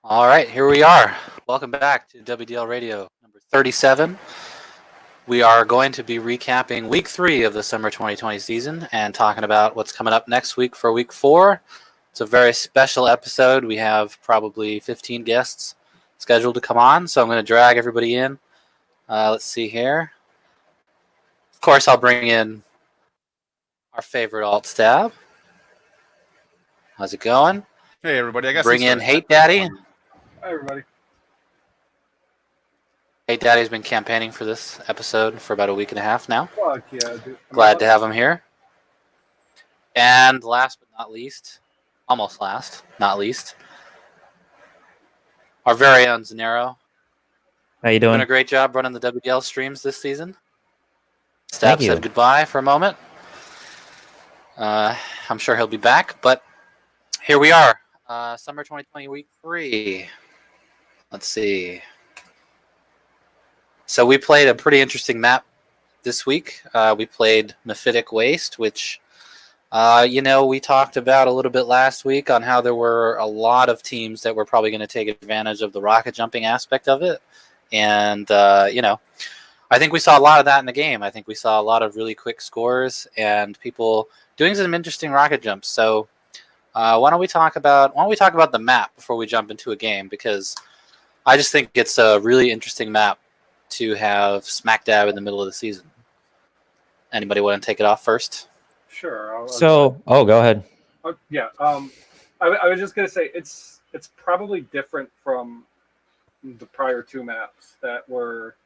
All right, here we are. Welcome back to WDL Radio number 37. We are going to be recapping week 3 of the summer 2020 season and talking about what's coming up next week for week 4. It's a very special episode. We have probably 15 guests scheduled to come on, so I'm going to drag everybody in. Let's see here. Of course, I'll bring in our favorite alt stab. How's it going? Hey, everybody. I guess Bring in Hate Daddy. Hi, everybody. Hey, Daddy's been campaigning for this episode for about a week and a half now. Fuck yeah, dude. Glad to have him here. And last but not least, almost last, not least, our very own Zanero. How you doing? Doing a great job running the WDL streams this season. Stab Thank you. said goodbye for a moment. I'm sure he'll be back, but here we are. Summer 2020 week 3. Let's see. So we played a pretty interesting map this week. We played Mephitic Waste, which, we talked about a little bit last week on how there were a lot of teams that were probably going to take advantage of the rocket jumping aspect of it. And, I think we saw a lot of that in the game. I think we saw a lot of really quick scores and people doing some interesting rocket jumps. So why don't we talk about the map before we jump into a game? Because I just think it's a really interesting map to have smack dab in the middle of the season. Anybody want to take it off first? Sure. Go ahead. Yeah. I was just gonna say it's probably different from the prior two maps that were.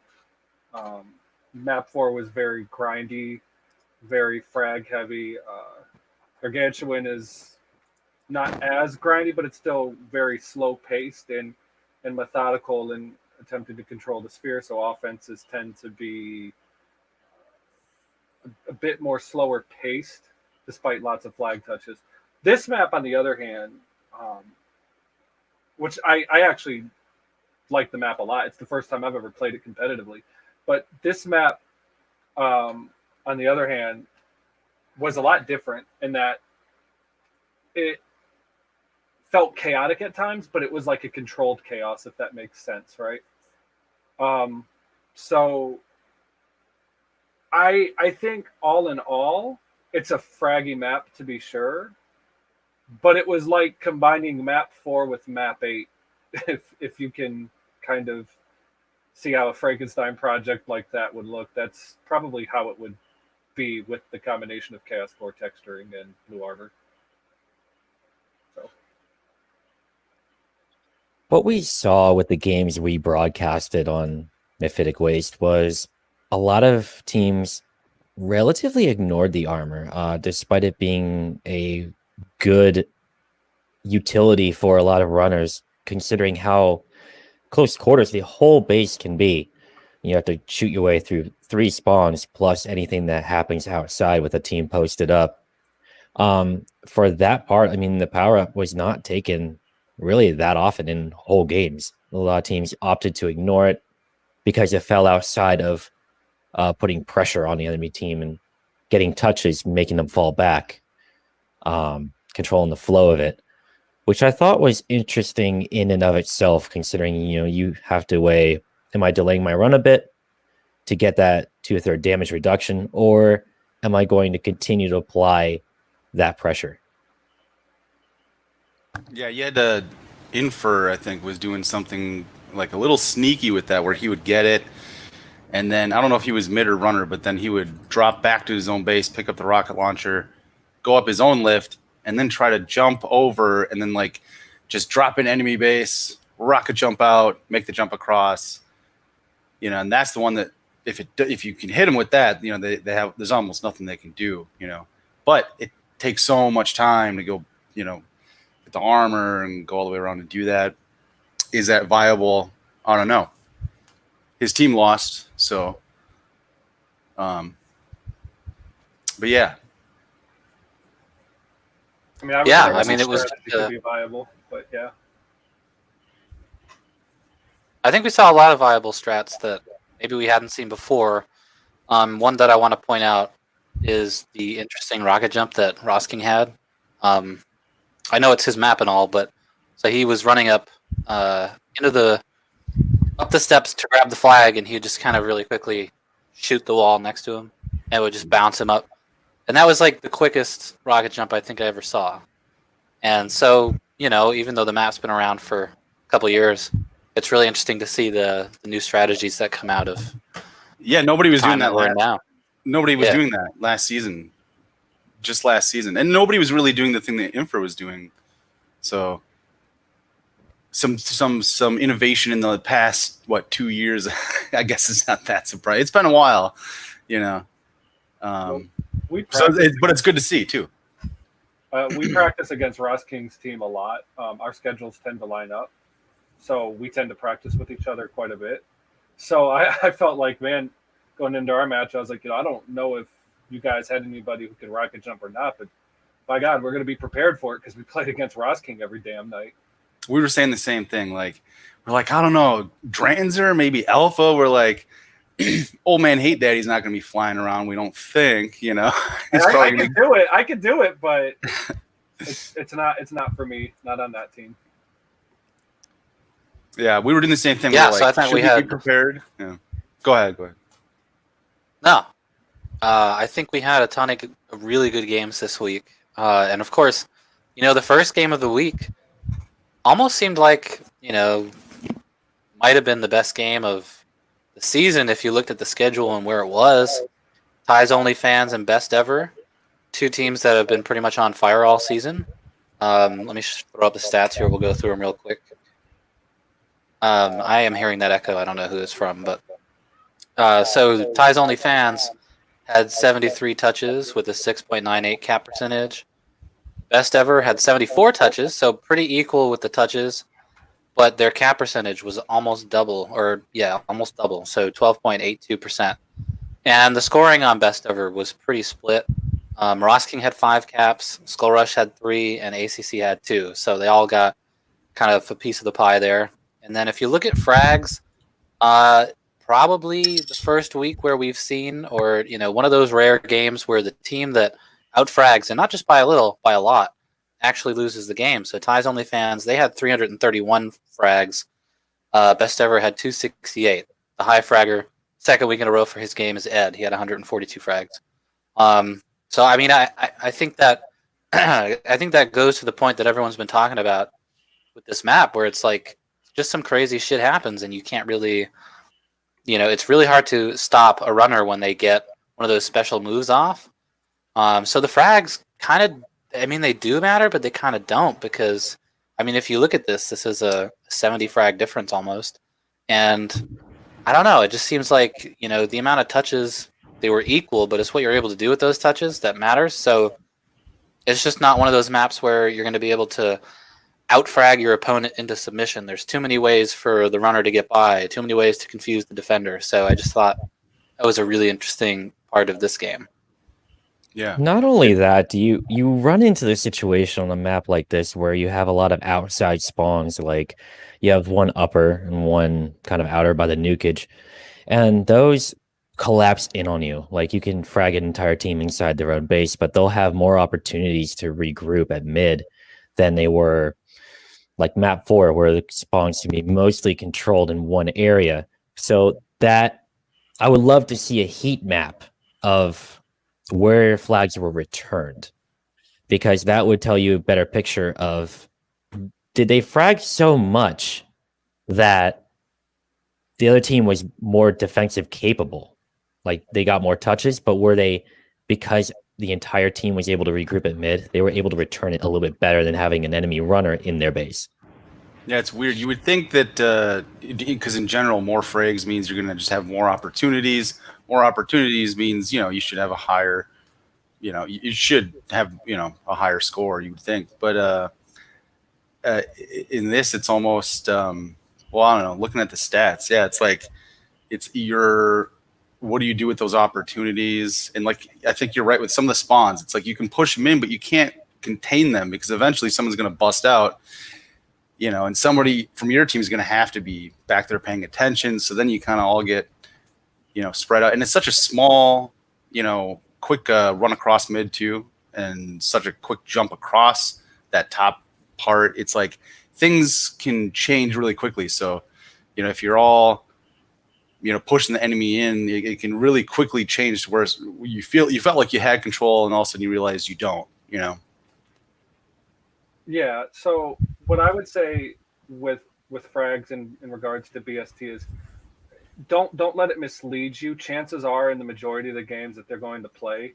Map 4 was very grindy, very frag heavy. Gargantuan is not as grindy, but it's still very slow paced and methodical in attempting to control the sphere. So offenses tend to be a bit more slower paced, despite lots of flag touches. This map, on the other hand, which I actually like the map a lot. It's the first time I've ever played it competitively. But this map, on the other hand, was a lot different in that it felt chaotic at times, but it was like a controlled chaos, if that makes sense, right? So I think all in all, it's a fraggy map to be sure, but it was like combining map 4 with map 8, if you can kind of see how a Frankenstein project like that would look. That's probably how it would be with the combination of Chaos Core texturing and Blue Armor. So, What we saw with the games we broadcasted on Mephitic Waste was a lot of teams relatively ignored the armor, despite it being a good utility for a lot of runners, considering how close quarters the whole base can be. You have to shoot your way through 3 spawns plus anything that happens outside with a team posted up. For that part, I mean, the power up was not taken really that often in whole games. A lot of teams opted to ignore it because it fell outside of putting pressure on the enemy team and getting touches, making them fall back, controlling the flow of it, which I thought was interesting in and of itself, considering, you have to weigh, am I delaying my run a bit to get that 2/3 damage reduction, or am I going to continue to apply that pressure? Yeah, you had to Infer, I think, was doing something like a little sneaky with that, where he would get it, and then I don't know if he was mid or runner, but then he would drop back to his own base, pick up the rocket launcher, go up his own lift, and then try to jump over, and then just drop an enemy base, rocket jump out, make the jump across. And that's the one that if you can hit them with that, they have, there's almost nothing they can do. But it takes so much time to go, with the armor and go all the way around and do that. Is that viable? I don't know. His team lost, so. But yeah. I mean, it was could be viable, but yeah. I think we saw a lot of viable strats that maybe we hadn't seen before. One that I want to point out is the interesting rocket jump that Rosking had. I know it's his map and all, but so he was running up into the up the steps to grab the flag, and he'd just kind of really quickly shoot the wall next to him, and it would just bounce him up. And that was like the quickest rocket jump I think I ever saw. And so, even though the map's been around for a couple years, it's really interesting to see the new strategies that come out of. Yeah, nobody was doing time that we're in now. Nobody was Yeah. doing that last season. Just last season. And nobody was really doing the thing that E.F.O was doing. So some innovation in the past 2 years, I guess it's not that surprising. It's been a while, We but it's good to see too. we practice against Ross King's team a lot. Our schedules tend to line up, so we tend to practice with each other quite a bit. So I felt like, man, going into our match, I was like, I don't know if you guys had anybody who could rocket jump or not, but by God, we're going to be prepared for it because we played against Ross King every damn night. We were saying the same thing. Like, we're like, I don't know, Dranzer, maybe E.F.O. We're like, old man hate daddy's not going to be flying around. We don't think, It's I could do it. I could do it, but it's not for me. Not on that team. Yeah, we were doing the same thing. Yeah, we were so like, I think should we be had- prepared. Yeah. Go ahead. No. I think we had a ton of really good games this week. And of course, the first game of the week almost seemed like, might have been the best game of the season if you looked at the schedule and where it was. Ties Only Fans and Best Ever, two teams that have been pretty much on fire all season. Let me throw up the stats here. We'll go through them real quick. I am hearing that echo. I don't know who it's from, but so Ties Only Fans had 73 touches with a 6.98 cap percentage. Best Ever had 74 touches, so pretty equal with the touches, but their cap percentage was almost double, almost double, so 12.82%. And the scoring on Best Ever was pretty split. Ross King had 5 caps, Skull Rush had 3, and ACC had 2, so they all got kind of a piece of the pie there. And then if you look at frags, probably the first week where we've seen, or one of those rare games where the team that outfrags, and not just by a little, by a lot, actually loses the game. So Ties Only Fans, they had 331 frags. Best Ever had 268. The high fragger, second week in a row for his game, is Ed. He had 142 frags. So I mean, I think that I think that goes to the point that everyone's been talking about with this map, where it's like just some crazy shit happens, and you can't really. It's really hard to stop a runner when they get one of those special moves off. So the frags kind of, they do matter, but they kind of don't, because, if you look at this is a 70 frag difference almost. And I don't know, it just seems like, the amount of touches, they were equal, but it's what you're able to do with those touches that matters. So it's just not one of those maps where you're going to be able to outfrag your opponent into submission. There's too many ways for the runner to get by, too many ways to confuse the defender. So I just thought that was a really interesting part of this game. Yeah. Not only that, you run into the situation on a map like this where you have a lot of outside spawns, like you have one upper and one kind of outer by the nukage, and those collapse in on you. Like, you can frag an entire team inside their own base, but they'll have more opportunities to regroup at mid than they were like map 4, where the spawns can be mostly controlled in one area. So that I would love to see a heat map of where flags were returned, because that would tell you a better picture of, did they frag so much that the other team was more defensive capable? Like, they got more touches, but were they, because the entire team was able to regroup at mid, they were able to return it a little bit better than having an enemy runner in their base? Yeah, it's weird. You would think that, because in general, more frags means you're going to just have more opportunities. More opportunities means, you should have a higher, you should have, a higher score, you would think. But in this, it's almost, I don't know, looking at the stats, yeah, it's like, what do you do with those opportunities? And like, I think you're right with some of the spawns. It's like you can push them in, but you can't contain them, because eventually someone's going to bust out, and somebody from your team is going to have to be back there paying attention. So then you kind of all get, spread out. And it's such a small, quick run across mid too, and such a quick jump across that top part. It's like things can change really quickly. So, if you're all, pushing the enemy in, it can really quickly change to where you felt like you had control, and all of a sudden you realize you don't. Yeah. So what I would say with frags in regards to BST is don't let it mislead you. Chances are, in the majority of the games that they're going to play,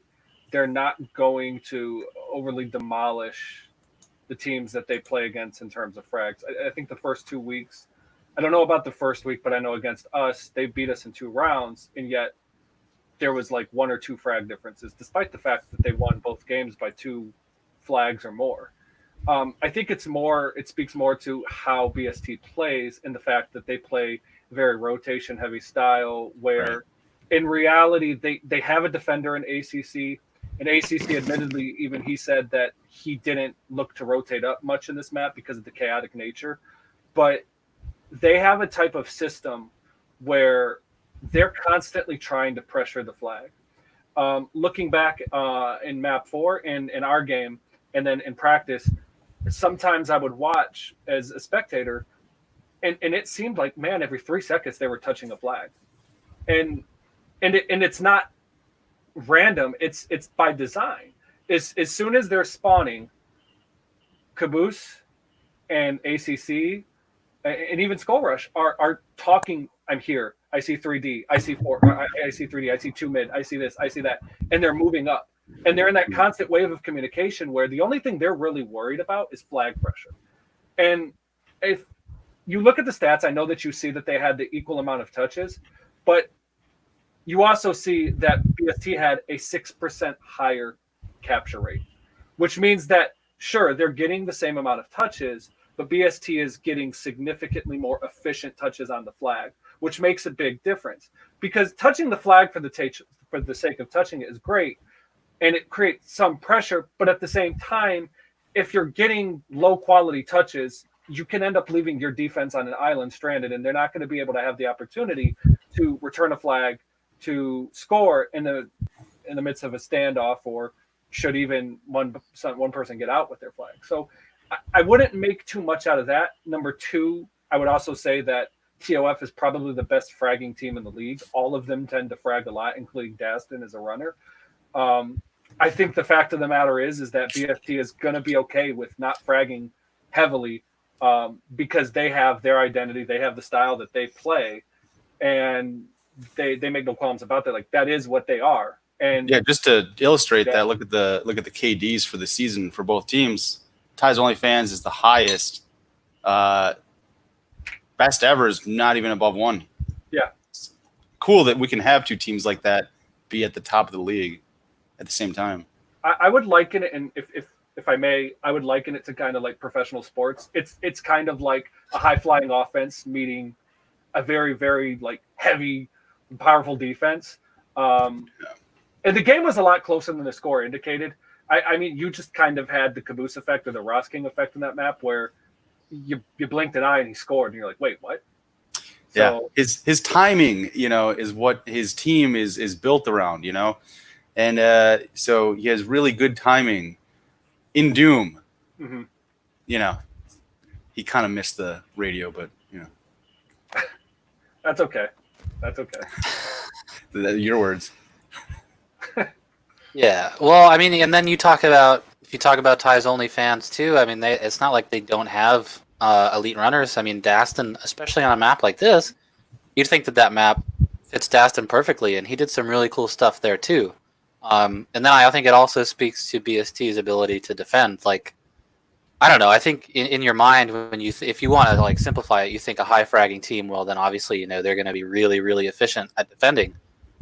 they're not going to overly demolish the teams that they play against in terms of frags. I think the first 2 weeks, I don't know about the first week, but I know against us, they beat us in 2 rounds, and yet there was like 1 or 2 frag differences, despite the fact that they won both games by 2 flags or more. I think it speaks more to how BST plays and the fact that they play very rotation heavy style where Right. in reality they have a defender in ACC, and ACC admittedly, even he said that he didn't look to rotate up much in this map because of the chaotic nature, but they have a type of system where they're constantly trying to pressure the flag. Looking back in map 4 and in our game, and then in practice, sometimes I would watch as a spectator, and it seemed like, man, every 3 seconds they were touching a flag, and it's not random. It's by design. As soon as they're spawning, Caboose and ACC and even Skull Rush are talking. I'm here. I see 3D. I see 4. I see 3D. I see 2 mid. I see this. I see that. And they're moving up. And they're in that constant wave of communication where the only thing they're really worried about is flag pressure. And if you look at the stats, I know that you see that they had the equal amount of touches, but you also see that BST had a 6% higher capture rate, which means that, sure, they're getting the same amount of touches, but BST is getting significantly more efficient touches on the flag, which makes a big difference. Because touching the flag for the sake of touching it is great, and it creates some pressure, but at the same time, if you're getting low quality touches, you can end up leaving your defense on an island stranded, and they're not going to be able to have the opportunity to return a flag, to score in the midst of a standoff, or should even one person get out with their flag. So I wouldn't make too much out of that. Number 2, I would also say that TOF is probably the best fragging team in the league. All of them tend to frag a lot, including Daston as a runner. I think the fact of the matter is that BST is going to be okay with not fragging heavily because they have their identity, they have the style that they play, and they make no qualms about that. Like, that is what they are. And Yeah, just to illustrate that, look at the KDs for the season for both teams. Ties Only Fans is the highest. Best ever is not even above 1. Yeah. It's cool that we can have 2 teams like that be at the top of the league at the same time. I would liken it, and if I may, I would liken it to kind of like professional sports. It's kind of like a high flying offense meeting a very, very like heavy, powerful defense. And the game was a lot closer than the score indicated. I mean, you just kind of had the Caboose effect or the Ross King effect in that map where you blinked an eye and he scored, and you're like, wait, what? So, yeah, his timing, is what his team is built around, and so he has really good timing. In Doom, mm-hmm. He kind of missed the radio, but that's okay. Your words. Yeah. Well, I mean, and then if you talk about Ties Only Fans too, I mean, it's not like they don't have elite runners. I mean, Daston, especially on a map like this, you'd think that map fits Daston perfectly, and he did some really cool stuff there too. And then I think it also speaks to BST's ability to defend. Like, I don't know. I think in your mind, when if you want to like simplify it, you think a high fragging team. Well, then obviously they're going to be really, really efficient at defending.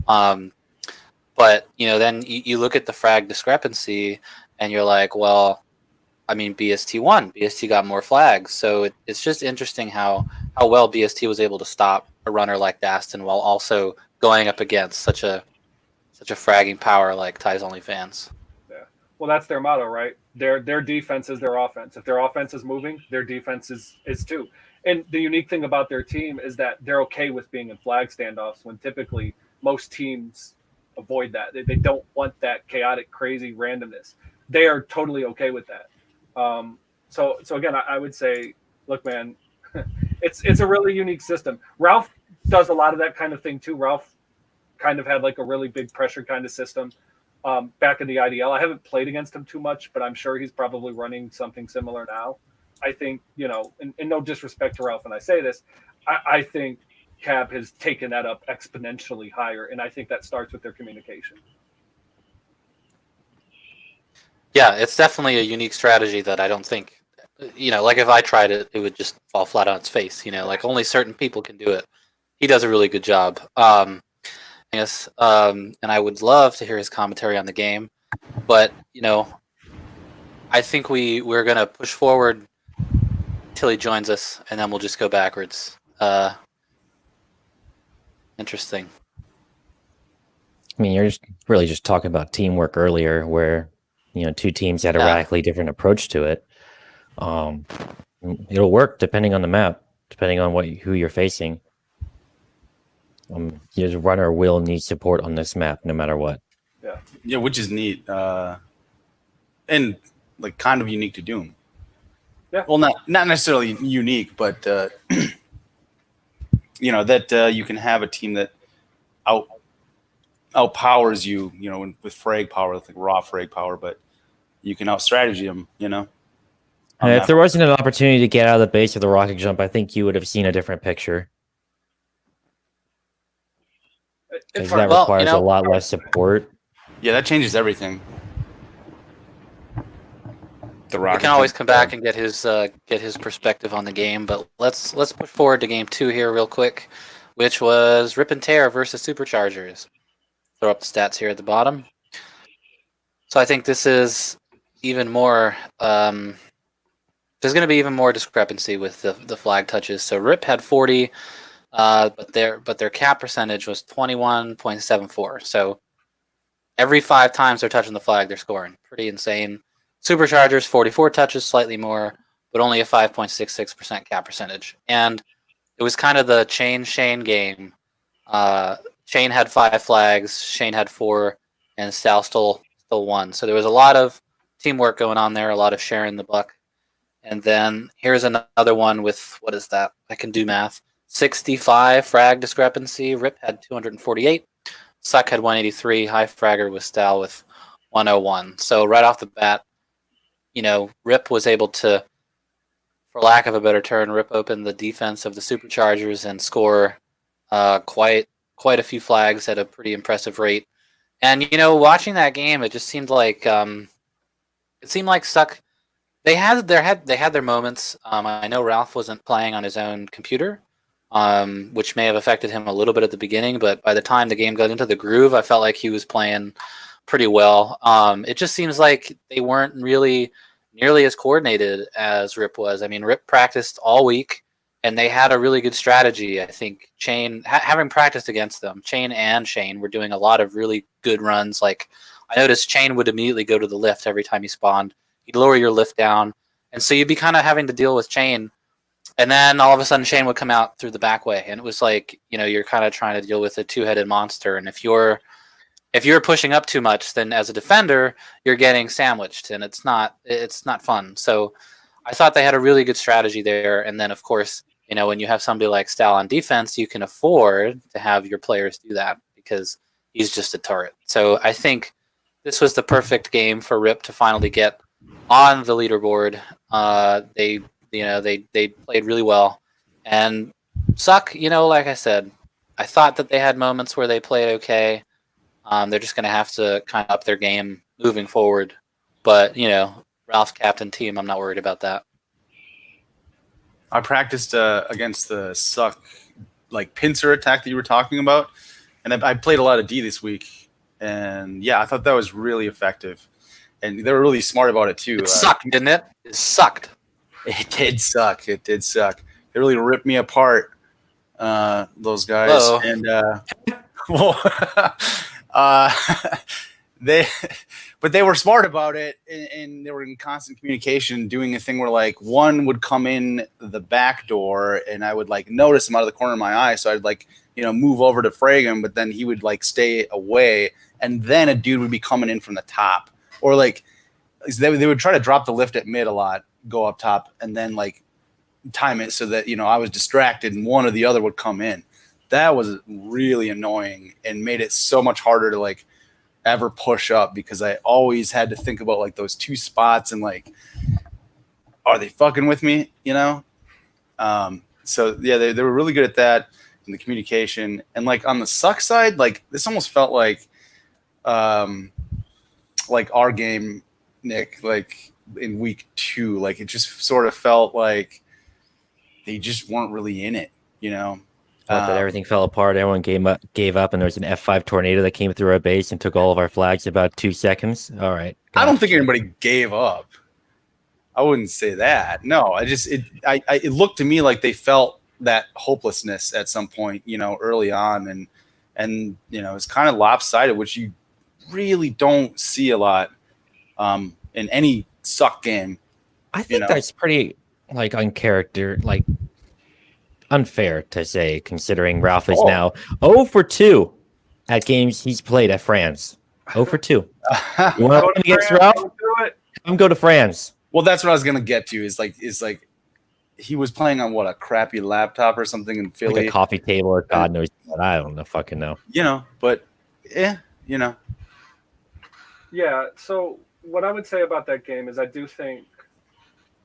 But then you look at the frag discrepancy, and you're like, well, I mean, BST won. BST got more flags, so it's just interesting how well BST was able to stop a runner like Daston while also going up against such a fragging power like Ties Only Fans. Yeah. Well, that's their motto, right? Their defense is their offense. If their offense is moving, their defense is too. And the unique thing about their team is that they're okay with being in flag standoffs when typically most teams avoid that. They don't want that chaotic, crazy randomness. They are totally okay with that. So again, I would say look, man, it's a really unique system. Ralph does a lot of that kind of thing too. Ralph kind of had like a really big pressure kind of system back in the IDL. I haven't played against him too much, but I'm sure he's probably running something similar now. I think, and no disrespect to Ralph when I say this, I think Cab has taken that up exponentially higher, and I think that starts with their communication. Yeah, it's definitely a unique strategy that I don't think, like if I tried it, it would just fall flat on its face. Like only certain people can do it. He does a really good job. Yes, and I would love to hear his commentary on the game, but I think we're gonna push forward till he joins us, and then we'll just go backwards. Interesting. I mean, you're really just talking about teamwork earlier, where two teams had a radically different approach to it. It'll work depending on the map, depending on who you're facing. Your runner will need support on this map, no matter what. Yeah, which is neat, and like kind of unique to Doom. Yeah. Well, not necessarily unique, but that you can have a team that outpowers you, with frag power, like raw frag power, but you can out-strategy them, If there wasn't an opportunity to get out of the base of the rocket jump, I think you would have seen a different picture. Because that requires a lot less support. Yeah, that changes everything. The rocket. We can always come back and get his perspective on the game, but let's push forward to game 2 here real quick, which was Rip and Tear versus Superchargers. Throw up the stats here at the bottom. So I think this is even more. There's going to be even more discrepancy with the flag touches. So Rip had 40, but their cap percentage was 21.74. So every 5 times they're touching the flag, they're scoring. Pretty insane. Superchargers 44 touches, slightly more, but only a 5.66% cap percentage. And it was kind of the Chain Shane game. Shane had 5 flags, Shane had 4, and Sal still 1. So there was a lot of teamwork going on there, a lot of sharing the buck. And then here's another one with, what is that? I can do math. 65 frag discrepancy. Rip had 248. Suck had 183. High fragger was Stal with 101. So right off the bat, Rip was able to, for lack of a better term, rip open the defense of the Superchargers and score quite a few flags at a pretty impressive rate. And watching that game, it just seemed like Suck. They had their moments. I know Ralph wasn't playing on his own computer, which may have affected him a little bit at the beginning. But by the time the game got into the groove, I felt like he was playing pretty well. It just seems like they weren't really nearly as coordinated as Rip was. I mean, Rip practiced all week, and they had a really good strategy. I think Chain, having practiced against them, Chain and Shane were doing a lot of really good runs. Like I noticed Chain would immediately go to the lift every time he spawned. He'd lower your lift down, and so you'd be kind of having to deal with Chain, and then all of a sudden Shane would come out through the back way, and it was like you're kind of trying to deal with a 2-headed monster, and if you're pushing up too much, then as a defender you're getting sandwiched, and it's not fun. So I thought they had a really good strategy there, and then of course when you have somebody like Stal on defense, you can afford to have your players do that because he's just a turret. So I think this was the perfect game for Rip to finally get on the leaderboard. They played really well, and Suck, like I said, I thought that they had moments where they played okay. They're just going to have to kind of up their game moving forward. But Ralph's captain team, I'm not worried about that. I practiced against the Suck like pincer attack that you were talking about, and I played a lot of D this week, and yeah, I thought that was really effective. And they were really smart about it too. It sucked, didn't it? It sucked. It did suck. It did suck. It really ripped me apart, those guys. Hello. And they were smart about it, and they were in constant communication, doing a thing where like one would come in the back door, and I would like notice him out of the corner of my eye, so I'd like move over to frag him, but then he would like stay away, and then a dude would be coming in from the top. Or like they would try to drop the lift at mid a lot, go up top, and then like time it so that, I was distracted and one or the other would come in. That was really annoying and made it so much harder to like ever push up because I always had to think about like those two spots and like, are they fucking with me? So yeah, they were really good at that and the communication. And like on the suck side, like this almost felt like our game, Nick, like in week 2, like it just sort of felt like they just weren't really in it, That everything fell apart. Everyone gave up, and there was an F5 tornado that came through our base and took all of our flags in about 2 seconds. All right. I don't think anybody gave up. I wouldn't say that. No, it looked to me like they felt that hopelessness at some point, early on, and it's kind of lopsided, which you really don't see a lot in any suck game. I think that's pretty like unfair to say, considering Ralph is now 0 for 2 at games he's played at France. 0 for 2. You want to against Ralph? Come go to France. Well, that's what I was gonna get to. Is like he was playing on a crappy laptop or something in Philly, like a coffee table or God knows what. I don't know, fucking know. But Yeah. So what I would say about that game is I do think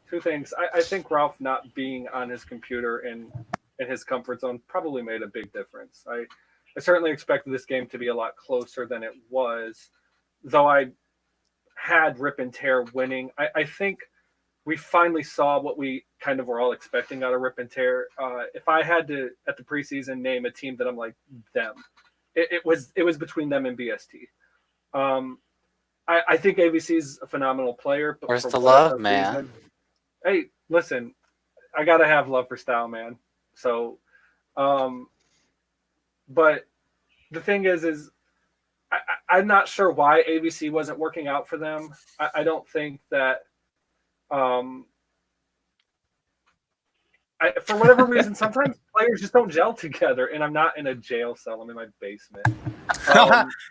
2 things. I think Ralph not being on his computer in his comfort zone probably made a big difference. I certainly expected this game to be a lot closer than it was, though I had Rip and Tear winning. I think we finally saw what we kind of were all expecting out of Rip and Tear. If I had to, at the preseason, name a team that I'm like them, it was between them and BST. I think ABC's a phenomenal player. But where's the love, man? Hey, listen, I gotta have love for Style, man. So, but the thing is I'm not sure why ABC wasn't working out for them. I don't think that, for whatever reason, sometimes players just don't gel together. And I'm not in a jail cell; I'm in my basement.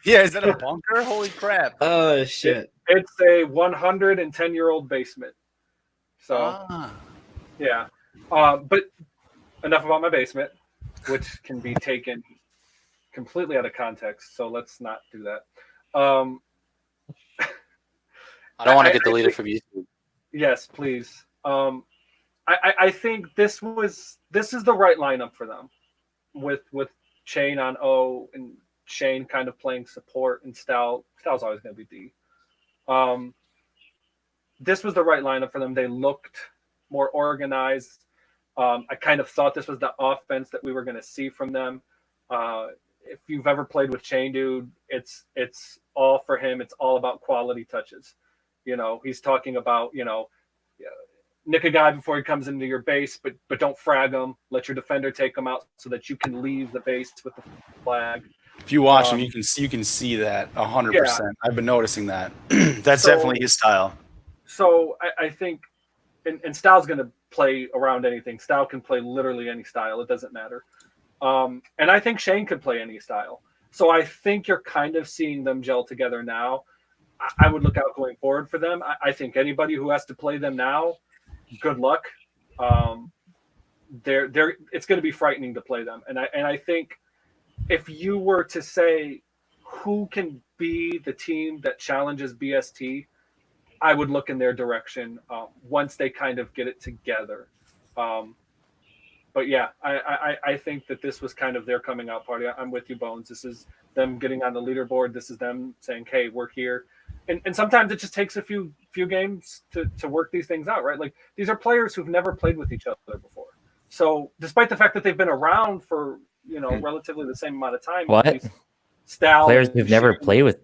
Yeah, is that a bunker? Holy crap! Oh shit! It's a 110-year-old basement. So, yeah. But enough about my basement, which can be taken completely out of context. So let's not do that. I don't want to get deleted from YouTube. Yes, please. I think this is the right lineup for them, with Shane on O and Shane kind of playing support and Style's always going to be D. This was the right lineup for them. They looked more organized. I kind of thought this was the offense that we were going to see from them. If you've ever played with Shane, dude, it's all for him. It's all about quality touches. He's talking about, nick a guy before he comes into your base, but don't frag him. Let your defender take him out so that you can leave the base with the flag. If you watch him, you can see that 100%. I've been noticing that. That's definitely his style. So I think, and Style's going to play around anything. Style can play literally any style. It doesn't matter. And I think Shane could play any style. So I think you're kind of seeing them gel together now. I would look out going forward for them. I think anybody who has to play them now, good luck. It's going to be frightening to play them. And I think if you were to say who can be the team that challenges BST, I would look in their direction once they kind of get it together. But yeah, I think that this was kind of their coming out party. I'm with you, Bones. This is them getting on the leaderboard. This is them saying, hey, we're here. And sometimes it just takes a few games to work these things out, right? Like, these are players who've never played with each other before. So despite the fact that they've been around for, relatively the same amount of time. What? Style Players who've never played with.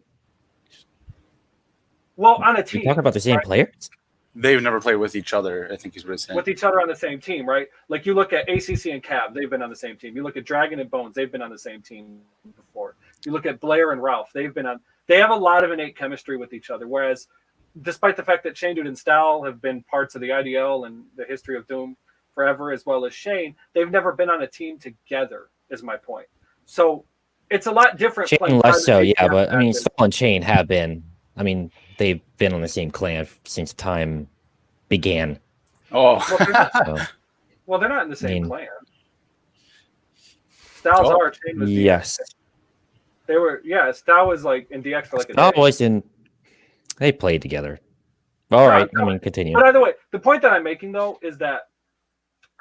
Well, on a team. You talking about the same players? They've never played with each other, I think he's really saying. With each other on the same team, right? Like, you look at ACC and Cav, they've been on the same team. You look at Dragon and Bones, they've been on the same team before. You look at Blair and Ralph, they have a lot of innate chemistry with each other. Whereas, despite the fact that Shane Dude and Style have been parts of the IDL and the history of Doom forever, as well as Shane, they've never been on a team together, is my point. So it's a lot different. Shane less so, yeah, but I mean, Style and Shane have been. I mean, they've been on the same clan since time began. Oh, so. Well, they're not in the same mean, clan. Styles Oh, are chained with yes. DX. They were, yeah. Styles was like in DX for like a Star day. was in. They played together. All No, right. no, I mean, continue. But either way, the point that I'm making though is that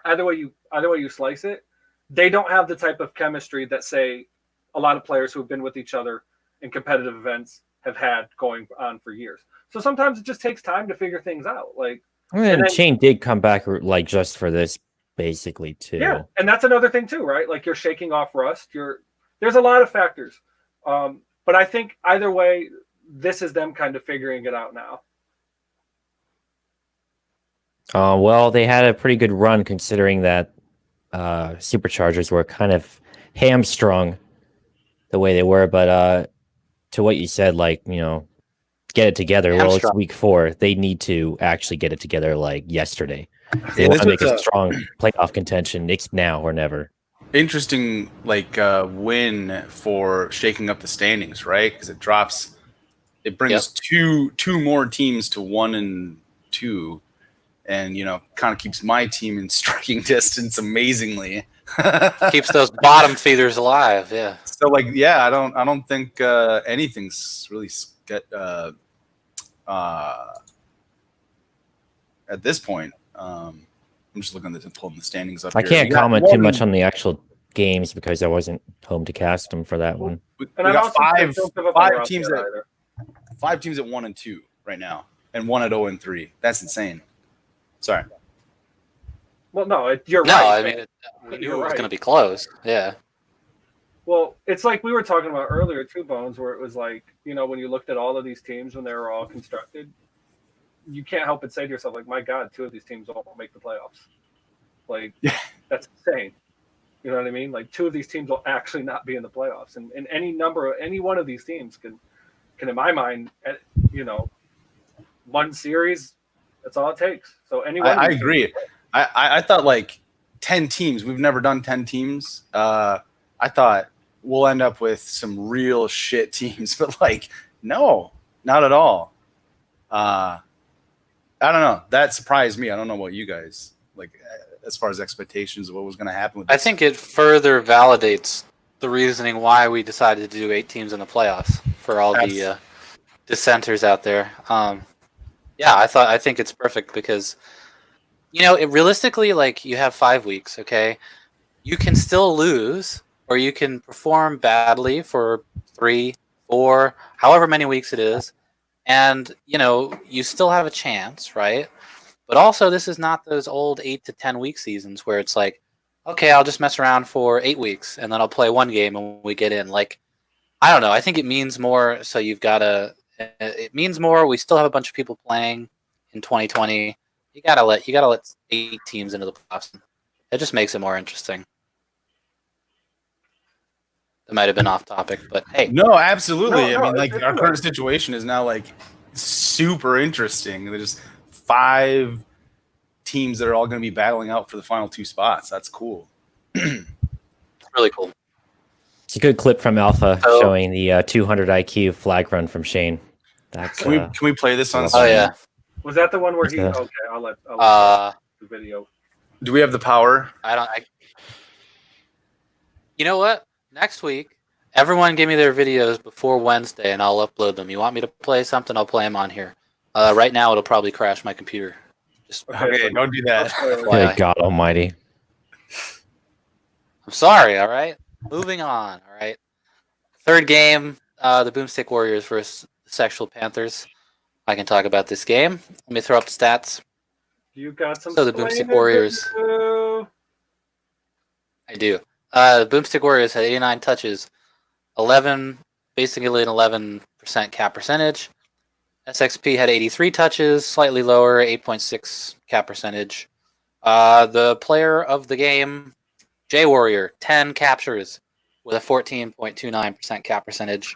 either way you slice it, they don't have the type of chemistry that say a lot of players who have been with each other in competitive events have had going on for years. So sometimes it just takes time to figure things out. Like, And and then, Shane did come back like just for this, basically too. yeah, and that's another thing too, right? Like you're shaking off rust. There's a lot of factors, but I think either way, this is them kind of figuring it out now. Well, they had a pretty good run considering that Superchargers were kind of hamstrung the way they were. But to what you said, like, get it together. Well, it's Hamstrung. week 4. They need to actually get it together like yesterday. If they Yeah, want this to make was a strong playoff contention, it's now or never. interesting win for shaking up the standings, right? Because it brings two more teams to 1 and 2, and kind of keeps my team in striking distance amazingly. Keeps those bottom feeders alive. Yeah. So I don't think anything's really at this point. I'm just looking at pulling the standings up. I here. can't We got comment too one- much on the actual games because I wasn't home to cast them for that one. We And I got also five don't give up on five Ross teams yet at either. 5 teams at 1 and 2 right now, and 1 at 0 and 3. That's insane. Sorry. Well, no, you're No, right. I mean, we knew You're it was right. going to be close. Yeah. Well, it's like we were talking about earlier too, Bones, where it was like, when you looked at all of these teams when they were all constructed, you can't help but say to yourself, like, my God, 2 of these teams won't make the playoffs. Like, that's insane. You know what I mean? Like, 2 of these teams will actually not be in the playoffs. And any one of these teams can in my mind, one series, that's all it takes. So anyone. I agree. I thought 10 teams. We've never done 10 teams. I thought we'll end up with some real shit teams, but no, not at all. I don't know. That surprised me. I don't know what you guys as far as expectations of what was going to happen with this. I think it further validates the reasoning why we decided to do 8 teams in the playoffs for all the dissenters out there. I think it's perfect because, realistically, you have 5 weeks, okay? You can still lose or you can perform badly for 3, 4, however many weeks it is. And, you still have a chance, right? But also, this is not those old 8 to 10 week seasons where it's like, okay, I'll just mess around for 8 weeks and then I'll play 1 game and we get in. I don't know. I think it means more. So it means more. We still have a bunch of people playing in 2020. You gotta let 8 teams into the playoffs. It just makes it more interesting. That might have been off topic, but hey. No, absolutely. No, I mean, our current situation is now super interesting. There's 5 teams that are all going to be battling out for the final 2 spots. That's cool. It's really cool. It's a good clip from Alpha showing the 200 IQ flag run from Shane. That's Can we play this on? Oh yeah. Was that the one where he? Okay. Okay, I'll let the video. Do we have the power? You know what? Next week, everyone give me their videos before Wednesday, and I'll upload them. You want me to play something? I'll play them on here. Right now, it'll probably crash my computer. Okay, don't do that. Good God Almighty. I'm sorry. All right. Moving on. All right. 3rd game, the Boomstick Warriors versus the Sexual Panthers. I can talk about this game. Let me throw up the stats. You got some. So the Boomstick Warriors. I do. The Boomstick Warriors had 89 touches, basically an 11% cap percentage. SXP had 83 touches, slightly lower, 8.6 cap percentage. The player of the game, J Warrior, 10 captures with a 14.29% cap percentage.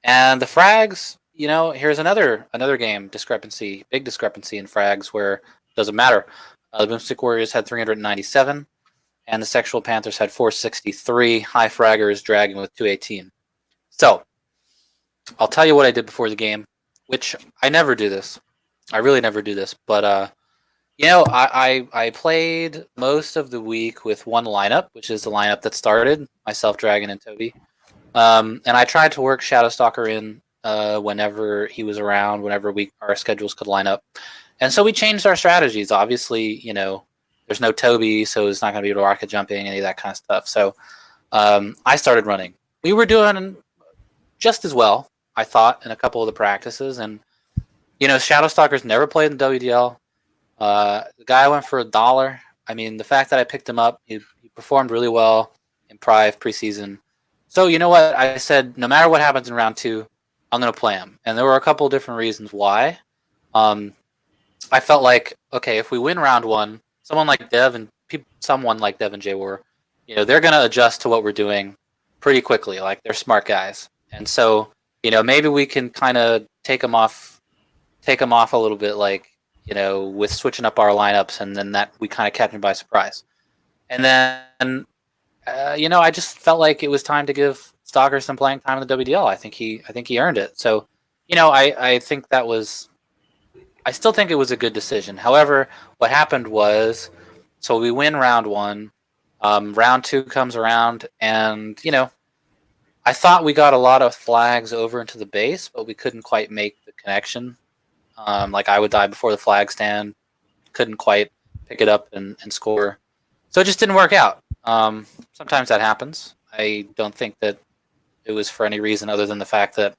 And the frags, here's another game discrepancy, big discrepancy in frags where it doesn't matter. The Boomstick Warriors had 397, and the Sexual Panthers had 463. High fraggers dragging with 218. So, I'll tell you what I did before the game, which I never do this. I really never do this, but I played most of the week with one lineup, which is the lineup that started myself, Dragon, and Toby. And I tried to work Shadowstalker in whenever he was around, whenever our schedules could line up. And so we changed our strategies. Obviously, there's no Toby, so it's not going to be rocket jumping, any of that kind of stuff. So I started running. We were doing just as well, I thought, in a couple of the practices. And, Shadowstalker's never played in the WDL. The guy went for $1. I mean, the fact that I picked him up, he performed really well in preseason. So you know what? I said, no matter what happens in round 2, I'm going to play him. And there were a couple of different reasons why. I felt like, okay, if we win round 1, someone like Dev and Jay were, they're going to adjust to what we're doing pretty quickly. Like, they're smart guys. And so, maybe we can kind of take them off a little bit, like, with switching up our lineups, and then that we kind of catch him by surprise. And then, I just felt like it was time to give Stalker some playing time in the WDL. I think he earned it. So, I think that was. I still think it was a good decision. However, what happened was, so we win round 1, round 2 comes around, and I thought we got a lot of flags over into the base, but we couldn't quite make the connection. Like, I would die before the flag stand, couldn't quite pick it up and score. So it just didn't work out. Sometimes that happens. I don't think that it was for any reason other than the fact that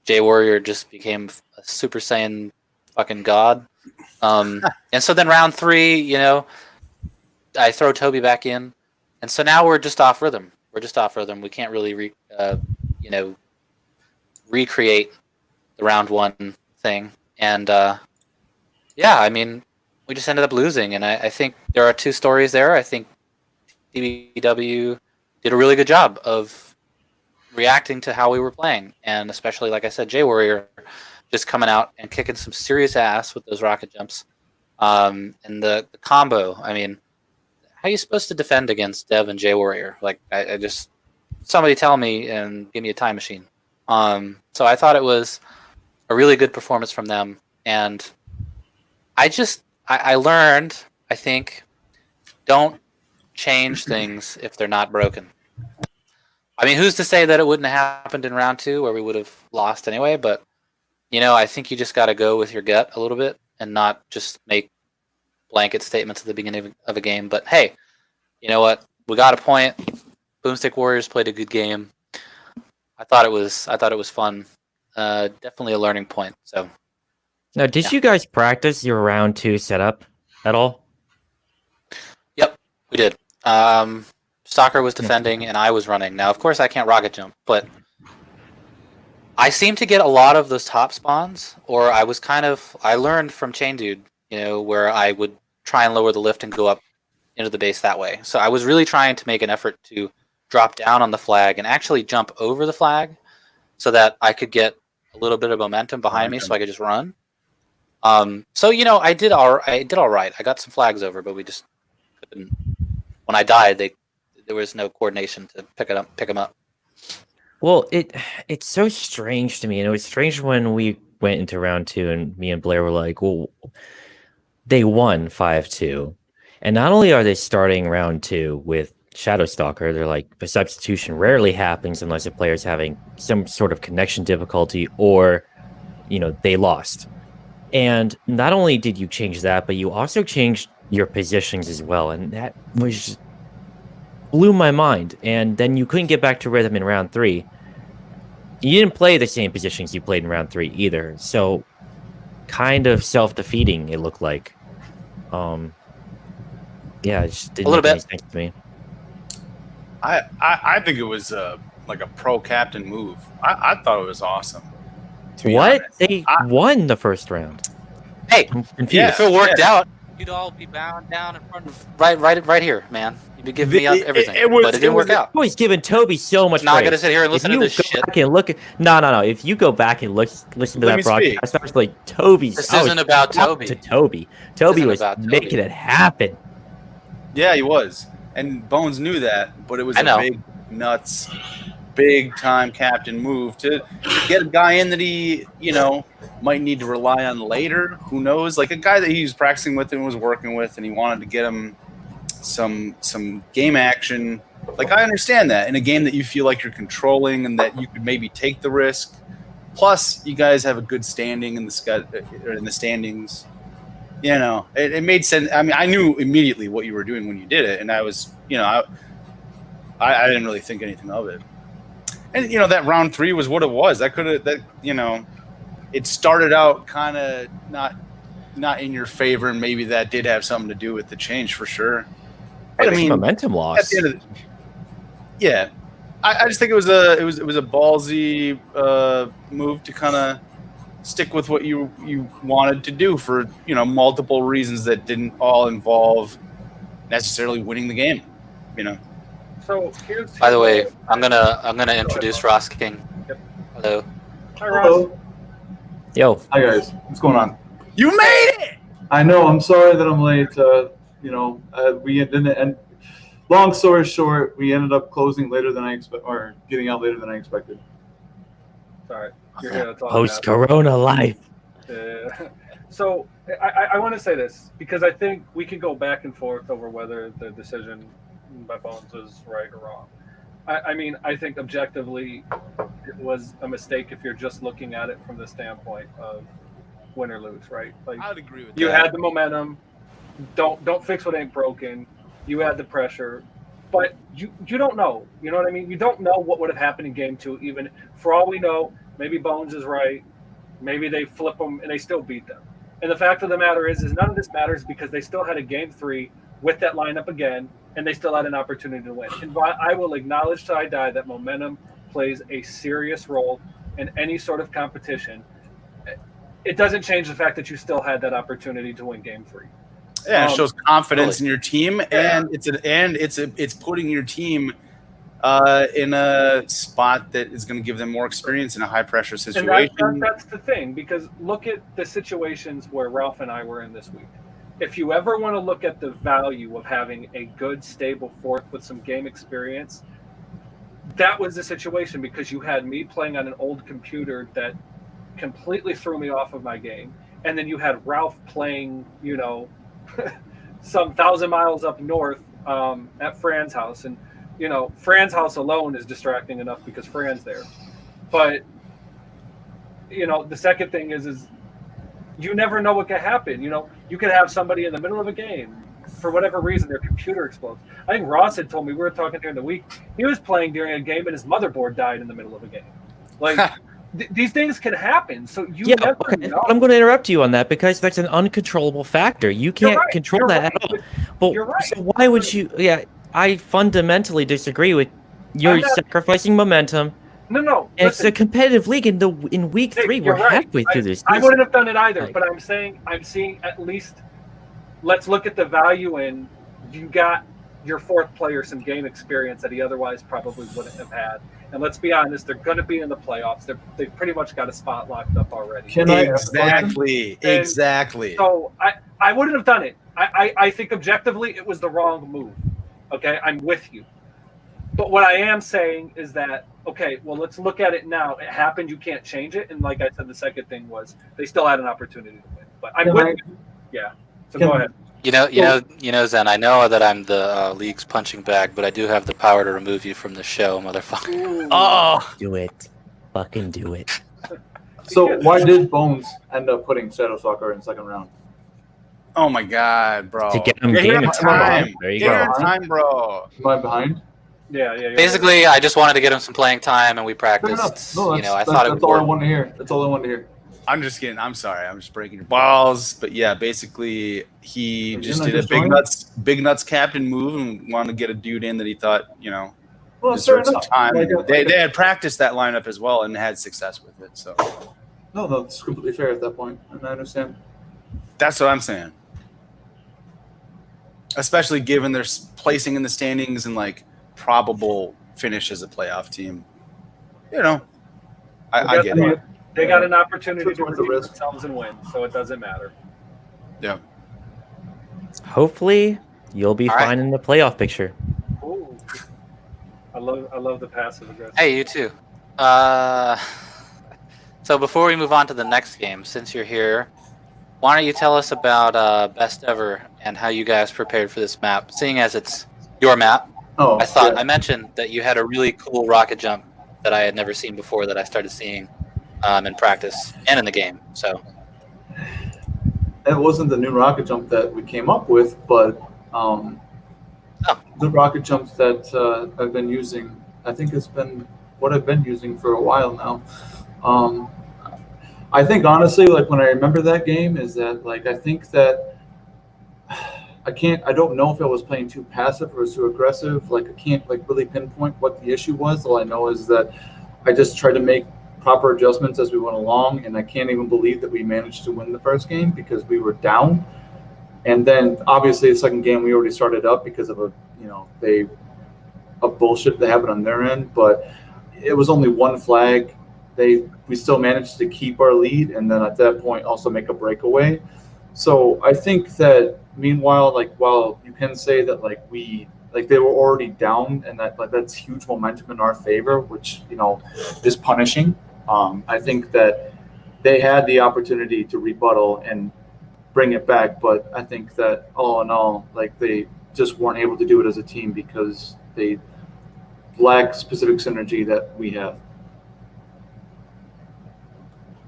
J Warrior just became a Super Saiyan fucking god. And so then round 3, I throw Toby back in. And so now we're just off rhythm. We can't really, recreate the round 1 thing. And I mean, we just ended up losing. And I think there are 2 stories there. I think DBW did a really good job of reacting to how we were playing, and especially, like I said, J Warrior just coming out and kicking some serious ass with those rocket jumps. And the combo. I mean, how are you supposed to defend against Dev and J Warrior? Like, I just, somebody tell me and give me a time machine. So I thought it was a really good performance from them, and I learned, I think, don't change things if they're not broken. I mean, who's to say that it wouldn't have happened in round 2 where we would have lost anyway? But I think you just got to go with your gut a little bit and not just make blanket statements at the beginning of a game. But hey, you know what? We got a point. Boomstick Warriors played a good game. I thought it was fun. Definitely a learning point. So Now, did you guys practice your round 2 setup at all? Yep, we did. Stalker was defending and I was running. Now, of course, I can't rocket jump, but I seem to get a lot of those top spawns, or I learned from Chain Dude, where I would try and lower the lift and go up into the base that way. So I was really trying to make an effort to drop down on the flag and actually jump over the flag so that I could get a little bit of momentum behind me so I could just run. So, I did all right. I got some flags over, but we just couldn't. When I died, there was no coordination to pick them up. Well, it's so strange to me, and it was strange when we went into round 2, and me and Blair were like, "Well, they won 5-2, and not only are they starting round 2 with Shadowstalker, they're like, the substitution rarely happens unless a player's having some sort of connection difficulty or, they lost. And not only did you change that, but you also changed your positions as well, and that was blew my mind. And then you couldn't get back to rhythm in round 3. You didn't play the same positions you played in round 3 either, so kind of self-defeating it looked like. It just didn't make any sense to me. I think it was like a pro captain move. I thought it was awesome. What? They won the first round. Hey, I'm confused. If it worked out, you'd all be bound down in front of right here, man. You'd be giving me everything, but it didn't work out. Oh, he's giving Toby so much. Not gonna sit here and listen to this shit. No. If you go back and listen to that broadcast, I was like, Toby's. This isn't about Toby. Toby was making it happen. Yeah, he was, and Bones knew that, but it was a big nuts big time captain move to get a guy in that he, might need to rely on later. Who knows? Like a guy that he was practicing with and was working with, and he wanted to get him some game action. Like I understand that in a game that you feel like you're controlling and that you could maybe take the risk. Plus, you guys have a good standing in the standings. It made sense. I mean, I knew immediately what you were doing when you did it, and I was, I didn't really think anything of it. And that round 3 was what it was. It started out kind of not in your favor, and maybe that did have something to do with the change for sure. But I mean, momentum loss. At the end of yeah, I just think it was a ballsy move to kind of stick with what you wanted to do for multiple reasons that didn't all involve necessarily winning the game. So By the way, I'm gonna introduce Ross King. Yep. Hello. Hi, Ross. Hello. Yo, Hi guys, what's going on? You made it. I know. I'm sorry that I'm late. We didn't end. Long story short, we ended up closing later than I expected, or getting out later than I expected. Sorry. You're here. That's all that post matters. Corona life. So I want to say this because I think we can go back and forth over whether the decision by Bones was right or wrong. I mean, I think objectively it was a mistake if you're just looking at it from the standpoint of win or lose, right? Like I'd agree with you that. had the momentum. Don't fix what ain't broken. You had the pressure, but you don't know. You know what I mean? You don't know what would have happened in game 2. Even for all we know, maybe Bones is right. Maybe they flip them and they still beat them. And the fact of the matter is none of this matters because they still had a game 3 with that lineup again, and they still had an opportunity to win. And I will acknowledge till I die that momentum plays a serious role in any sort of competition. It doesn't change the fact that you still had that opportunity to win game 3. Yeah, it shows confidence in your team, Yeah. and it's putting your team in a spot that is going to give them more experience in a high pressure situation. And that's the thing, because look at the situations where Ralph and I were in this week. If you ever want to look at the value of having a good, stable fourth with some game experience, that was the situation because you had me playing on an old computer that completely threw me off of my game, and then you had Ralph playing, some 1,000 miles up north at Fran's house, and Fran's house alone is distracting enough because Fran's there. But the second thing is you never know what could happen. You could have somebody in the middle of a game for whatever reason their computer explodes. I think Ross had told me, we were talking during the week, he was playing during a game and his motherboard died in the middle of a game. Like these things can happen. So you never know. I'm going to interrupt you on that because that's an uncontrollable factor. You can't control that at all. But You're right. so why would you? Yeah, I fundamentally disagree with you're sacrificing momentum. No. It's a competitive league. In week 3, we're halfway through this. I wouldn't have done it either, but I'm seeing at least. Let's look at the value in. You got your fourth player some game experience that he otherwise probably wouldn't have had. And let's be honest, they're going to be in the playoffs. They've pretty much got a spot locked up already. Exactly. So I wouldn't have done it. I think objectively it was the wrong move. Okay, I'm with you. But what I am saying is that, okay, well, let's look at it now. It happened. You can't change it. And like I said, the second thing was they still had an opportunity to win. But I'm with you. Yeah. So go ahead. Zen, I know that I'm the league's punching bag, but I do have the power to remove you from the show, motherfucker. Oh, Do it. Fucking do it. So why did Bones end up putting Shadow Soccer in second round? oh my God, bro! To get him Get game him time. There you Get go. him time, bro. Am I behind? Yeah. Basically, I just wanted to get him some playing time, and we Fair practiced. enough. No, I that's thought it would all I work. wanted to hear. That's all I wanted to hear. I'm just kidding. I'm sorry. I'm just breaking your balls. But yeah, basically, he Again, just I did a just joined. big nuts captain move and wanted to get a dude in that he thought Well, fair deserved some enough. time. Like, They had practiced that lineup as well and had success with it. So no, that's completely fair at that point, and I understand. that's what I'm saying. Especially given their placing in the standings and like probable finish as a playoff team. I get it. They got an opportunity to Took the redeem risk. themselves and win, so it doesn't matter. Yeah. Hopefully, you'll be All right. fine in the playoff picture. Ooh. I love the passive aggressive. Hey, you too. So before we move on to the next game, since you're here, why don't you tell us about Best Ever and how you guys prepared for this map, seeing as it's your map. Oh, I mentioned that you had a really cool rocket jump that I had never seen before that I started seeing in practice and in the game. So it wasn't the new rocket jump that we came up with, but the rocket jumps that I've been using, I think it's been what I've been using for a while now. I think honestly, like when I remember that game, is that like I think that I don't know if I was playing too passive or too aggressive. Like I can't like really pinpoint what the issue was. All I know is that I just tried to make proper adjustments as we went along, and I can't even believe that we managed to win the first game because we were down. And then obviously the second game we already started up because of a bullshit that happened on their end, but it was only one flag. We still managed to keep our lead, and then at that point also make a breakaway. So I think that meanwhile, like while you can say that they were already down, and that's huge momentum in our favor, which is punishing. I think that they had the opportunity to rebuttal and bring it back, but I think that all in all, like they just weren't able to do it as a team because they lack specific synergy that we have.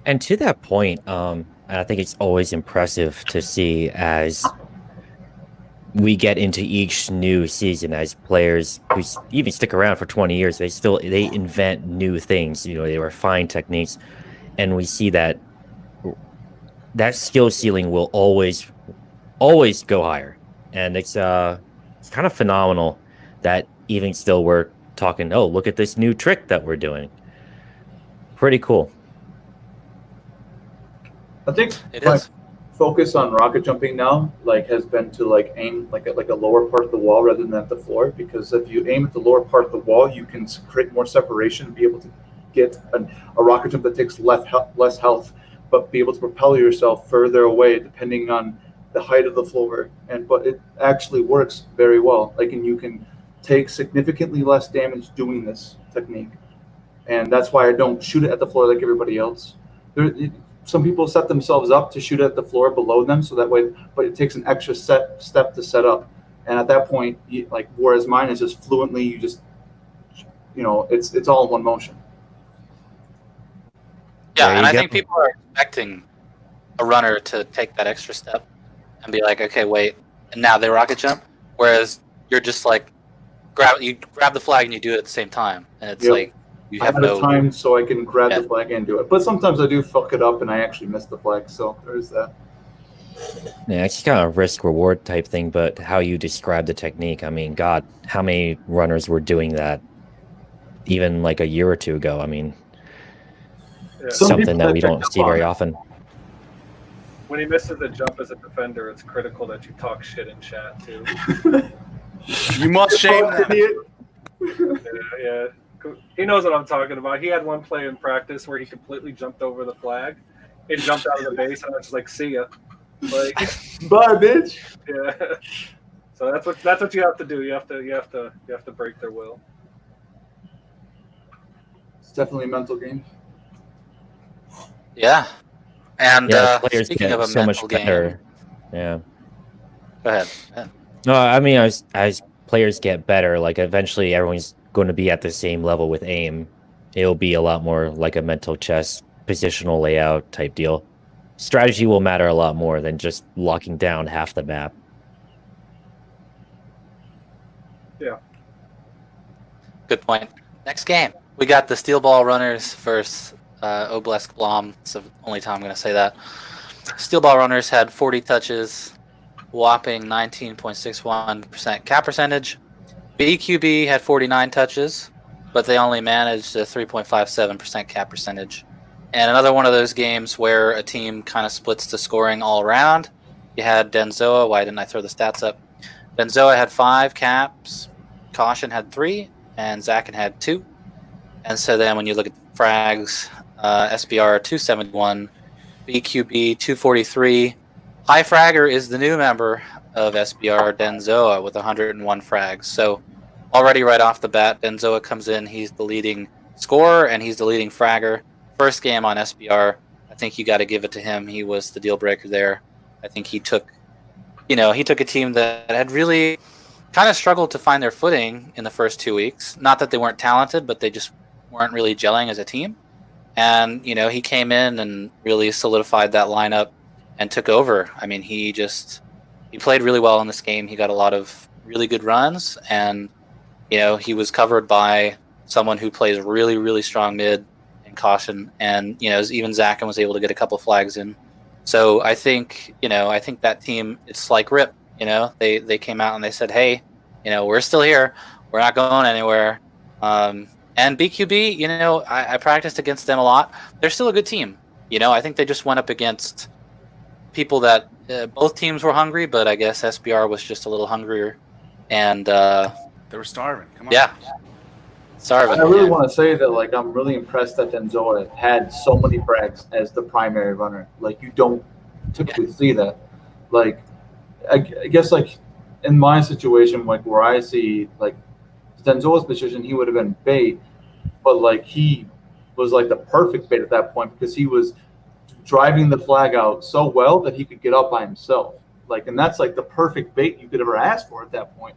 And to that point, I think it's always impressive to see as we get into each new season as players who even stick around for 20 years, they invent new things. They refine techniques, and we see that skill ceiling will always go higher. And it's kind of phenomenal that even still we're talking, oh, look at this new trick that we're doing. Pretty cool. I think it my is. focus on rocket jumping now has been to aim at a lower part of the wall rather than at the floor, because if you aim at the lower part of the wall, you can create more separation and be able to get a rocket jump that takes less health, but be able to propel yourself further away depending on the height of the floor. But it actually works very well. And you can take significantly less damage doing this technique, and that's why I don't shoot it at the floor like everybody else. Some people set themselves up to shoot at the floor below them, so that way, but it takes an extra step to set up. And at that point, whereas mine is just fluently, you just, it's all in one motion. Yeah, and I think people are expecting a runner to take that extra step and be like, okay, wait, and now they rocket jump. Whereas you're just grab the flag and you do it at the same time, and it's you have no time so I can grab the flag and do it. But sometimes I do fuck it up and I actually miss the flag, so there's that. Yeah, it's kind of a risk-reward type thing, but how you describe the technique, I mean, God, how many runners were doing that even a year or two ago? I mean, something that we don't see very often. When he misses a jump as a defender, it's critical that you talk shit in chat, too. You must shame that. Yeah. He knows what I'm talking about. He had one play in practice where he completely jumped over the flag. He jumped out of the base, and I was just see ya. Bye, bitch. Yeah. So that's what you have to do. You have to break their will. It's definitely a mental game. Yeah. And players speaking get of a so mental much better. game, Yeah. Go ahead. No, I mean, as players get better, eventually everyone's going to be at the same level with aim. It'll be a lot more like a mental chess, positional layout type deal. Strategy will matter a lot more than just locking down half the map. Yeah. Good point. Next game, we got the Steel Ball Runners versus Obelisk Blom. It's the only time I'm going to say that. Steel Ball Runners had 40 touches, whopping 19.61% cap percentage. BQB had 49 touches, but they only managed a 3.57% cap percentage. And another one of those games where a team kind of splits the scoring all around. You had Denzoa. Why didn't I throw the stats up? Denzoa had 5 caps, Caution had 3, and Zakin had 2. And so then when you look at the frags, SBR 271, BQB 243. High Fragger is the new member of SBR, Denzoa, with 101 frags. So already right off the bat, Benzoa comes in. He's the leading scorer and he's the leading fragger. First game on SBR, I think you got to give it to him. He was the deal breaker there. I think he took a team that had really kind of struggled to find their footing in the first 2 weeks. Not that they weren't talented, but they just weren't really gelling as a team. And, he came in and really solidified that lineup and took over. I mean, he played really well in this game. He got a lot of really good runs, and, he was covered by someone who plays really, really strong mid and caution. And, even Zakin was able to get a couple flags in. So I think that team, it's like Rip, they came out and they said, hey, we're still here. We're not going anywhere. And BQB, I practiced against them a lot. They're still a good team. I think they just went up against people that both teams were hungry, but I guess SBR was just a little hungrier. And they were starving. Come on. Yeah. Starving. I really want to say that, I'm really impressed that Benzoa had so many frags as the primary runner. You don't typically see that. I guess, in my situation, where I see, Benzoa's position, he would have been bait, but, he was, the perfect bait at that point because he was driving the flag out so well that he could get up by himself. And that's, the perfect bait you could ever ask for at that point.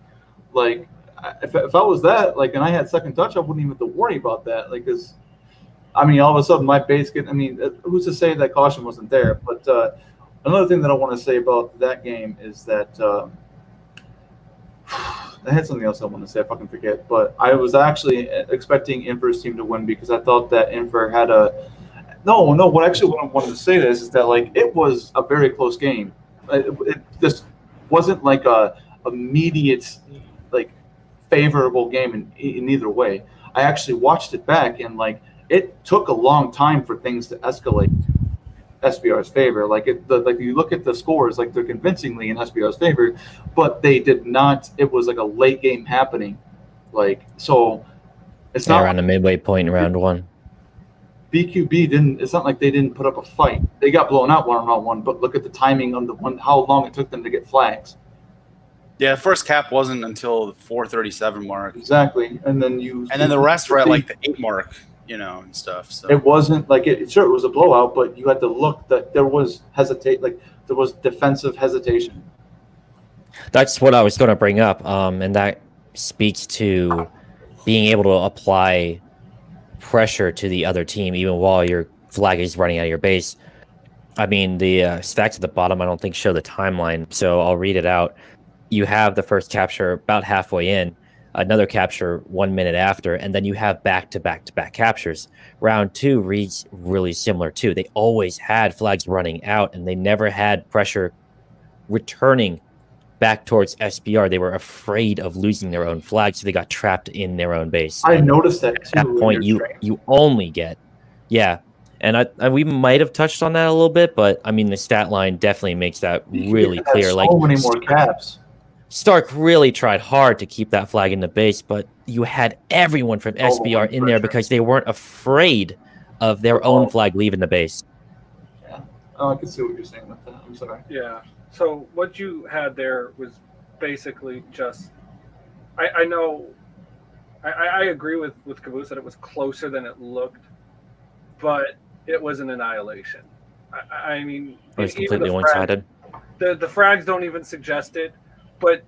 If I was that, and I had second touch, I wouldn't even have to worry about that. Because, all of a sudden my base who's to say that caution wasn't there? But another thing that I want to say about that game is that I had something else I want to say. I fucking forget. But I was actually expecting Infer's team to win because I thought that Infer had what I wanted to say is that it was a very close game. It just wasn't a immediate favorable game in either way. I actually watched it back and it took a long time for things to escalate SBR's favor. You look at the scores, they're convincingly in SBR's favor, but they did not. It was a late game happening. So it's not around the midway point in round one. BQB didn't. It's not like they didn't put up a fight. They got blown out one on one. But look at the timing on how long it took them to get flags. Yeah, the first cap wasn't until the 4:37 mark. Exactly, and then the rest were at the 8 mark, and stuff. So it wasn't it was a blowout, but you had to look that there was there was defensive hesitation. That's what I was going to bring up, and that speaks to being able to apply pressure to the other team even while your flag is running out of your base. I mean, the stacks at the bottom I don't think show the timeline, so I'll read it out. You have the first capture about halfway in, another capture 1 minute after, and then you have back-to-back-to-back captures. Round 2 reads really similar too. They always had flags running out, and they never had pressure returning back towards SBR. They were afraid of losing their own flag, so they got trapped in their own base. I noticed that too. At that point, you only get, and we might have touched on that a little bit, but the stat line definitely makes that really clear. So many more caps. Stark really tried hard to keep that flag in the base, but you had everyone from SBR in there because they weren't afraid of their own flag leaving the base. Yeah, I can see what you're saying with that. I'm sorry. Yeah. So what you had there was basically just, I know, I agree with Caboose that it was closer than it looked, but it was an annihilation. It was completely one-sided. The frags don't even suggest it. But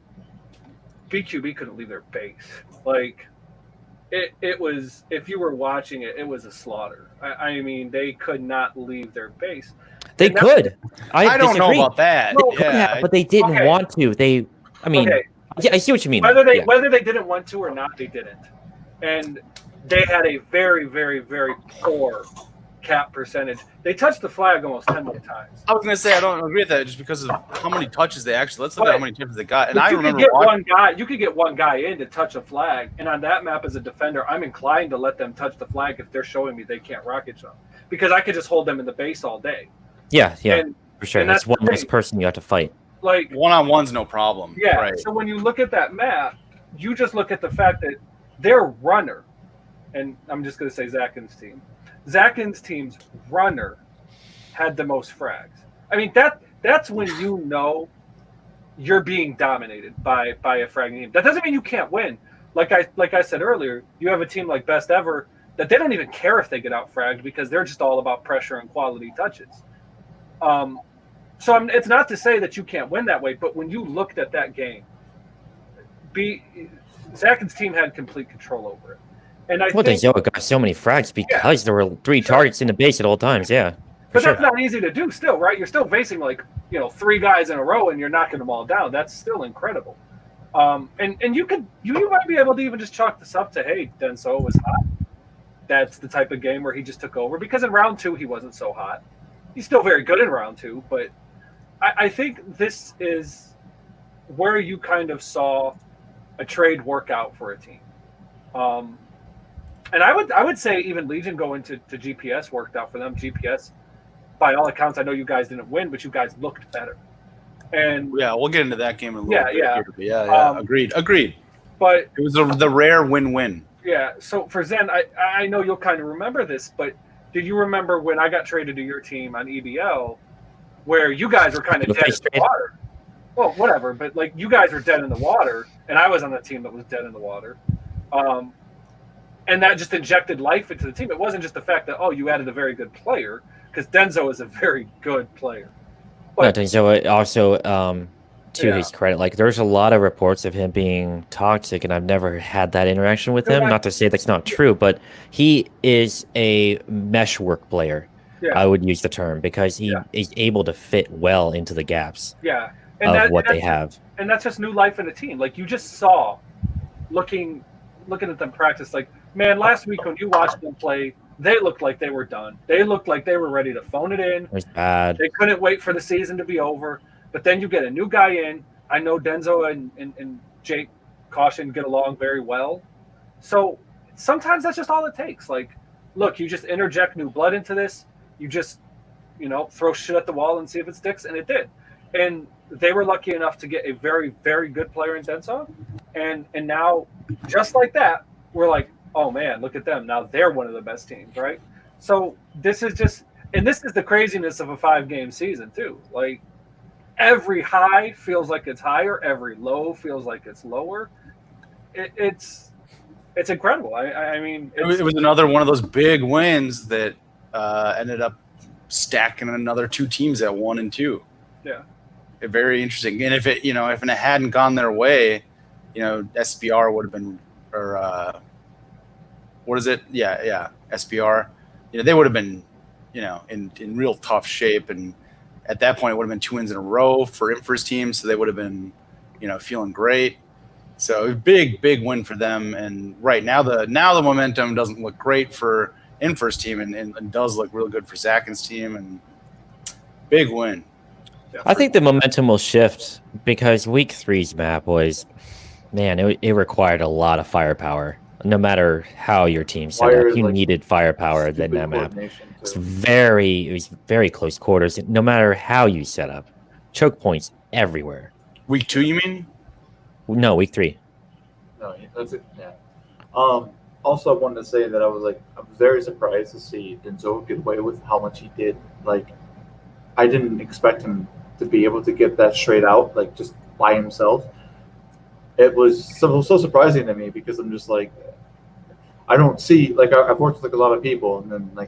BQB couldn't leave their base. It was, if you were watching it, it was a slaughter. They could not leave their base. They could. I don't know about that. No, yeah, but they didn't want to. I see what you mean. Whether they didn't want to or not, they didn't. And they had a very, very, very poor cap percentage. They touched the flag almost 10 more times. I was going to say I don't agree with that just because of how many touches they actually. Let's look at how many touches they got. And I remember you could get one guy in to touch a flag, and on that map as a defender, I'm inclined to let them touch the flag if they're showing me they can't rocket jump because I could just hold them in the base all day. Yeah, for sure. That's one less person you have to fight. One-on-one's no problem. Yeah. Right. So when you look at that map, you just look at the fact that their runner, and I'm just going to say Zakin's team. Zakin's team's runner had the most frags. That's when you're being dominated by a fragging team. That doesn't mean you can't win, like I said earlier, you have a team like Best Ever that they don't even care if they get out fragged because they're just all about pressure and quality touches. So it's not to say that you can't win that way, but when you looked at that game, Zakin's team had complete control over it. And I think Denzoa got so many frags because there were 3 targets in the base at all times. Yeah, but that's not easy to do still, right? You're still facing 3 guys in a row and you're knocking them all down. That's still incredible. And you might be able to even just chalk this up to, hey, Denso was hot. That's the type of game where he just took over, because in round 2 he wasn't so hot. He's still very good in round 2, but I think this is where you kind of saw a trade work out for a team. And I would say even Legion going to GPS worked out for them. GPS, by all accounts, I know you guys didn't win, but you guys looked better. And yeah, we'll get into that game in a little bit. Yeah. Yeah. Agreed. But it was the rare win-win. Yeah. So for Zen, I know you'll kind of remember this, but do you remember when I got traded to your team on EBL, where you guys were kind of dead in the water? Well, whatever, but you guys were dead in the water, and I was on the team that was dead in the water. And that just injected life into the team. It wasn't just the fact that, you added a very good player, because Denzo is a very good player. But Denzo also, to his credit, there's a lot of reports of him being toxic, and I've never had that interaction with him. Not to say that's not true, but he is a mesh work player. Yeah. I would use the term, because he is able to fit well into the gaps of what they have. And that's just new life in the team. You just saw, looking at them practice, man, last week when you watched them play, they looked like they were done. They looked like they were ready to phone it in. It was bad. They couldn't wait for the season to be over. But then you get a new guy in. I know Denzo and Jake Caution get along very well. So sometimes that's just all it takes. Look, you just interject new blood into this. You just, throw shit at the wall and see if it sticks. And it did. And they were lucky enough to get a very, very good player in Denzo. And now, just like that, we're like, oh man, look at them. Now they're one of the best teams, right? So this is the craziness of a 5-game season too. Every high feels like it's higher, every low feels like it's lower. It's incredible. I mean, it was another one of those big wins that ended up stacking another 2 teams at 1 and 2. Yeah, very interesting. And if it hadn't gone their way, SBR would have been, or what is it? Yeah, SBR. They would have been, in real tough shape, and at that point it would have been 2 wins in a row for Infra's team, so they would have been, feeling great. So big win for them. And right now the momentum doesn't look great for Infra's team, and does look real good for Zakin's team, and big win. I think the momentum will shift, because week 3's map was, man, it required a lot of firepower. No matter how your team set up, you needed firepower in that map. It was very close quarters. No matter how you set up, choke points everywhere. Week 2, you mean? No, week 3. No, that's it. Yeah. Also, I wanted to say that I was very surprised to see Denzo get away with how much he did. I didn't expect him to be able to get that straight out, just by himself. It was so surprising to me, because I'm just I don't see, I've worked with a lot of people, and then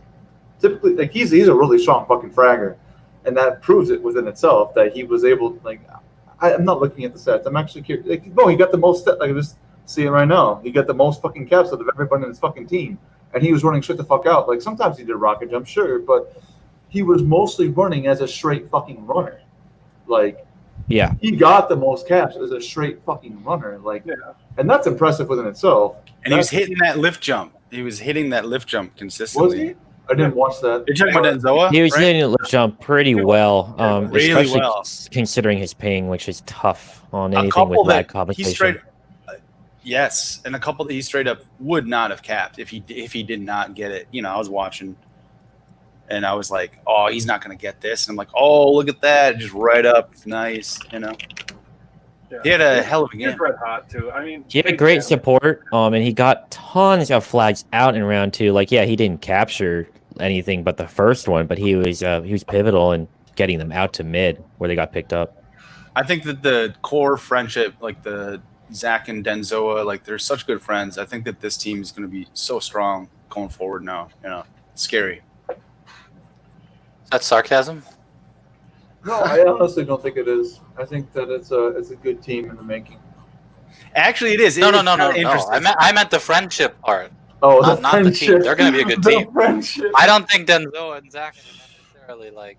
typically he's a really strong fucking fragger, and that proves it within itself that he was able I'm not looking at the stats. I'm actually curious. No, he got the most I can just see it right now. He got the most fucking caps out of everybody in his fucking team, and he was running straight the fuck out. Sometimes he did rocket jump, sure, but he was mostly running as a straight fucking runner. Yeah, he got the most caps as a straight fucking runner. And that's impressive within itself. And he was hitting that lift jump. He was hitting that lift jump consistently. Was he? I didn't watch that. You're talking about Denzoa? He was hitting the lift jump pretty well, really especially well, considering his ping, which is tough on anything with lag compensation. Yes, and a couple that he straight up would not have capped if he did not get it. I was watching, and I was like, oh, he's not going to get this. And I'm like, oh, look at that. Just right up. Nice, Yeah. He had a hell of a game. He's red hot, too. I mean, he had great support, and he got tons of flags out in round 2. He didn't capture anything but the first one, but he was pivotal in getting them out to mid, where they got picked up. I think that the core friendship, the Zach and Denzoa, like they're such good friends. I think that this team is going to be so strong going forward now. Scary. That's sarcasm. No, I honestly don't think it is. I think that it's a good team in the making. Actually, it is. No. It's kinda interesting. I meant the friendship part. Oh, Not the team. They're going to be a good team. Friendship. I don't think Denzo and Zach are necessarily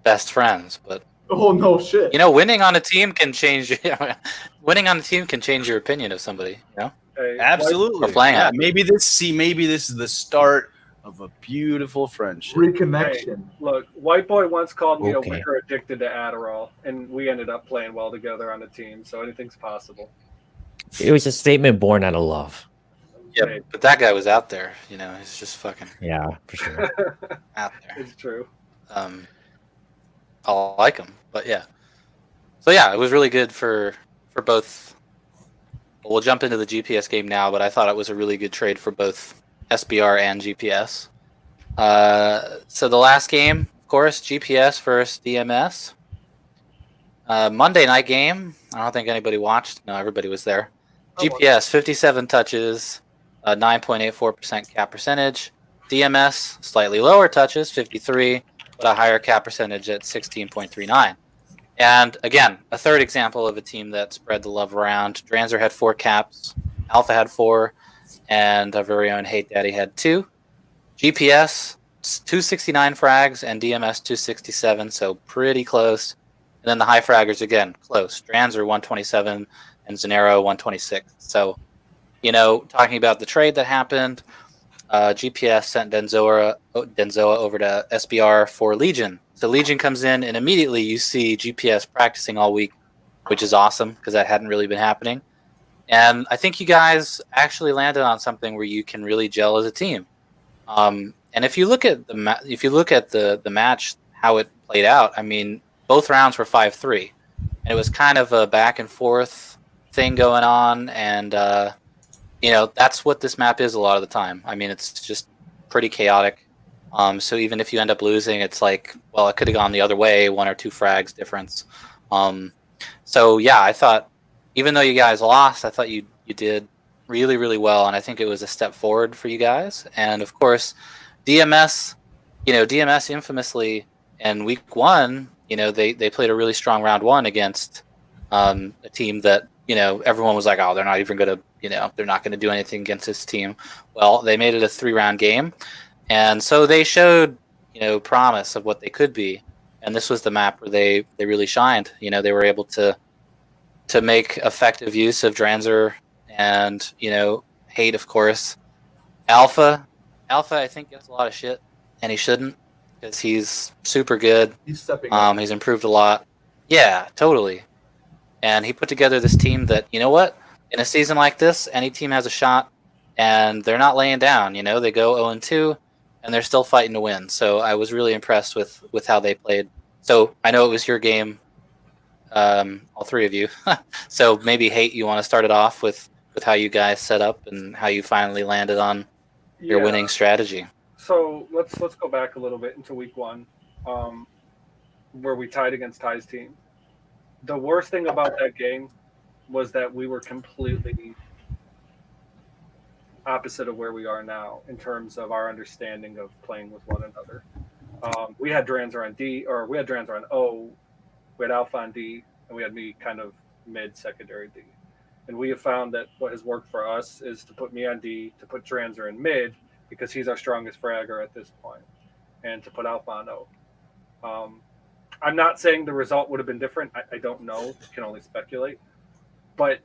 best friends, but Oh no, shit. winning on a team can change. Winning on a team can change your opinion of somebody. Hey, Absolutely. We're playing it. Maybe this is the start of a beautiful friendship. Reconnection. Look, White Boy once called me a Okay. wicker addicted to Adderall, and we ended up playing well together on a team, so anything's possible. It was a statement born out of love. Yeah, but that guy was out there. He's just fucking Yeah, for sure. out there. It's true. I like him, but yeah. So yeah, it was really good for both. We'll jump into the GPS game now, but I thought it was a really good trade for both SBR and GPS. So the last game, of course, GPS versus DMS. Monday night game. I don't think anybody watched. No, everybody was there. GPS 57 touches, 9.84% cap percentage. DMS slightly lower touches, 53, but a higher cap percentage at 16.39. And again, a third example of a team that spread the love around. Dranzer had 4 caps, Alpha had 4, and our very own Hate Daddy had 2. GPS 269 frags and DMS 267, so pretty close. And then the high fraggers again, close. Dranzer 127 and Zanero 126. So, talking about the trade that happened, GPS sent Denzoa over to SBR for Legion. So Legion comes in, and immediately you see GPS practicing all week, which is awesome because that hadn't really been happening. And I think you guys actually landed on something where you can really gel as a team. And if you look at the match, how it played out, I mean, both rounds were 5-3, and it was kind of a back and forth thing going on, and that's what this map is a lot of the time. I mean, it's just pretty chaotic. So even if you end up losing, it's like, well, it could have gone the other way, 1 or 2 frags difference. So yeah, I thought, even though you guys lost, I thought you did really, really well, and I think it was a step forward for you guys. And of course, DMS infamously in week 1, they played a really strong round 1 against a team that everyone was like, oh, they're not even gonna, they're not gonna do anything against this team. Well, they made it a 3-round game, and so they showed promise of what they could be. And this was the map where they really shined. They were able to make effective use of Dranzer and Hate, of course. Alpha, I think, gets a lot of shit, and he shouldn't, because he's super good. He's stepping up. He's improved a lot. Yeah, totally. And he put together this team that, in a season like this, any team has a shot, and they're not laying down. They go 0-2, and they're still fighting to win. So I was really impressed with how they played. So I know it was your game, all 3 of you. So maybe Hate, you want to start it off with how you guys set up and how you finally landed on your winning strategy. So let's go back a little bit into week 1, where we tied against Ty's team. The worst thing about that game was that we were completely opposite of where we are now in terms of our understanding of playing with one another. We had Dranzer on D, or we had Dranzer on O, we had Alpha on D, and we had me kind of mid-secondary D. And we have found that what has worked for us is to put me on D, to put Dranzer in mid, because he's our strongest fragger at this point, and to put Alpha on O. I'm not saying the result would have been different. I don't know. Can only speculate. But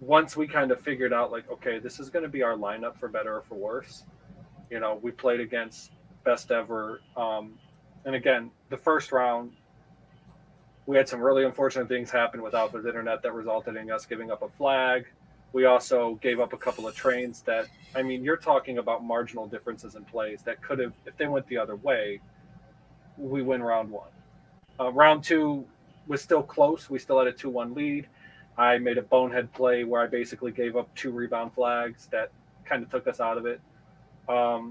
once we kind of figured out, like, okay, this is going to be our lineup for better or for worse. We played against best ever. And again, the first round, we had some really unfortunate things happen with Alpha's internet that resulted in us giving up a flag. We also gave up a couple of trains that, I mean, you're talking about marginal differences in plays that could have, if they went the other way, we win round 1. Round 2 was still close. We still had a 2-1 lead. I made a bonehead play where I basically gave up 2 rebound flags that kind of took us out of it. But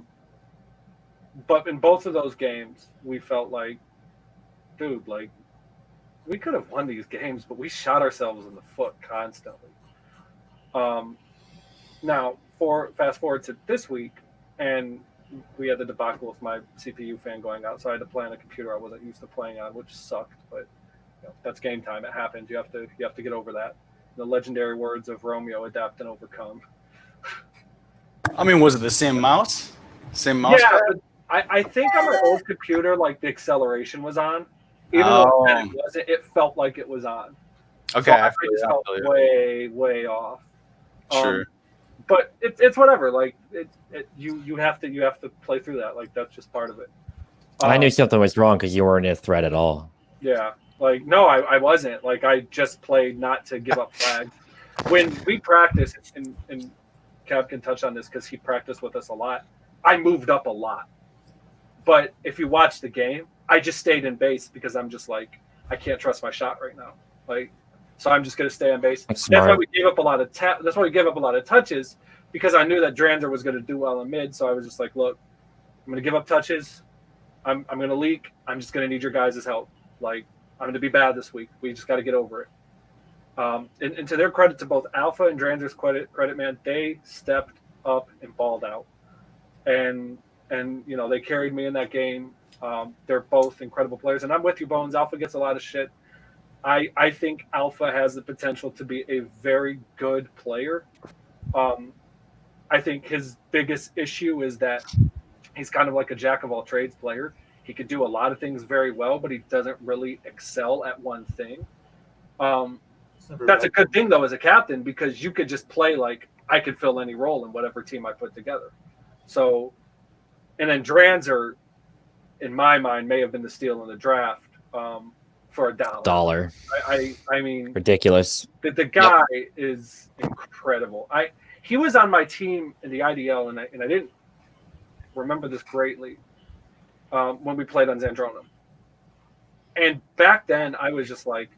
in both of those games, we felt like, dude, like, we could have won these games, but we shot ourselves in the foot constantly. Now, fast forward to this week, and we had the debacle with my CPU fan going out, so I had to play on a computer I wasn't used to playing on, which sucked. But that's game time. It happens. You have to get over that. The legendary words of Romeo: adapt and overcome. I mean, was it the same mouse? Same mouse Yeah, pad? but I think on my old computer, like the acceleration was on, even though it wasn't. It felt like it was on. Okay, So I I feel just you, I felt feel you. way off. Sure. But it's whatever. Like you have to play through that. Like that's just part of it. I knew something was wrong because you weren't in a threat at all. Yeah. Like no, I wasn't. Like I just played not to give up flags. When we practice, and Cav can touch on this because he practiced with us a lot. I moved up a lot. But if you watch the game, I just stayed in base because I'm just like, I can't trust my shot right now. Like, so I'm just going to stay on base. That's That's why smart. we gave up a lot of That's why we gave up a lot of touches, because I knew that Dranzer was going to do well in mid. So I was just like, look, I'm going to give up touches. I'm going to leak. I'm just going to need your guys' help. Like, I'm going to be bad this week. We just got to get over it. And to their credit, to both Alpha and Dranzer's credit, man, they stepped up and balled out. And they carried me in that game. They're both incredible players, and I'm with you, Bones. Alpha gets a lot of shit. I think Alpha has the potential to be a very good player. I think his biggest issue is that he's kind of like a jack of all trades player. He could do a lot of things very well, but he doesn't really excel at one thing. That's a good thing though as a captain, because you could just play like I could fill any role in whatever team I put together. So, and then Dranzer, in my mind, may have been the steal in the draft for $1. I mean, Ridiculous. the guy is incredible. He was on my team in the IDL, and I didn't remember this greatly when we played on Zandronum. And back then, I was just like,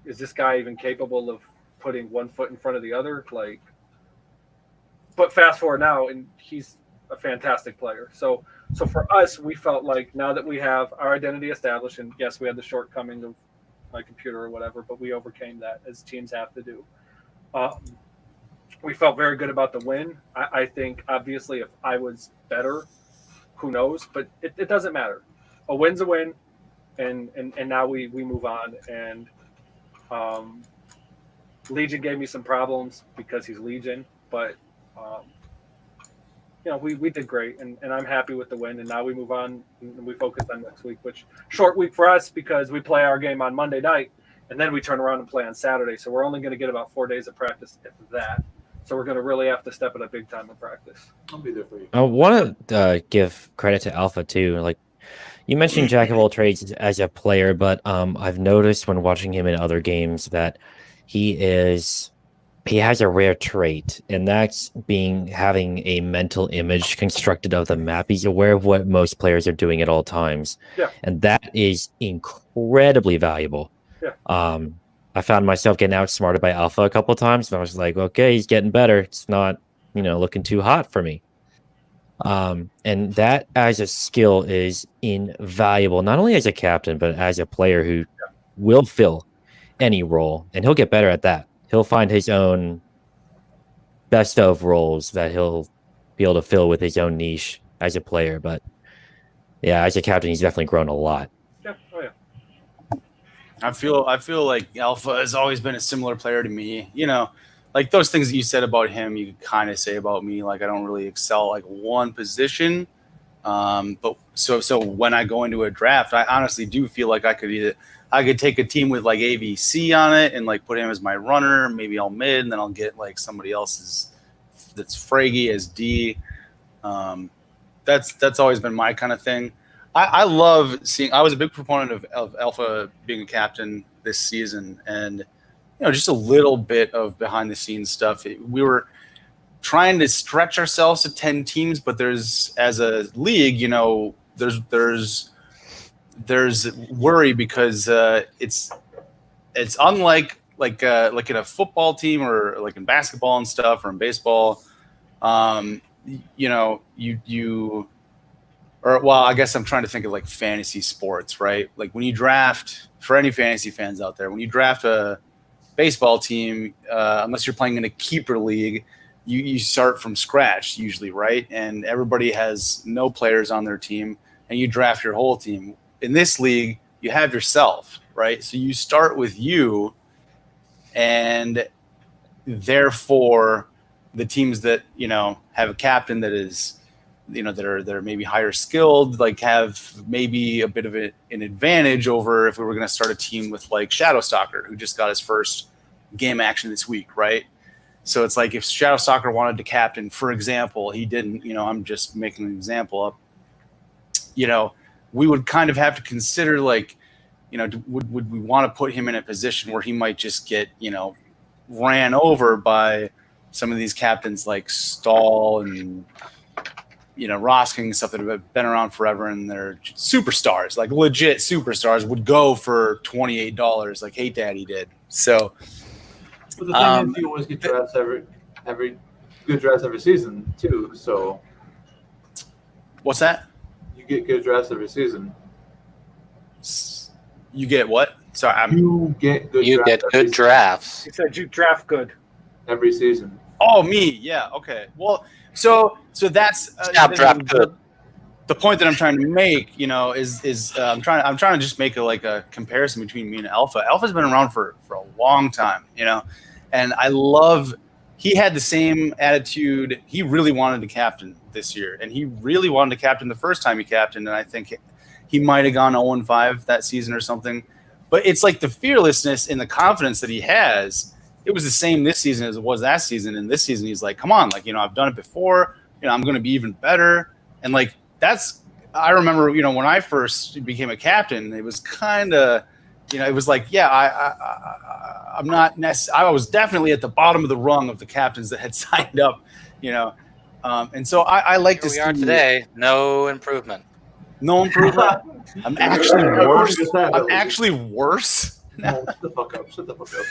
is this guy even capable of putting one foot in front of the other? Like, but fast forward now, and he's a fantastic player. So for us, we felt like now that we have our identity established, and yes, we had the shortcoming of my computer or whatever, but we overcame that, as teams have to do. We felt very good about the win. I think, obviously, if I was better, who knows? But it doesn't matter. A win's a win, and now we move on. And Legion gave me some problems because he's Legion, but we did great, and I'm happy with the win. And now we move on and we focus on next week, which short week for us because we play our game on Monday night, and then we turn around and play on Saturday. So we're only going to get about 4 days of practice, if that. So we're going to really have to step it up big time in practice. I'll be there for you. I want to give credit to Alpha too. Like you mentioned, jack of all trades as a player, but I've noticed when watching him in other games that he has a rare trait, and that's having a mental image constructed of the map. He's aware of what most players are doing at all times, and that is incredibly valuable. I found myself getting outsmarted by Alpha a couple of times, and I was like, okay, he's getting better. It's not, looking too hot for me. And that as a skill is invaluable, not only as a captain, but as a player who will fill any role, and he'll get better at that. He'll find his own best of roles that he'll be able to fill with his own niche as a player. But yeah, as a captain, he's definitely grown a lot. Yeah. Oh yeah. I feel like Alpha has always been a similar player to me. Like those things that you said about him, you could kind of say about me. Like I don't really excel like one position. But so when I go into a draft, I honestly do feel like I could take a team with like AVC on it and like put him as my runner. Maybe I'll mid, and then I'll get like somebody else's that's Fraggy as D. That's always been my kind of thing. I love seeing. I was a big proponent of Alpha being a captain this season, and just a little bit of behind the scenes stuff. We were trying to stretch ourselves to 10 teams, but there's as a league, there's worry because it's unlike like in a football team or like in basketball and stuff or in baseball. You or well, I guess I'm trying to think of like fantasy sports, right? Like when you draft, for any fantasy fans out there, when you draft a baseball team, unless you're playing in a keeper league, you start from scratch usually, right? And everybody has no players on their team, and you draft your whole team. In this league, you have yourself, right? So you start with you, and therefore the teams that have a captain that is that are maybe higher skilled, like have maybe a bit of an advantage over if we were going to start a team with like Shadow Stalker, who just got his first game action this week, right? So it's like if Shadow Stalker wanted to captain, for example, he didn't, I'm just making an example up, we would kind of have to consider like, would we want to put him in a position where he might just get, ran over by some of these captains like Stahl and, Rosking and stuff that have been around forever, and they're superstars, like legit superstars, would go for $28 like Hey Daddy did. So, but the thing is, you always get drafts every good drafts every season too. So, what's that? You get good drafts every season. You get what? Sorry, you get good drafts. You said you draft good every season. Oh, me, yeah, okay. Well, so that's draft good. The point that I'm trying to make, is I'm trying to just make a comparison between me and Alpha. Alpha's been around for a long time, and I love. He had the same attitude. He really wanted to captain this year, and he really wanted to captain the first time he captained, and I think he might have gone 0-5 that season or something. But it's like the fearlessness and the confidence that he has. It was the same this season as it was last season. And this season, he's like, come on, like, I've done it before. I'm going to be even better. And like, I remember, when I first became a captain, it was kind of, it was like, yeah, I'm not I was definitely at the bottom of the rung of the captains that had signed up, and so I like to see. Here we are today. No improvement. No improvement. I'm actually worse. I'm actually worse. No, shut the fuck up. Shut the fuck up.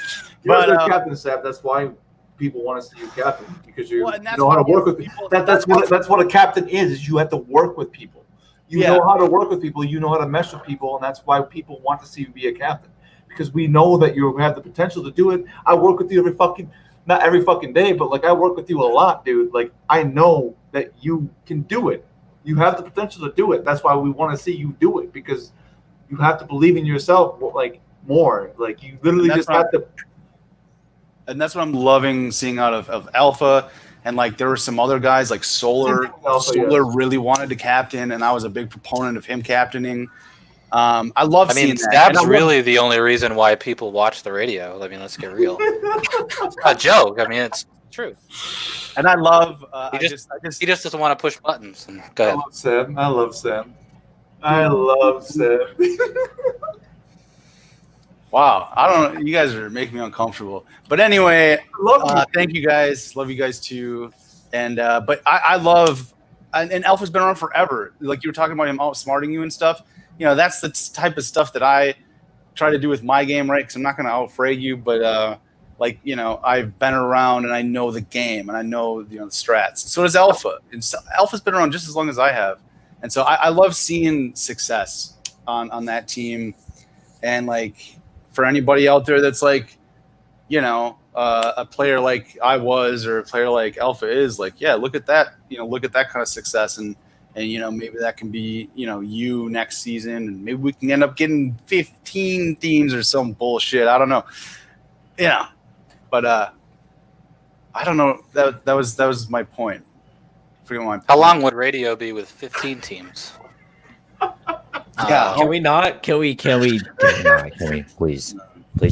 But You're the captain, Sab. That's why people want to see you captain, because you know how to work with people. That's what a captain is you have to work with people. You know how to work with people. You know how to mesh with people, and that's why people want to see you be a captain, because we know that you have the potential to do it. I work with you not every fucking day, but like I work with you a lot, dude. Like I know that you can do it. You have the potential to do it. That's why we want to see you do it, because you have to believe in yourself, like more. Like you literally just have to. And that's what I'm loving seeing out of Alpha. And like there were some other guys like Solar. Solar really wanted to captain, and I was a big proponent of him captaining. I love seeing that. Stab's really the only reason why people watch the radio. I mean, let's get real. It's not a joke. I mean, it's true. And I love. He just doesn't want to push buttons. And go ahead. I love Sam. Wow, I don't know. You guys are making me uncomfortable. But anyway, thank you guys. Love you guys too. And but I love, and Alpha's been around forever. Like you were talking about him outsmarting you and stuff. That's the type of stuff that I try to do with my game, right? Because I'm not going to outfrag you, but I've been around and I know the game and I know the strats. So does Alpha. And so Alpha's been around just as long as I have, and so I love seeing success on that team. And like for anybody out there that's like, a player like I was or a player like Alpha is, like, yeah, look at that. Look at that kind of success, and maybe that can be you next season, and maybe we can end up getting 15 teams or some bullshit. I don't know. But I don't know. That was my point. How long would radio be with 15 teams? Yeah. Can we not? Can we? Please,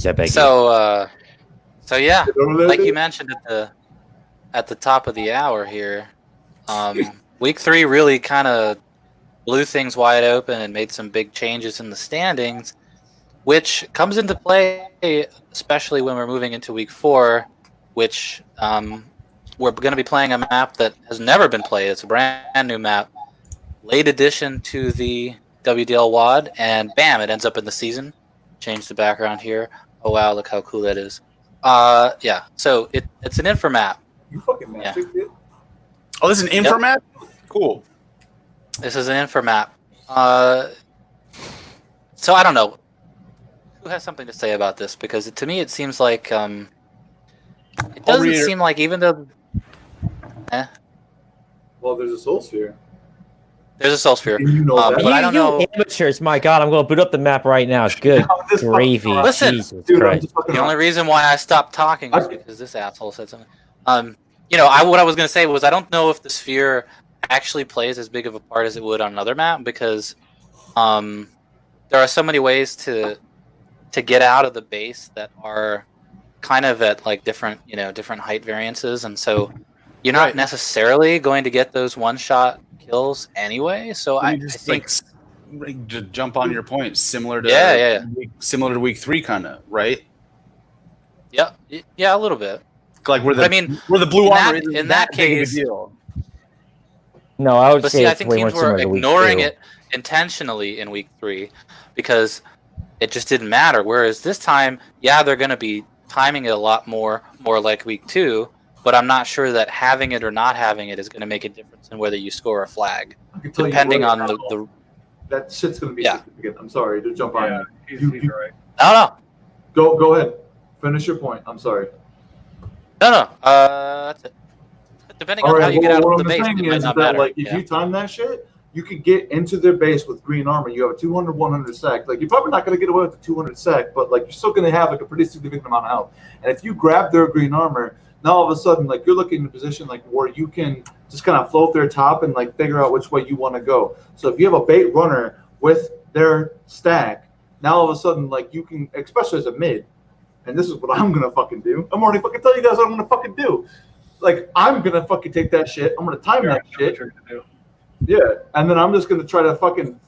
I beg you. So yeah, like you mentioned at the top of the hour here, week 3 really kind of blew things wide open and made some big changes in the standings, which comes into play especially when we're moving into week 4, which we're going to be playing a map that has never been played. It's a brand new map, late addition to the WDL WAD, and bam, it ends up in the season. Change the background here. Oh wow, look how cool that is. Yeah, so it's an info map. You fucking magic, dude. Oh, this is an info map? Cool. This is an info map. So I don't know. Who has something to say about this? Because to me, it seems like it doesn't seem like even though. Well, there's a soul sphere. There's a soul sphere. You know that. But I don't know. Amateurs, my God, I'm going to boot up the map right now. Good gravy. Listen, Jesus dude, Christ. The only reason why I stopped talking was because this asshole said something. What I was going to say was I don't know if the sphere actually plays as big of a part as it would on another map because there are so many ways to get out of the base that are kind of at like different height variances, and so you're not necessarily going to get those one-shot kills anyway. So I think to jump on your point, similar to similar to week 3, kind of, right? Yeah, a little bit. Like where the blue armor is in that case. Deal. No, I would say I think teams were ignoring it intentionally in week 3 because it just didn't matter. Whereas this time, they're going to be timing it a lot more like week 2. But I'm not sure that having it or not having it is going to make a difference in whether you score a flag, depending on the. That shit's going to be significant. I'm sorry to jump on you. He's right. No. Go ahead. Finish your point. I'm sorry. No. That's it. Depending on how you get out of the base, it might not matter. Like, if you time that shit, you could get into their base with green armor. You have a 200, 100 sec. Like, you're probably not going to get away with the 200 sec, but like you're still going to have like a pretty significant amount of health. And if you grab their green armor, now all of a sudden, like you're looking in a position like where you can just kind of float their top and like figure out which way you want to go. So if you have a bait runner with their stack, now all of a sudden like you can, especially as a mid, and this is what I'm gonna fucking do. I'm already fucking telling you guys what I'm gonna fucking do. Like I'm gonna fucking take that shit. I'm gonna time that shit. Yeah, and then I'm just gonna try to fucking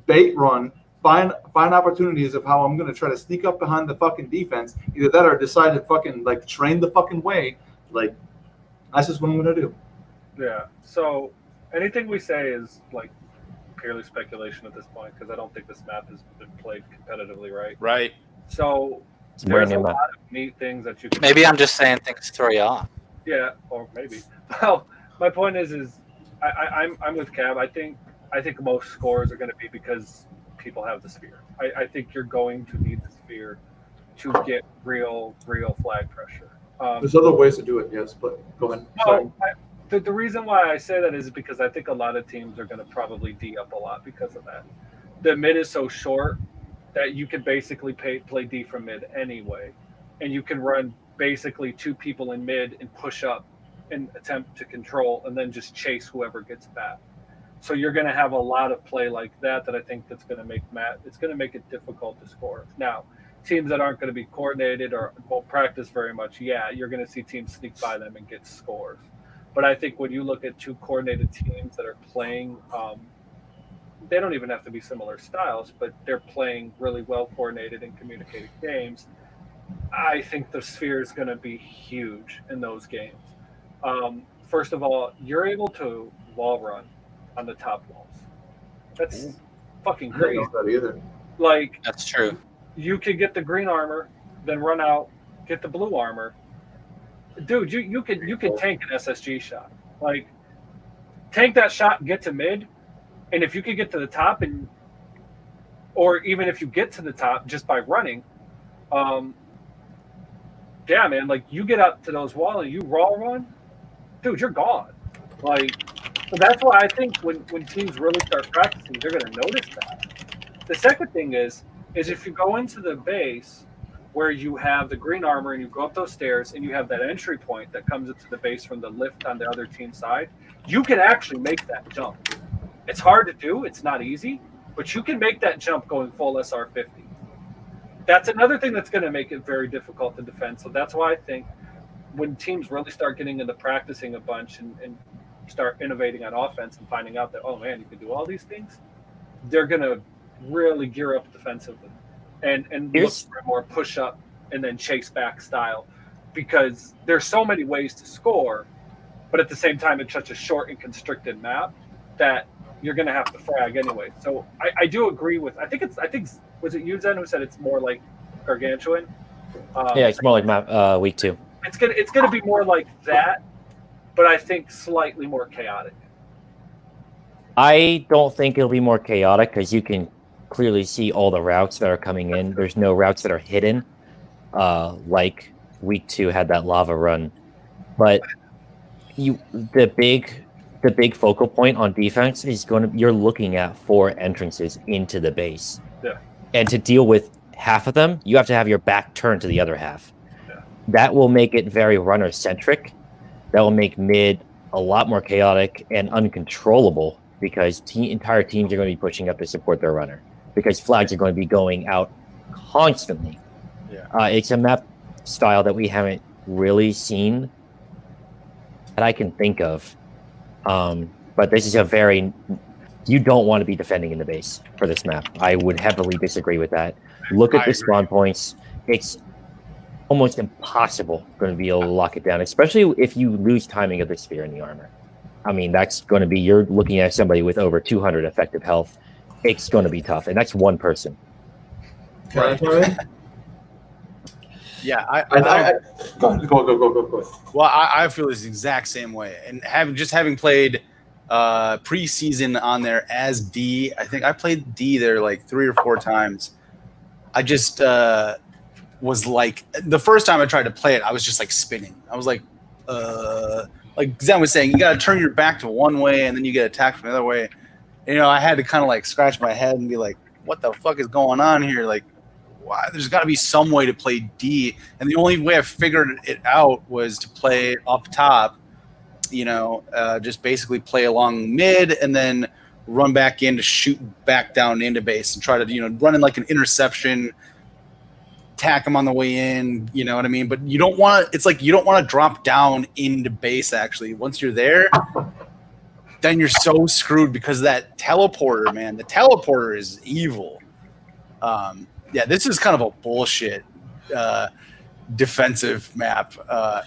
bait run. Find opportunities of how I'm gonna try to sneak up behind the fucking defense. Either that or decide to fucking like train the fucking way. Like that's just what I'm gonna do. Yeah. So anything we say is like purely speculation at this point because I don't think this map has been played competitively, right? Right. So there's a lot of neat things that you can. Maybe I'm just saying things to throw you off. Yeah, or maybe. Well, my point is I'm with Cab. I think most scores are going to be because people have the sphere. I think you're going to need the sphere to get real flag pressure. There's other ways to do it, yes, but go ahead. No, the reason why I say that is because I think a lot of teams are going to probably D up a lot because of that. The mid is so short that you can basically play D from mid anyway, and you can run basically 2 people in mid and push up and attempt to control and then just chase whoever gets back. So you're going to have a lot of play like that I think that's going to make it's going to make it difficult to score. Now, teams that aren't going to be coordinated or won't practice very much, you're going to see teams sneak by them and get scores. But I think when you look at 2 coordinated teams that are playing, they don't even have to be similar styles, but they're playing really well coordinated and communicated games. I think the sphere is going to be huge in those games. First of all, you're able to wall run on the top walls. That's fucking crazy. I don't know that either. Like, that's true. You could get the green armor, then run out, get the blue armor. Dude, you could tank an SSG shot. Like, tank that shot, get to mid, and if you could get to the top, or even if you get to the top just by running, man, like you get up to those walls and you raw run, dude, you're gone. Like, so that's why I think when teams really start practicing, they're going to notice that. The second thing is if you go into the base where you have the green armor and you go up those stairs and you have that entry point that comes into the base from the lift on the other team's side, you can actually make that jump. It's hard to do. It's not easy, but you can make that jump going full SR50. That's another thing that's going to make it very difficult to defend. So that's why I think when teams really start getting into practicing a bunch and start innovating on offense and finding out that, oh man, you can do all these things, they're going to really gear up defensively and look for a more push up and then chase back style, because there's so many ways to score, but at the same time it's such a short and constricted map that you're going to have to frag anyway. So I do agree with, I think was it you, Zen, who said it's more like gargantuan? Yeah, it's more like map week 2. It's gonna be more like that, but I think slightly more chaotic. I don't think it'll be more chaotic because you can clearly see all the routes that are coming in. There's no routes that are hidden, like week 2 had that lava run. But the big focal point on defense is you're looking at 4 entrances into the base. Yeah. And to deal with half of them, you have to have your back turned to the other half. Yeah. That will make it very runner centric. That will make mid a lot more chaotic and uncontrollable because entire teams are going to be pushing up to support their runner because flags are going to be going out constantly. Yeah. It's a map style that we haven't really seen that I can think of. But this is you don't want to be defending in the base for this map. I would heavily disagree with that. Look at the spawn points. It's almost impossible going to be able to lock it down, especially if you lose timing of the sphere in the armor. I mean, that's going to be, you're looking at somebody with over 200 effective health. It's going to be tough, and that's one person. Can I try it? Yeah, Go. Well, I feel this exact same way, and having played preseason on there as D, I think I played D there like 3 or 4 times. I just was like, the first time I tried to play it, I was just like spinning. I was like Zen was saying, you got to turn your back to one way and then you get attacked from the other way. And, I had to kind of like scratch my head and be like, what the fuck is going on here? Like, why? There's got to be some way to play D. And the only way I figured it out was to play up top, just basically play along mid and then run back in to shoot back down into base and try to, run in like an interception, attack them on the way in, you know what I mean? But you don't want to drop down into base, actually. Once you're there, then you're so screwed because that teleporter, man. The teleporter is evil. Yeah, this is kind of a bullshit defensive map.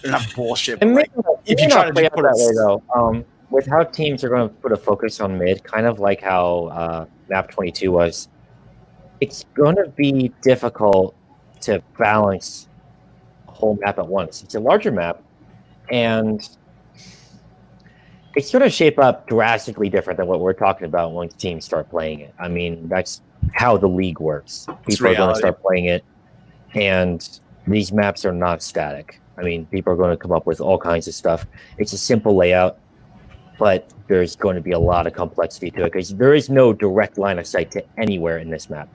Not bullshit, but like, if you try to play just it that way, though, with how teams are going to put a focus on mid, kind of like how map 22 was, it's going to be difficult to balance a whole map at once. It's a larger map, and it's going to shape up drastically different than what we're talking about once teams start playing it. I mean, that's how the league works. People are going to start playing it, and these maps are not static. I mean, people are going to come up with all kinds of stuff. It's a simple layout, but there's going to be a lot of complexity to it because there is no direct line of sight to anywhere in this map.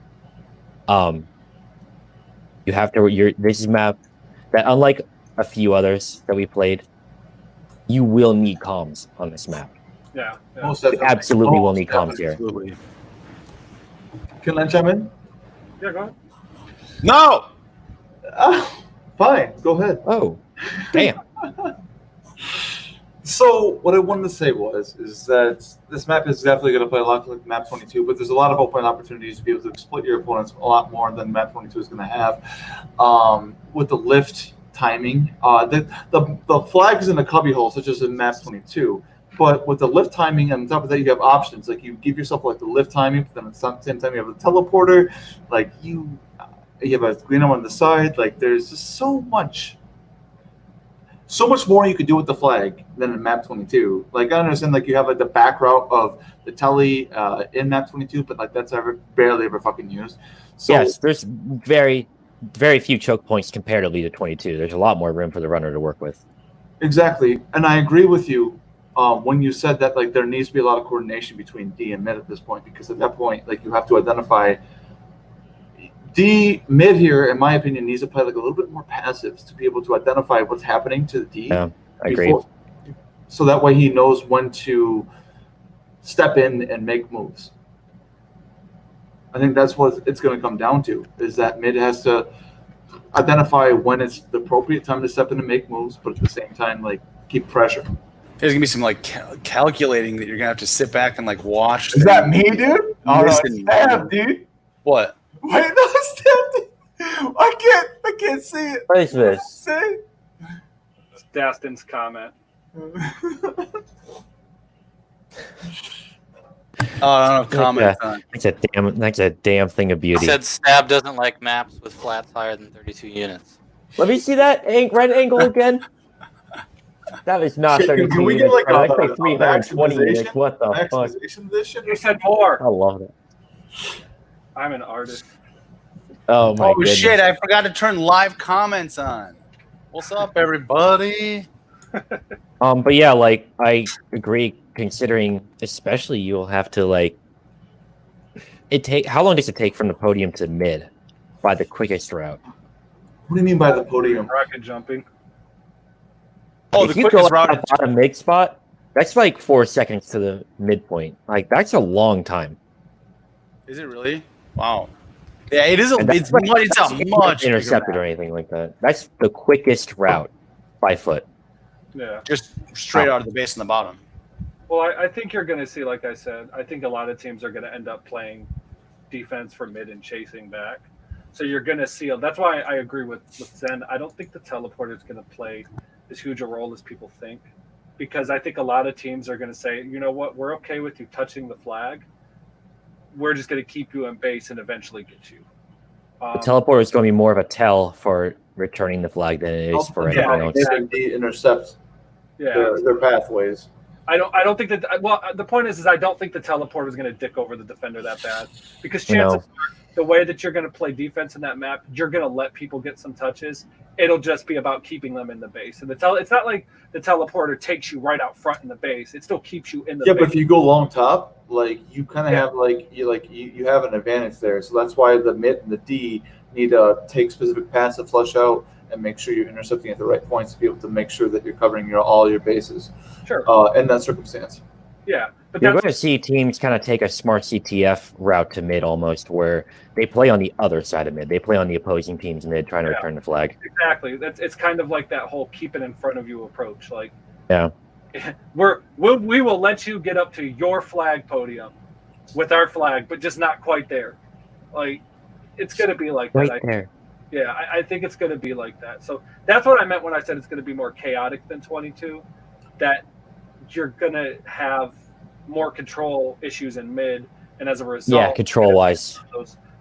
You have to. This is a map that, unlike a few others that we played, you will need comms on this map. Yeah. You absolutely will need comms here. Absolutely. Can I chime in? Yeah, go ahead. No! Fine, go ahead. Oh, damn. So what I wanted to say is that this map is definitely going to play a lot like map 22, but there's a lot of open opportunities to be able to exploit your opponents a lot more than map 22 is going to have. With the lift timing, the flags in the cubby hole, such as in map 22, but with the lift timing, and on top of that, you have options. Like you give yourself like the lift timing, but then at the same time you have the teleporter. Like you have a green on the side. Like there's just so much more you could do with the flag than in map 22. Like I understand, like you have like the back route of the tele in map 22, but like that's barely ever fucking used. So yes, there's very, very few choke points comparatively to 22. There's a lot more room for the runner to work with. Exactly, and I agree with you when you said that like there needs to be a lot of coordination between D and mid at this point, because at that point, like you have to identify. D mid here, in my opinion, needs to play like a little bit more passives to be able to identify what's happening to the D. Yeah, I agree. So that way he knows when to step in and make moves. I think that's what it's going to come down to, is that mid has to identify when it's the appropriate time to step in and make moves, but at the same time, like keep pressure. There's gonna be some like calculating that you're gonna have to sit back and like watch. Is that me, dude? Oh, no, Listen, dude. What? Wait, no, Stab. I can't see it. What is this? Say. It's Dastin's comment. I don't have comments on. That's a damn thing of beauty. Said Stab doesn't like maps with flats higher than 32 units. Let me see that right angle again. That is not Shit, 32 can we get units. like bro. a That's like 320 units. maximization? What the fuck? Maximization edition? You said more. I love it. I'm an artist. Oh my Oh goodness. shit! I forgot to turn live comments on. What's up, everybody? But yeah, like I agree. Considering, especially, you'll have to like How long does it take from the podium to mid by the quickest route? What do you mean by the podium? Rocket jumping. Oh, If the you go quickest at route. that bottom mid spot, that's like 4 seconds to the midpoint. Like that's a long time. Is it really? Wow. Yeah, it is. And that's It's a not much bigger intercepted map. or anything like that. That's the quickest route by foot. Yeah. Just straight out of the base on the bottom. Well, I think you're going to see, like I said, I think a lot of teams are going to end up playing defense for mid and chasing back. So you're going to see. That's why I agree with Zen. I don't think the teleporter is going to play as huge a role as people think, because I think a lot of teams are going to say, you know what, we're okay with you touching the flag. We're just going to keep you in base and eventually get you. The teleporter is going to be more of a tell for returning the flag than it is for anything else. They intercept their pathways. I don't think that. Well, the point is I don't think the teleporter is going to dick over the defender that bad, because chances are, the way that you're going to play defense in that map, you're going to let people get some touches. It'll just be about keeping them in the base. And it's not like the teleporter takes you right out front in the base. It still keeps you in the base. Yeah, but if you go long top, like you kind of have you have an advantage there. So that's why the mid and the D need to take specific paths to flush out and make sure you're intercepting at the right points to be able to make sure that you're covering all your bases. Sure. In that circumstance. Yeah. But you're going to see teams kind of take a smart CTF route to mid almost, where they play on the other side of mid. They play on the opposing team's mid, trying to return the flag. Exactly. It's kind of like that whole keep it in front of you approach. Like, yeah, we will let you get up to your flag podium with our flag, but just not quite there. Like, it's going to be like right that. There. Yeah, I think it's going to be like that. So that's what I meant when I said it's going to be more chaotic than 22. That you're going to have more control issues in mid, and as a result, yeah, control wise,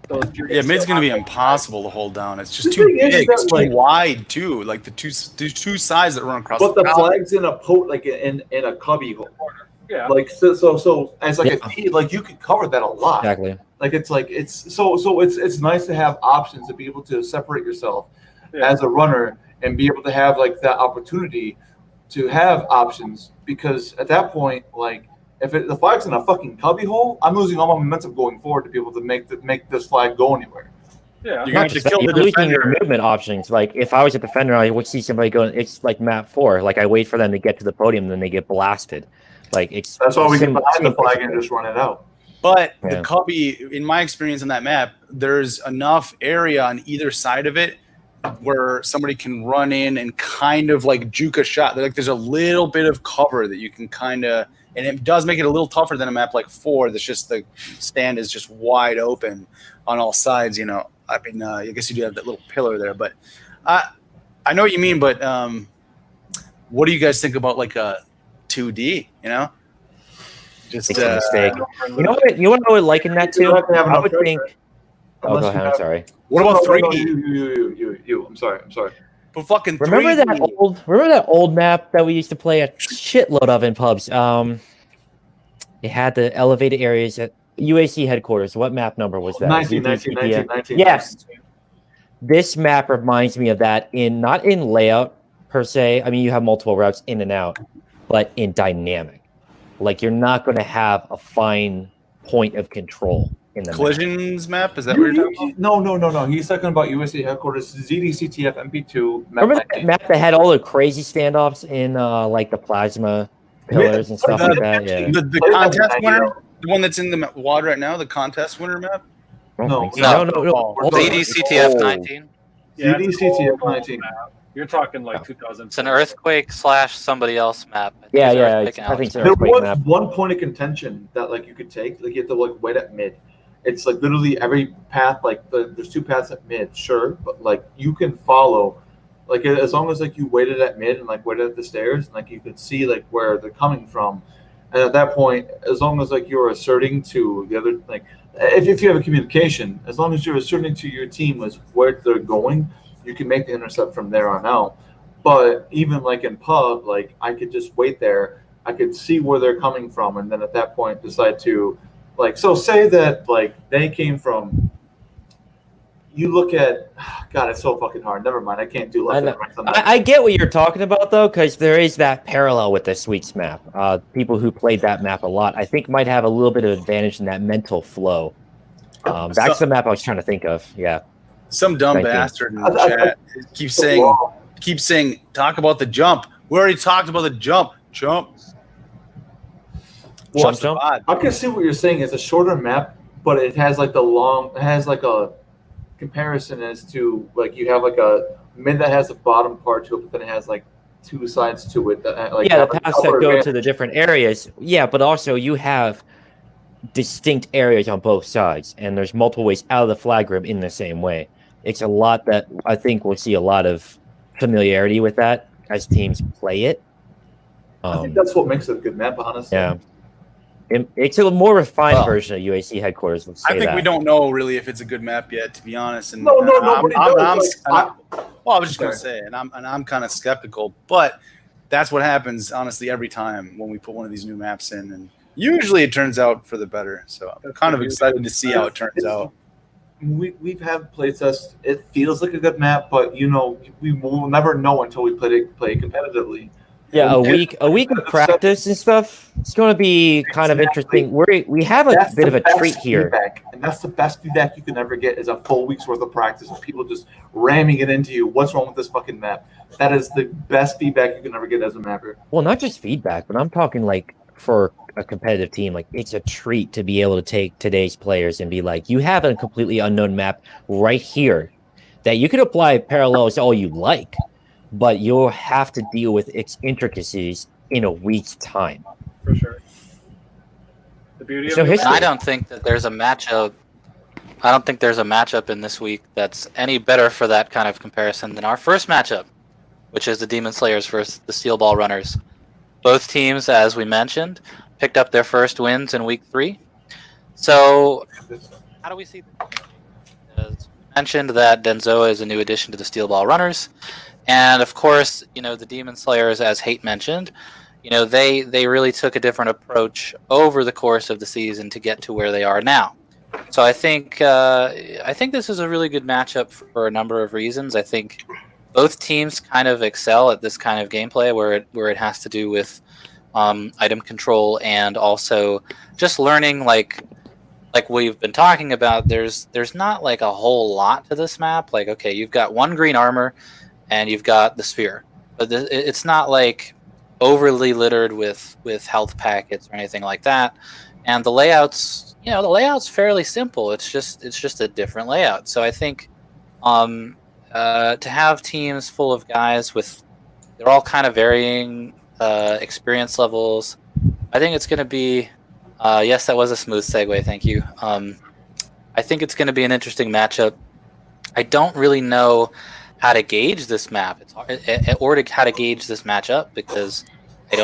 mid's going to be impossible to hold down. It's just too big. It's too wide too. Like the two sides that run across. But the flag's in a in a cubby hole. Yeah. Like so as like a T, like you could cover that a lot. Exactly. Like it's nice to have options to be able to separate yourself as a runner and be able to have like that opportunity to have options, because at that point, like if the flag's in a fucking cubby hole, I'm losing all my momentum going forward to be able to make this flag go anywhere. Yeah, you're going to kill the losing defender. your movement options. Like if I was a defender, I would see somebody going. It's like map 4. Like I wait for them to get to the podium, then they get blasted. Like that's why we get behind the flag and just run it out. But the cubby, in my experience on that map, there's enough area on either side of it where somebody can run in and kind of like juke a shot. Like there's a little bit of cover that you can kind of, and it does make it a little tougher than a map like 4. That's just the stand is just wide open on all sides. You know, I mean, I guess you do have that little pillar there, but I know what you mean. But what do you guys think about like a 2D? You know. Just a mistake. You know what? You want to know what like in that too? I would think. Oh, go ahead. I'm sorry. What about 3D? You. I'm sorry. But fucking remember 3D. that old map that we used to play a shitload of in pubs. It had the elevated areas at UAC headquarters. What map number was that? 19. Yes. This map reminds me of that not in layout per se. I mean, you have multiple routes in and out, but in dynamic. Like you're not going to have a fine point of control in the collisions map. Is that what you're talking about? No. He's talking about USC headquarters, ZDCTF MP2. Remember that map that had all the crazy standoffs in like the plasma pillars and stuff like that? Yeah. The contest winner, the one that's in the water right now, the contest winner map. No. ZDCTF 19. Yeah, ZDCTF 19. You're talking like 2000. It's an earthquake / somebody else map. Yeah. I think it's an there earthquake was map. one point of contention that like you could take. Like you have to like wait at mid. It's like literally every path. Like there's 2 paths at mid, sure, but like you can follow. Like as long as like you waited at mid and like waited at the stairs, and like you could see like where they're coming from, and at that point, as long as like you're asserting to the other, like if you have a communication, as long as you're asserting to your team as where they're going, you can make the intercept from there on out. But even like in pub, like I could just wait there. I could see where they're coming from, and then at that point decide to, like, so say that like they came from. You look at, God, it's so fucking hard. Never mind, I can't do left and right on that. I get what you're talking about though, because there is that parallel with the Sweets map. People who played that map a lot, I think, might have a little bit of advantage in that mental flow. That's the map I was trying to think of. Yeah. Some dumb Thank you. bastard in the chat keeps saying, talk about the jump. We already talked about the jump. Jump. Well, Jump. I can see what you're saying. It's a shorter map, but it has like it has like a comparison as to like you have like a mid that has a bottom part to it, but then it has like two sides to it. That, like, the paths that go to the different areas. Yeah, but also you have distinct areas on both sides, and there's multiple ways out of the flag room in the same way. It's a lot that I think we'll see a lot of familiarity with that as teams play it. I think that's what makes it a good map, honestly. Yeah. It's a more refined version of UAC headquarters. Let's say I think that. we don't know really if it's a good map yet, to be honest. And nobody knows. I was just gonna say, and I'm kind of skeptical, but that's what happens honestly every time when we put one of these new maps in, and usually it turns out for the better. So I'm kind of excited to see how it turns out. We've had playtests. It feels like a good map, but we will never know until we play competitively. Yeah, a week of practice and stuff. It's going to be kind of interesting. We have a bit of a treat here, and that's the best feedback you can ever get is a full week's worth of practice and people just ramming it into you. What's wrong with this fucking map? That is the best feedback you can ever get as a mapper. Well, not just feedback, but I'm talking like for a competitive team, like it's a treat to be able to take today's players and be like, you have a completely unknown map right here that you could apply parallels all you like, but you'll have to deal with its intricacies in a week's time. For sure. The beauty So of it. I don't think that there's a matchup. I don't think there's a matchup in this week that's any better for that kind of comparison than our first matchup, which is the Demon Slayers versus the Steel Ball Runners. Both teams, as we mentioned, picked up their first wins in week 3. So, how do we see this? As mentioned, that Denzoa is a new addition to the Steel Ball Runners. And of course, the Demon Slayers, as Hate mentioned, they really took a different approach over the course of the season to get to where they are now. So I think this is a really good matchup for a number of reasons. I think both teams kind of excel at this kind of gameplay where it has to do with item control and also just learning like we've been talking about. There's not like a whole lot to this map. Like, okay, you've got one green armor and you've got the sphere, but it's not like overly littered with health packets or anything like that. And the layout's fairly simple. It's just a different layout. So I think to have teams full of guys they're all kind of varying experience levels, I think it's going to be yes, that was a smooth segue, thank you. I think it's going to be an interesting matchup. I don't really know how to gauge this map. It's hard, or how to gauge this matchup because I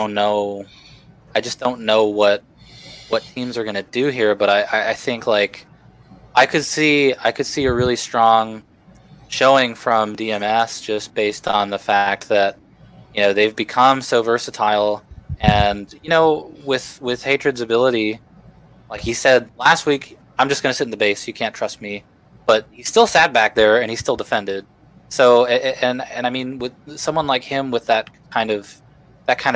just don't know what teams are going to do here. But I think like I could see a really strong showing from DMS just based on the fact that they've become so versatile, and with Hatred's ability, like he said last week, I'm just going to sit in the base. You can't trust me, but he still sat back there and he still defended. So and I mean, with someone like him with that kind of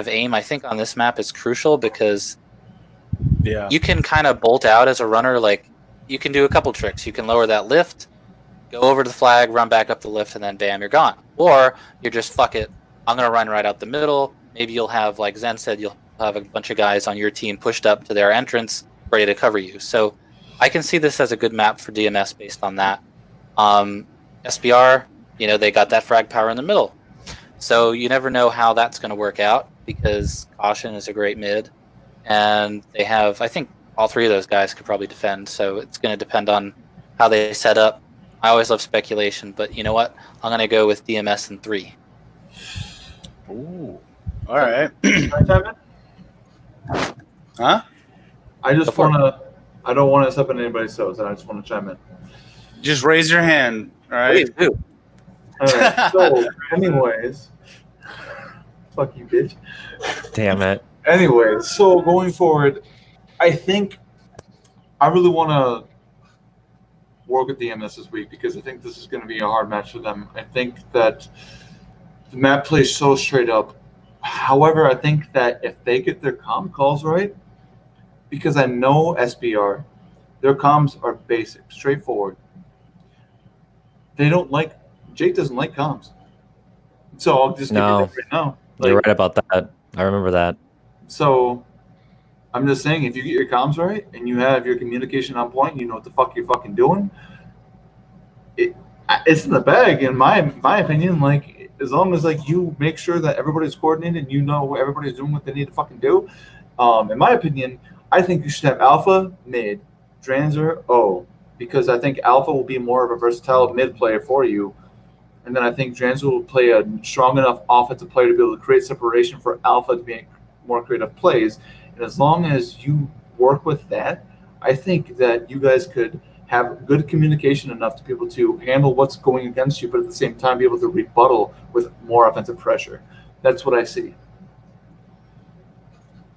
aim, I think on this map is crucial because you can kind of bolt out as a runner. Like you can do a couple tricks. You can lower that lift, go over to the flag, run back up the lift, and then bam, you're gone. Or you're just fuck it. I'm gonna run right out the middle. Maybe you'll have, like Zen said, you'll have a bunch of guys on your team pushed up to their entrance, ready to cover you. So I can see this as a good map for DMS based on that. SBR, they got that frag power in the middle. So you never know how that's going to work out because Caution is a great mid. And they have, I think all three of those guys could probably defend. So it's going to depend on how they set up. I always love speculation, but you know what? I'm going to go with DMS in 3. Ooh. All right. Can I chime in? Huh? I don't want to step on anybody's toes, and I just want to chime in. Just raise your hand. All right. Please do. All right. So, anyways, Fuck you, bitch. Damn it. Anyway, so going forward, I think I really want to work with DMS this week because I think this is going to be a hard match for them. I think that the map plays so straight up. However, I think that if they get their comm calls right, because I know SBR, their comms are basic, straightforward. They don't like, Jake doesn't like comms. So I'll just give you No. that right now. You're right about that. I remember that. So I'm just saying, if you get your comms right and you have your communication on point, you know what the fuck you're fucking doing, it's in the bag, in my opinion. Like, as long as like you make sure that everybody's coordinated and you know everybody's doing what they need to fucking do. In my opinion, I think you should have Alpha, mid, Dranzer, O, because I think Alpha will be more of a versatile mid player for you. And then I think Dranzer will play a strong enough offensive player to be able to create separation for Alpha to make more creative plays. And as long as you work with that, I think that you guys could have good communication enough to be able to handle what's going against you, but at the same time be able to rebuttal with more offensive pressure. That's what I see.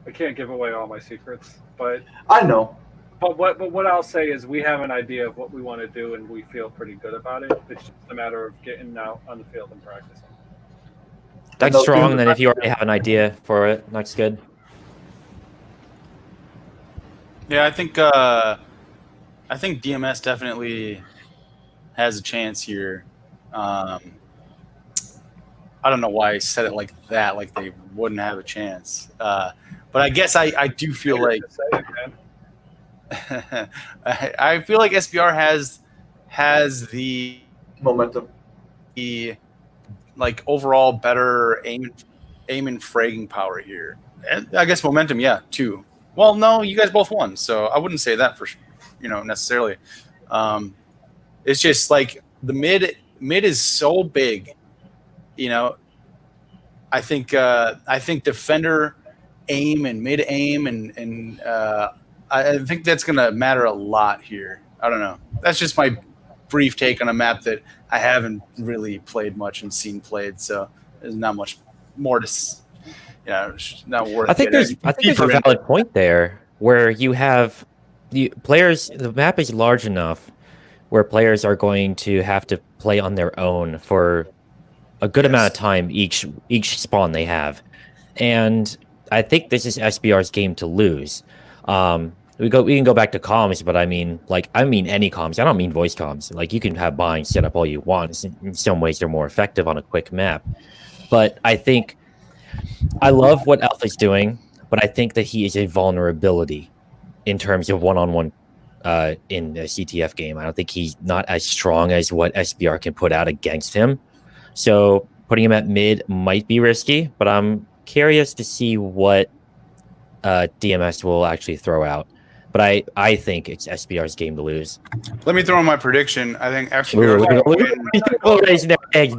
I can't give away all my secrets, but I know. But what I'll say is we have an idea of what we want to do, and we feel pretty good about it. It's just a matter of getting out on the field and practicing. That's strong. Then if you already have an idea for it, that's good. Yeah, I think DMS definitely has a chance here. I don't know why I said it like that, like they wouldn't have a chance. But I guess I do feel like I feel like SBR has the momentum, the like overall better aim and fragging power here. And I guess momentum, yeah, too. Well, no, you guys both won, so I wouldn't say that for necessarily. It's just like the mid is so big, I think defender aim and mid aim and I think that's going to matter a lot here. I don't know. That's just my brief take on a map that I haven't really played much and seen played, so there's not much more to. It's not worth. I think there's a valid point there where you have the players. The map is large enough where players are going to have to play on their own for a good amount of time each spawn they have, and I think this is SBR's game to lose. We can go back to comms, but I mean any comms. I don't mean voice comms. Like, you can have binds set up all you want. In some ways, they're more effective on a quick map. But I think I love what Alpha's doing, but I think that he is a vulnerability in terms of one-on-one in the CTF game. I don't think he's not as strong as what SBR can put out against him. So putting him at mid might be risky, but I'm curious to see what DMS will actually throw out. But I think it's SBR's game to lose. Let me throw in my prediction. I think SBR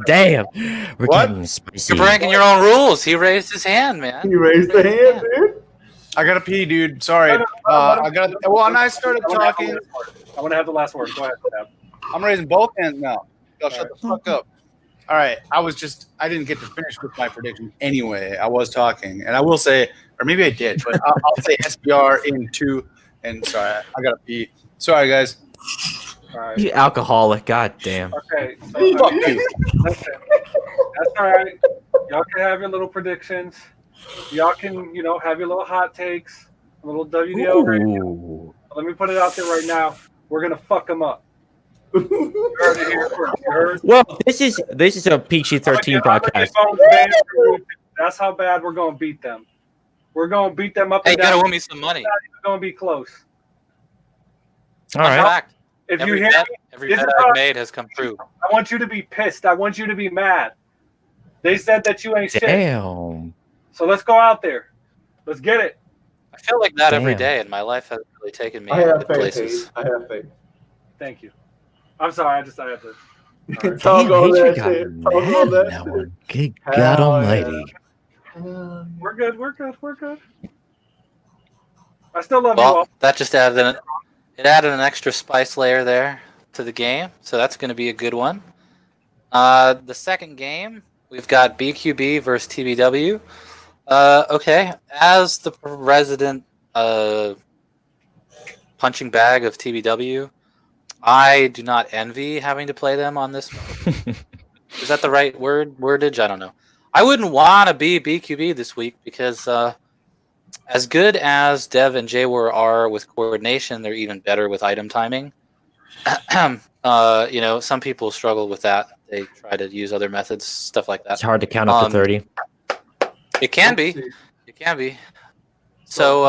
Damn. We're what? getting spicy. You're breaking your own rules. He raised his hand, man. He raised the hand, dude. I gotta pee, dude. Sorry. And I started talking. I want to have the last word. Go ahead, Tab. I'm raising both hands now. Y'all shut the fuck up. All right. I didn't get to finish with my prediction anyway. I was talking, and I will say, or maybe I did, but I'll say SBR in 2. And sorry, I gotta pee. Sorry, guys. All right. You alcoholic, god damn. Okay. So, Fuck you. listen, that's all right. Y'all can have your little predictions. Y'all can, have your little hot takes, a little WDL radio. Let me put it out there right now. We're gonna fuck them up. You heard it here first. You heard? Well, this is a PG-13 podcast. That's how bad we're gonna beat them. We're gonna beat them up. Hey, and you gotta down. win me some money. It's gonna be close. All right. Fact. If Every you hear bet, me, every this bet is I've how- made has come true. I want you to be pissed. I want you to be mad. They said that you ain't shit. Damn. So let's go out there. Let's get it. I feel like that every Damn. day, and my life has really taken me I have to faith. places. I have faith. Thank you. I'm sorry. I had to. Right. Talk all Damn, that got shit. mad Talk all in that that shit. one. Good Hell God yeah. almighty. We're good. I still love you Well, all. that just added an extra spice layer there to the game, so that's going to be a good one. The second game, We've got BQB versus TBW. Okay, as the resident punching bag of TBW, I do not envy having to play them on this. Is that the right wordage? I don't know. I wouldn't want to be BQB this week because as good as Dev and Jaywar are with coordination, they're even better with item timing. Some people struggle with that. They try to use other methods, stuff like that. It's hard to count up to 30. It can be. It can be. So,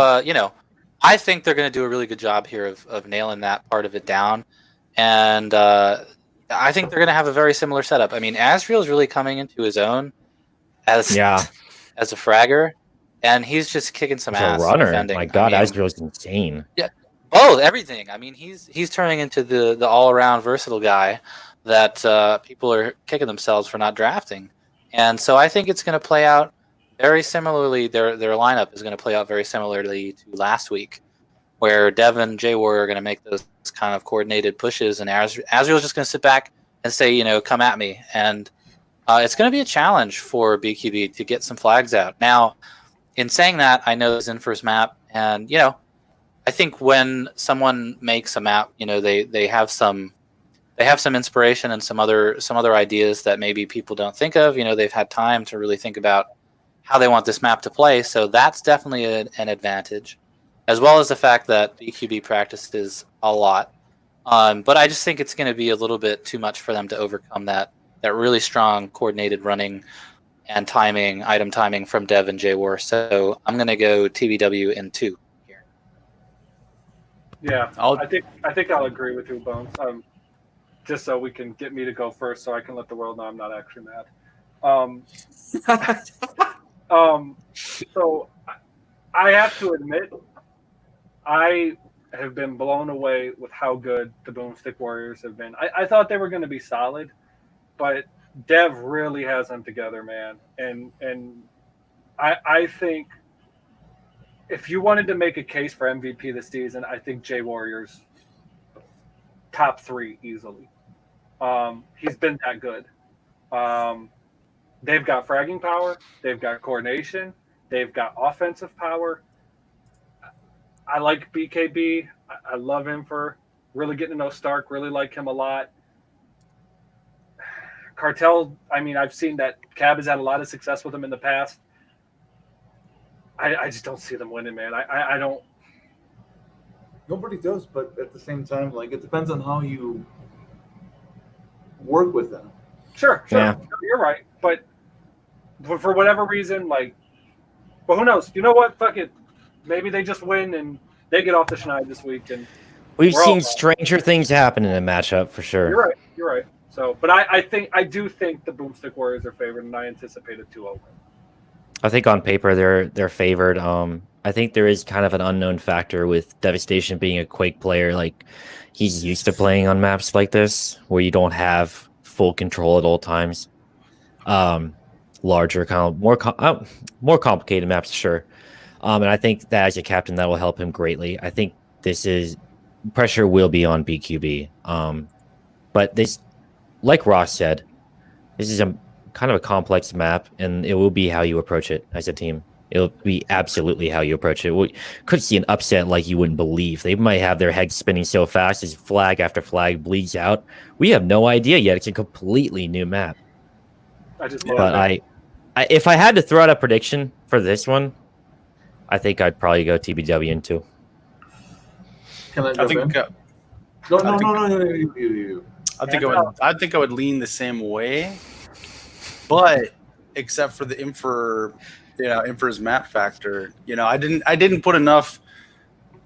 I think they're going to do a really good job here of nailing that part of it down. And I think they're going to have a very similar setup. I mean, Asriel is really coming into his own as a fragger, and he's just kicking some ass. As a runner, defending. my God, Asriel's insane. Yeah, both, everything. I mean, he's turning into the all-around versatile guy that people are kicking themselves for not drafting. And so I think it's going to play out very similarly. Their lineup is going to play out very similarly to last week, where Devin and Jaywar are going to make those kind of coordinated pushes, and Asriel's just going to sit back and say, come at me. And it's going to be a challenge for BQB to get some flags out. Now, in saying that, I know this Infer's map, and I think when someone makes a map, they have some inspiration and some other ideas that maybe people don't think of. They've had time to really think about how they want this map to play, so that's definitely an advantage, as well as the fact that BQB practices a lot. But I just think it's going to be a little bit too much for them to overcome that really strong coordinated running and item timing from Dev and Jaywar. So I'm going to go TBW in 2 here. Yeah, I think I'll agree with you, Bones. Just so we can get me to go first, so I can let the world know I'm not actually mad. So I have to admit, I have been blown away with how good the Boomstick Warriors have been. I thought they were going to be solid, but Dev really has them together, man. And I think if you wanted to make a case for MVP this season, I think J Warriors top 3 easily. He's been that good. They've got fragging power. They've got coordination. They've got offensive power. I like BKB. I love him for really getting to know Stark. Really like him a lot. Cartel, I mean, I've seen that Cab has had a lot of success with him in the past. I just don't see them winning, man. I don't. Nobody does, but at the same time, it depends on how you work with them. Sure. Yeah. You're right. But for whatever reason, but who knows? You know what? Fuck it. Maybe they just win and they get off the schneid this week. And we've seen stranger things happen in a matchup for sure. You're right. So, but I do think the Boomstick Warriors are favored, and I anticipate a 2-0 win. I think on paper they're favored. I think there is kind of an unknown factor with Devastation being a Quake player. He's used to playing on maps like this where you don't have full control at all times. Larger, kind of more complicated maps, sure. And I think that as a captain, that will help him greatly. I think pressure will be on BQB. But this, like Ross said, this is a kind of a complex map, and it will be how you approach it as a team. It'll be absolutely how you approach it. We could see an upset like you wouldn't believe. They might have their heads spinning so fast as flag after flag bleeds out. We have no idea yet. It's a completely new map. I just love it. But if I had to throw out a prediction for this one, I think I'd probably go TBW in 2. Can I jump in? No. You. I think I would lean the same way, but except for the Infer's map factor. I didn't put enough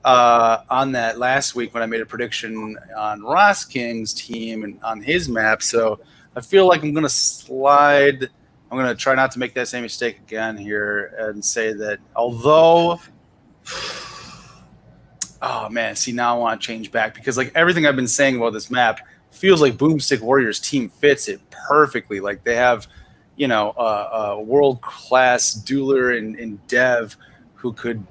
on that last week when I made a prediction on Ross King's team and on his map. So I feel like I'm going to slide. I'm going to try not to make that same mistake again here and say that although, oh man, see now I want to change back because everything I've been saying about this map feels like Boomstick Warriors team fits it perfectly. They have, a world-class dueler in Dev who could,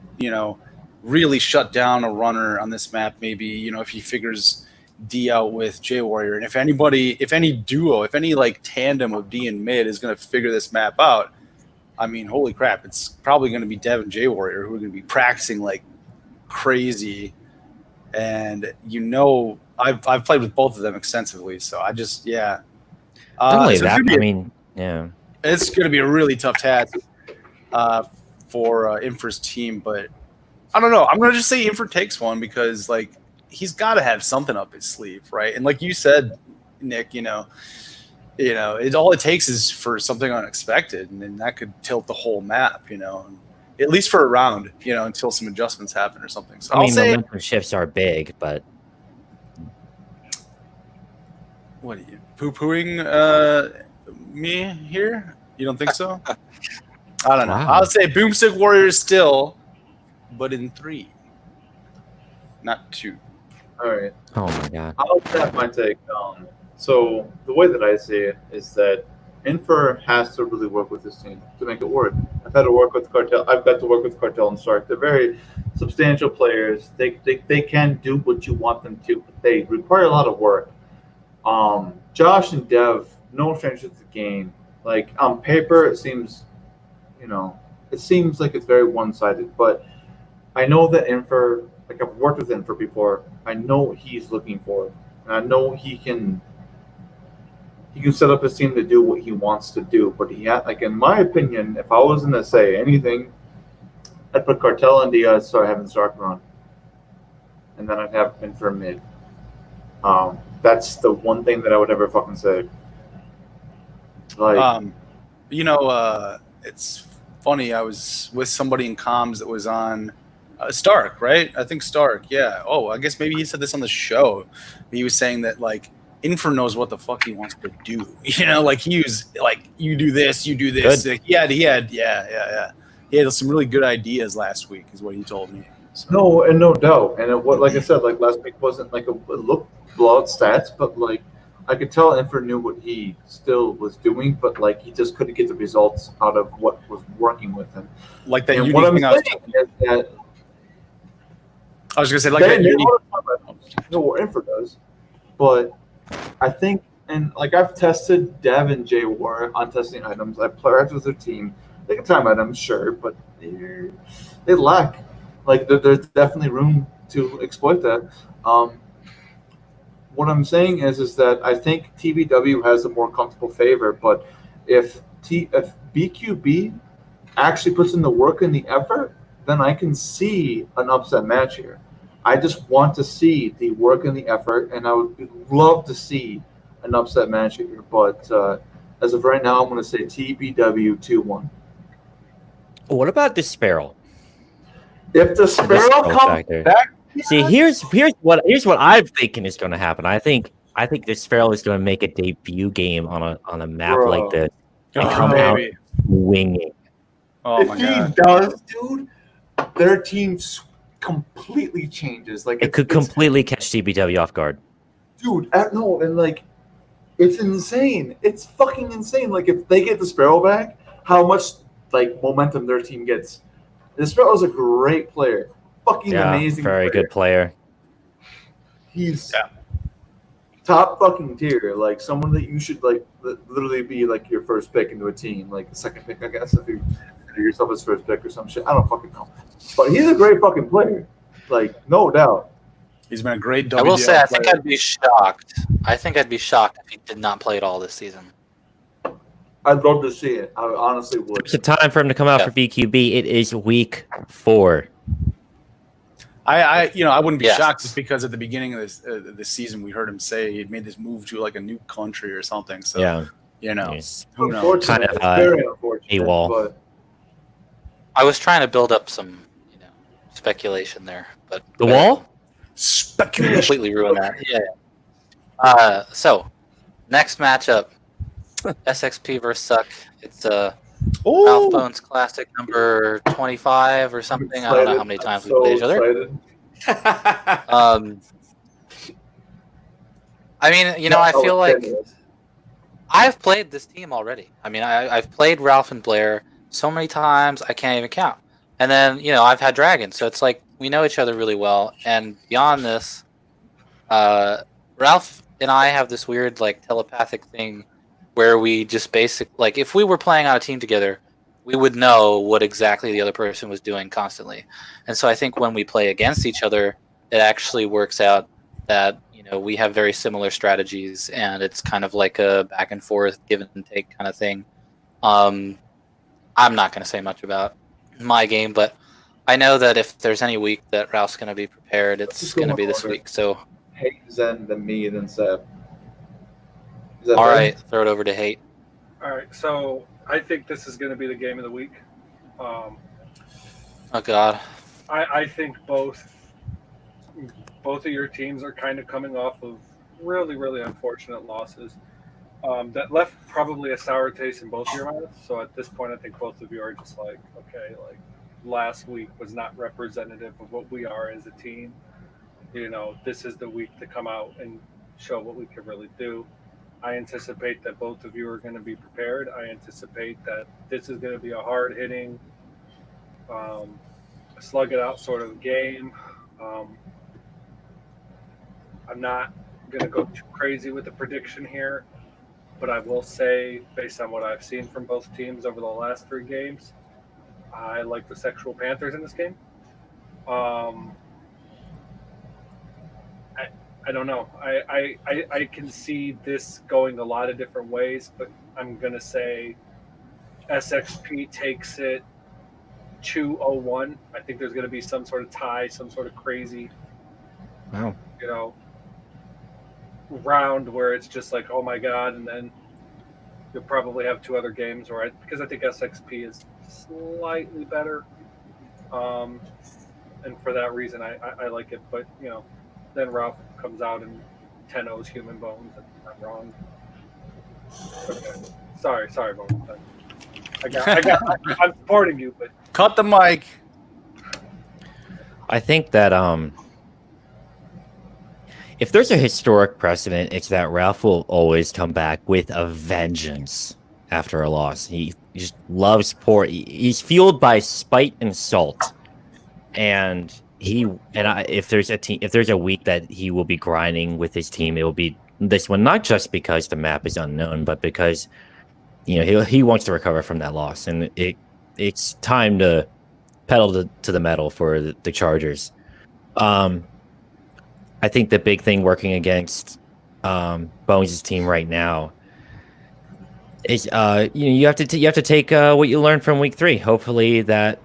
really shut down a runner on this map. Maybe, if he figures, D out with J Warrior, and if any duo, if any like tandem of D and mid is going to figure this map out, I mean, holy crap, it's probably going to be Dev and J Warrior who are going to be practicing like crazy. And I've played with both of them extensively, so I just Not only so that, I mean, yeah. it's going to be a really tough task for Infer's team, but I don't know. I'm going to just say Infer takes one because like he's got to have something up his sleeve, right? And like you said, Nick, all it takes is for something unexpected, and then that could tilt the whole map, at least for a round, until some adjustments happen or something. So I mean, momentum shifts are big, but what are you poo-pooing me here? You don't think so? I don't know. Wow. I'll say Boomstick Warriors still, but in 3, not 2. All right. oh my god. I'll have my take. So the way that I see it is that Infer has to really work with this team to make it work. I've had to work with Cartel. I've got to work with Cartel and Stark. They're very substantial players. They can do what you want them to, but they require a lot of work. Josh and Dev, no strangers to the game. Like on paper, it seems like it's very one-sided. But I know that Infer, like I've worked with Infer before. I know what he's looking for, and I know he can set up his team to do what he wants to do. But in my opinion, if I was going to say anything, I'd put Cartel and Diaz, start having Stark run, and then I'd have Infer mid. That's the one thing that I would ever fucking say. Like, it's funny. I was with somebody in comms that was on Stark, right? I think Stark. Yeah. Oh, I guess maybe he said this on the show. He was saying that like Infer knows what the fuck he wants to do. Like he was like, you do this, you do this. Like, he had He had some really good ideas last week, is what he told me. So. No doubt. And like I said, like last week wasn't like it looked blowout stats, but like I could tell Infer knew what he still was doing, but like he just couldn't get the results out of what was working with him. Like that. And what I'm saying is that I was gonna say like that. What Infer does, but I think, and like I've tested Dev and J War on testing items. I've played with their team. They can time items, sure, but they lack. Like there's definitely room to exploit that. What I'm saying is that I think TBW has a more comfortable favor, but if BQB actually puts in the work and the effort, then I can see an upset match here. I just want to see the work and the effort, and I would love to see an upset match here. But as of right now, I'm going to say TBW 2-1. What about the Sparrow? If the Sparrow comes back, see, here's what I'm thinking is going to happen. I think the Sparrow is going to make a debut game on a map like this and come out winging. Oh my god! If he does, dude, their team completely changes. Like it could completely catch TBW off guard. Dude, no, and like it's insane. It's fucking insane. Like if they get the Sparrow back, how much like momentum their team gets. The Sparrow's a great player. Fucking amazing. Very good player. He's top fucking tier. Like someone that you should like literally be like your first pick into a team, like the second pick, I guess, if you consider yourself as first pick or some shit. I don't fucking know. But he's a great fucking player. Like, no doubt. He's been a great WDL I will say, I think player. I'd be shocked. I think I'd be shocked if he did not play it all this season. I'd love to see it. I honestly would. It's a time for him to come out for BQB. It is week 4. I wouldn't be shocked just because at the beginning of this season we heard him say he had made this move to like a new country or something. So who knows? Kind of very unfortunate. AWOL. But I was trying to build up some, speculation there, but the wall speculation completely ruined that. Yeah. So next matchup, SXP versus Suck. It's Mouth Bones Classic number 25 or something. I don't know how many times we played each other. I mean, I feel like I've played this team already. I mean, I've played Ralph and Blair so many times I can't even count. And then, I've had Dragon, so it's like we know each other really well. And beyond this, Ralph and I have this weird like telepathic thing where we just like if we were playing on a team together, we would know what exactly the other person was doing constantly. And so I think when we play against each other, it actually works out that, we have very similar strategies, and it's kind of like a back and forth, give and take kind of thing. I'm not going to say much about my game, but I know that if there's any week that Ralph's going to be prepared, it's going to be this week. So, Hate, Zen, then me, then Seb. all right, throw it over to Hate. All right, so I think this is going to be the game of the week. Oh God. I think both of your teams are kind of coming off of really, really unfortunate losses that left probably a sour taste in both of your mouths. So at this point, I think both of you are just like, okay, like last week was not representative of what we are as a team. This is the week to come out and show what we can really do. I anticipate that both of you are going to be prepared. I anticipate that this is going to be a hard-hitting, slug it out sort of game. I'm not going to go too crazy with the prediction here, but I will say, based on what I've seen from both teams over the last 3 games, I like the Sexual Panthers in this game. I don't know. I can see this going a lot of different ways, but I'm going to say SXP takes it 2-0-1. I think there's going to be some sort of tie, some sort of crazy, Wow. Round where it's just like, oh my God, and then you'll probably have 2 other games because I think SXP is slightly better. And for that reason, I like it. But, then Ralph comes out and 10-0s Human Bones, and I'm wrong. Okay. Sorry, Bones. I'm supporting you, but Cut the mic. I think that if there's a historic precedent, it's that Ralph will always come back with a vengeance after a loss. He just loves he's fueled by spite and salt. And if there's a week that he will be grinding with his team, it will be this one, not just because the map is unknown, but because he wants to recover from that loss, and it's time to pedal to the metal for the Chargers. I think the big thing working against Bones' team right now is you have to take what you learned from week 3. Hopefully that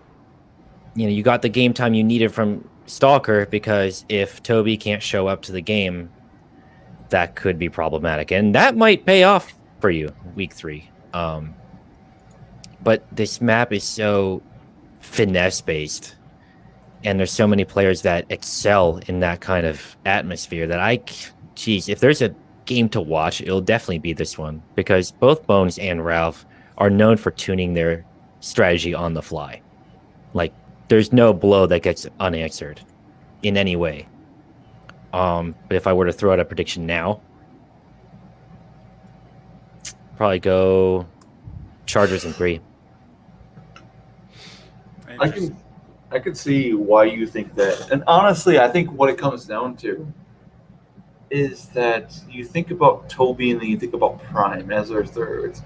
you got the game time you needed from Stalker, because if Toby can't show up to the game, that could be problematic, and that might pay off for you week 3. But this map is so finesse based, and there's so many players that excel in that kind of atmosphere that if there's a game to watch, it'll definitely be this one, because both Bones and Ralph are known for tuning their strategy on the fly. Like, there's no blow that gets unanswered in any way. But if I were to throw out a prediction now, probably go Chargers in 3. I can see why you think that. And honestly, I think what it comes down to is that you think about Toby and then you think about Prime as their thirds.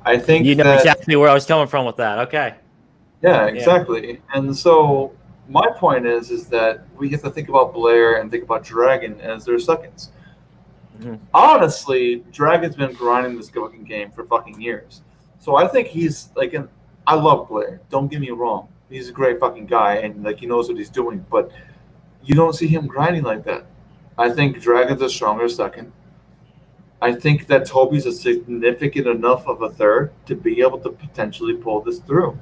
I think exactly where I was coming from with that. Okay. Yeah, exactly. Yeah. And so my point is that we have to think about Blair and think about Dragon as their seconds. Mm-hmm. Honestly, Dragon's been grinding this fucking game for fucking years. So I think he's I love Blair. Don't get me wrong. He's a great fucking guy, and he knows what he's doing. But you don't see him grinding like that. I think Dragon's a stronger second. I think that Toby's a significant enough of a third to be able to potentially pull this through.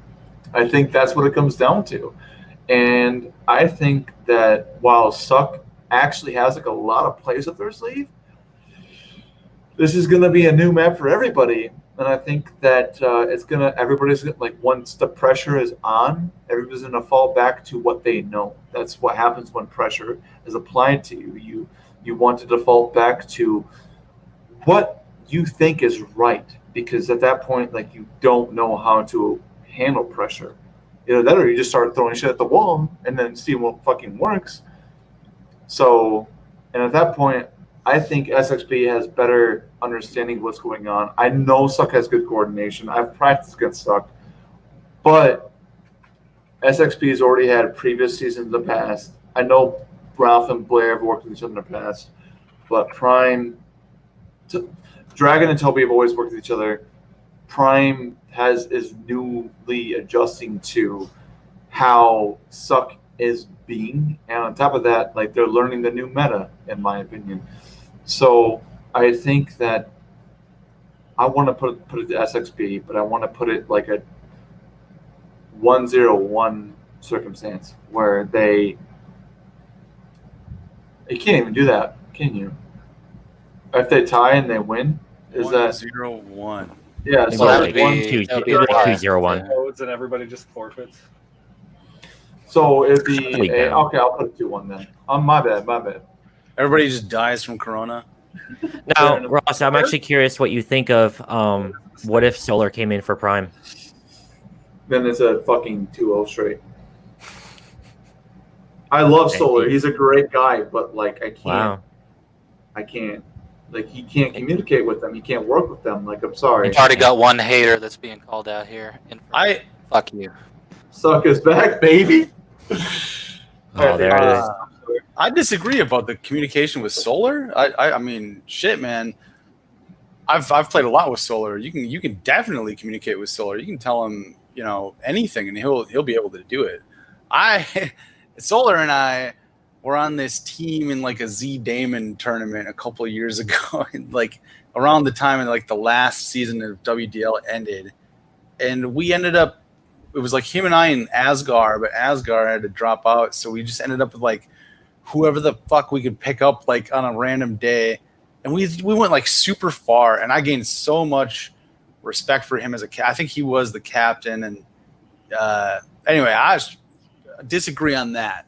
I think that's what it comes down to. And I think that while Suck actually has a lot of plays up their sleeve, this is going to be a new map for everybody. And I think that once the pressure is on, everybody's going to fall back to what they know. That's what happens when pressure is applied to you. You want to default back to what you think is right, because at that point, you don't know how to handle pressure. That or you just start throwing shit at the wall and then see what fucking works. So, and at that point, I think SXP has better understanding of what's going on. I know Suck has good coordination. I've practiced against Suck, but SXP has already had previous seasons in the past. I know Ralph and Blair have worked with each other in the past, but Dragon and Toby have always worked with each other. Prime is newly adjusting to how Suck is being, and on top of that, like they're learning the new meta, in my opinion. So I think that I want to put it to SXP, but I want to put it like a 1-0-1 circumstance where you can't even do that, can you? If they tie and they win, is that 1-0-1? Yeah, Maybe so that like would be 2-0-1. Codes and everybody just forfeits. So it'd be League down. okay. I'll put it 2-1 then. My bad. Everybody just dies from Corona. Now, Ross, I'm actually curious what you think of what if Solar came in for Prime? Then it's a fucking 2-0 straight. I love Solar. He's a great guy, but like I can't. Like he can't communicate with them. He can't work with them. Like I'm sorry. We've already got one hater that's being called out here. Fuck you. Suck his back, baby. Oh, there it is. I disagree about the communication with Solar. I mean, shit, man. I've played a lot with Solar. You can definitely communicate with Solar. You can tell him, anything, and he'll be able to do it. Solar and I were on this team in like a Z Damon tournament a couple of years ago, like around the time in like the last season of WDL ended, and we ended up. It was like him and I in Asgard, but Asgard had to drop out, so we just ended up with like whoever the fuck we could pick up like on a random day, and we went like super far, and I gained so much respect for him as I think he was the captain, and anyway, I disagree on that,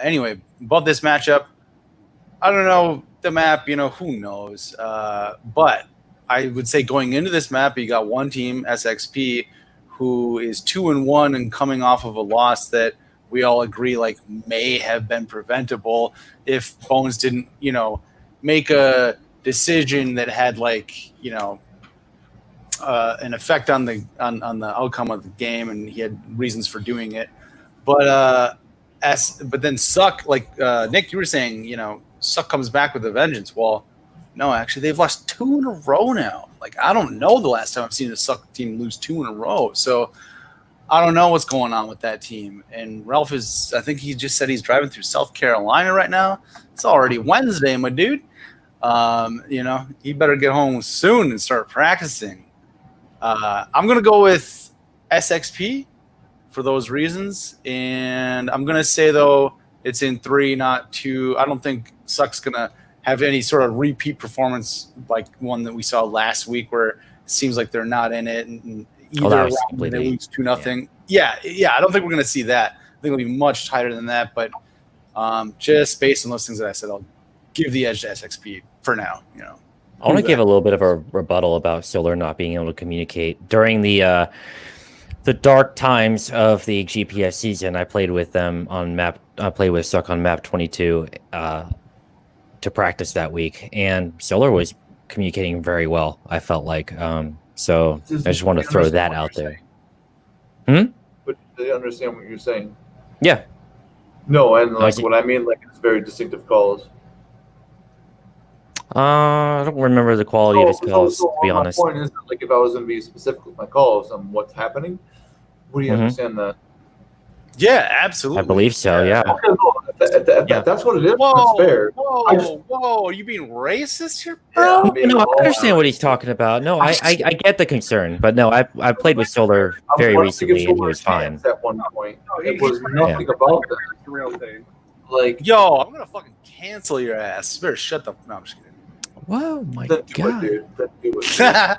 Anyway, about this matchup, I don't know the map, who knows, but I would say going into this map, you got one team, SXP, who is 2-1 and coming off of a loss that we all agree like may have been preventable if Bones didn't, make a decision that had like, an effect on the outcome of the game, and he had reasons for doing it. But then Suck, like Nick, you were saying, Suck comes back with a vengeance. Well, no, actually, they've lost 2 in a row now. Like, I don't know the last time I've seen a Suck team lose 2 in a row. So I don't know what's going on with that team. And Ralph I think he just said he's driving through South Carolina right now. It's already Wednesday, my dude. He better get home soon and start practicing. I'm going to go with SXP for those reasons. And I'm going to say, though, it's in 3, not 2. I don't think Suck's going to have any sort of repeat performance like one that we saw last week where it seems like they're not in it. And either round they lose 2-0. Yeah, I don't think we're going to see that. I think it'll be much tighter than that. But just based on those things that I said, I'll give the edge to SXP for now. I want to give a little bit of a rebuttal about Solar not being able to communicate. During the dark times of the GPS season, I played with them on map. I played with Suck on map 22 to practice that week, and Solar was communicating very well, I felt like. So I just want to throw that out there. But they understand what you're saying. Yeah. No, and like what I mean, like it's very distinctive calls. I don't remember the quality of his calls, to be honest. My point is, like, if I was going to be specific with my calls on what's happening, would you understand that? Yeah, absolutely. I believe so, yeah. Okay, well, that's what it is. Whoa, that's fair. Whoa, are you being racist here, bro? No, I understand what he's talking about. No, I get the concern, but no, I played with Solar very recently, and he was fine. At one point, it was nothing about that. It's the real thing. Like, yo, I'm gonna fucking cancel your ass. You better shut the. No, I'm just kidding. Whoa, my God. God.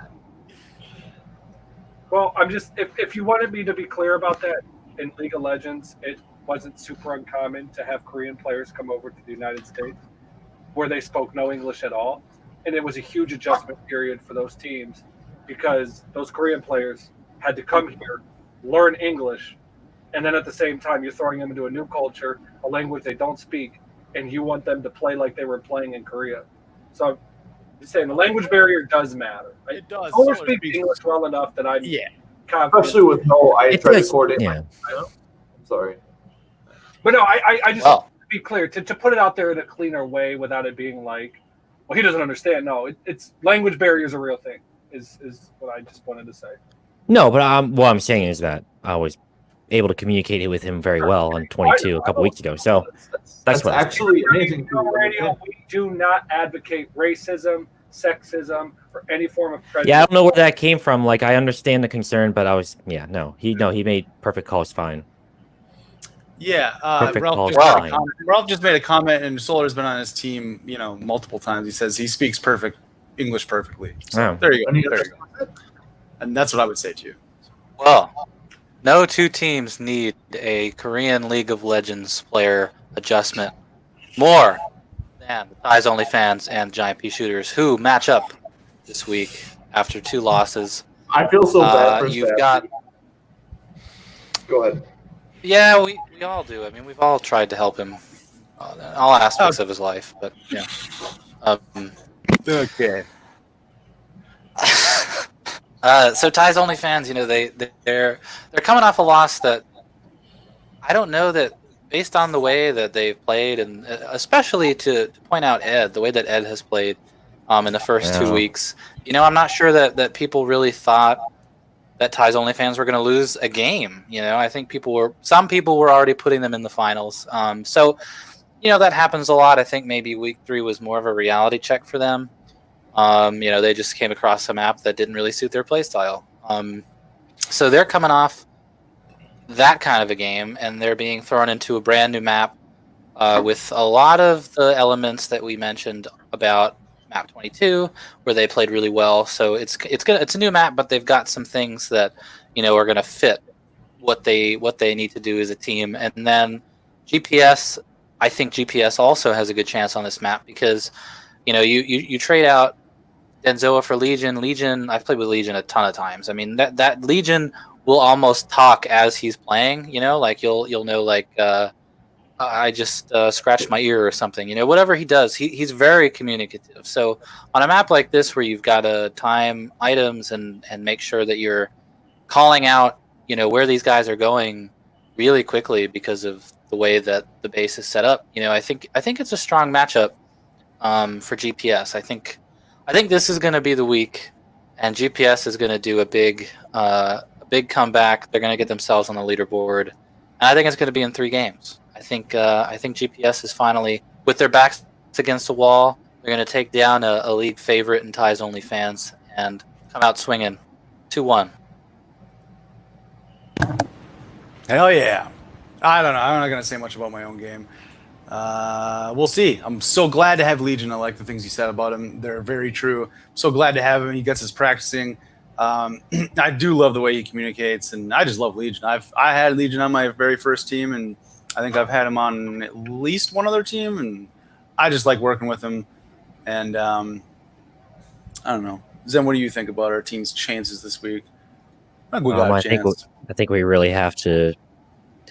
Well, I'm just if you wanted me to be clear about that, in League of Legends, it wasn't super uncommon to have Korean players come over to the United States where they spoke no English at all. And it was a huge adjustment period for those teams because those Korean players had to come here, learn English, and then at the same time you're throwing them into a new culture, a language they don't speak, and you want them to play like they were playing in Korea. So I'm just saying the language barrier does matter. It does. Solar Solar speaks speaks- English well enough that I'm Yeah. confident. Especially with no eye It try to does, coordinate. yeah. I'm sorry. But no, I just Well, to be clear to put it out there in a cleaner way without it being like, well, he doesn't understand. No, it's language barrier is a real thing. Is what I just wanted to say. No, but what I'm saying is that I was able to communicate it with him very well on 22 a couple weeks ago. So That's what actually amazing. On radio, we do not advocate racism, sexism, or any form of prejudice. yeah, I don't know where that came from. Like, I understand the concern, but he made perfect calls fine. Yeah, Perfect Ralph calls just, made a fine. comment. Ralph just made a comment, and Solar's been on his team, multiple times. He says he speaks perfect English perfectly. So Oh. there you go. And he- There you go. And that's what I would say to you. well, no two teams need a Korean League of Legends player adjustment more than the Ties Only fans and Giant Pea Shooters, who match up this week after 2 losses. I feel so bad for You've Sassy. got, Go ahead. yeah, we all do. I mean, we've all tried to help him in all aspects of his life, but yeah. Okay. So Ties Only fans, they're coming off a loss that I don't know that based on the way that they've played, and especially to point out Ed, the way that Ed has played in the first 2 weeks, I'm not sure that people really thought that Ties Only fans were going to lose a game. I think some people were already putting them in the finals. So that happens a lot. I think maybe week 3 was more of a reality check for them. They just came across a map that didn't really suit their playstyle. So they're coming off that kind of a game, and they're being thrown into a brand new map with a lot of the elements that we mentioned about map 22, where they played really well. So it's a new map, but they've got some things that are going to fit what they need to do as a team. And then GPS, I think GPS also has a good chance on this map because you trade out Denzoa for Legion. Legion, I've played with Legion a ton of times. I mean, that Legion will almost talk as he's playing. Like you'll know, like I just scratched my ear or something. Whatever he does, he's very communicative. So on a map like this, where you've got to time items and make sure that you're calling out, where these guys are going really quickly because of the way that the base is set up. I think it's a strong matchup for GPS. I think this is going to be the week, and GPS is going to do a big comeback. They're going to get themselves on the leaderboard, and I think it's going to be in 3 games. I think GPS is finally, with their backs against the wall, they're going to take down a league favorite in Ties Only fans and come out swinging 2-1. Hell yeah. I don't know. I'm not going to say much about my own game. We'll see. I'm so glad to have Legion. I like the things you said about him. They're very true. I'm so glad to have him. He gets us practicing. I do love the way he communicates, and I just love Legion. I had Legion on my very first team, and I think I've had him on at least one other team, and I just like working with him. And I don't know. Zen, what do you think about our team's chances this week? I think we got a chance. I think we really have to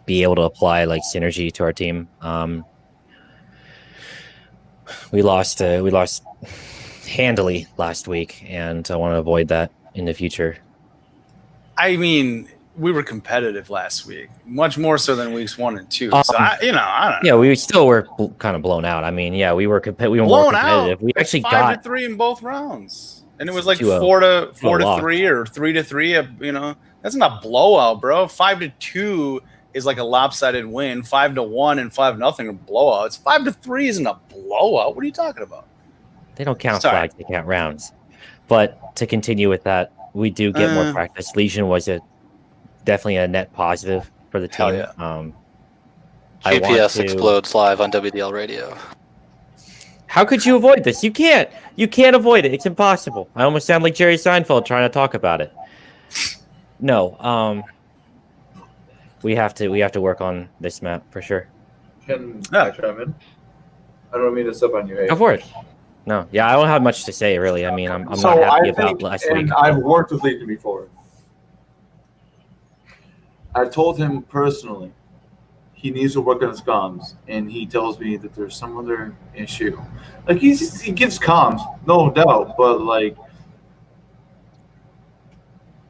be able to apply like synergy to our team. We lost handily last week, and I want to avoid that in the future. I mean, we were competitive last week, much more so than weeks 1 and 2. So I don't know. Yeah, we still were kind of blown out. I mean, yeah, we were more competitive. We actually got 5-3 in both rounds, and it was like 2-0. 4-3 or 3-3. That's not a blowout, bro. 5-2 is like a lopsided win. 5-1 and 5-0 are blowouts. 5-3 isn't a blowout. What are you talking about? They don't count flags; they count rounds. But to continue with that, we do get more practice. Legion was definitely a net positive for the team. Yeah. GPS explodes live on WDL Radio. How could you avoid this? You can't. You can't avoid it. It's impossible. I almost sound like Jerry Seinfeld trying to talk about it. No. We have to work on this map for sure. Can I chime in? I don't mean to step on your head. Go for it. No, yeah, I don't have much to say really. I mean, I'm not happy about last week. I've worked with Legion before. I told him personally, he needs to work on his comms, and he tells me that there's some other issue. Like he gives comms, no doubt, but like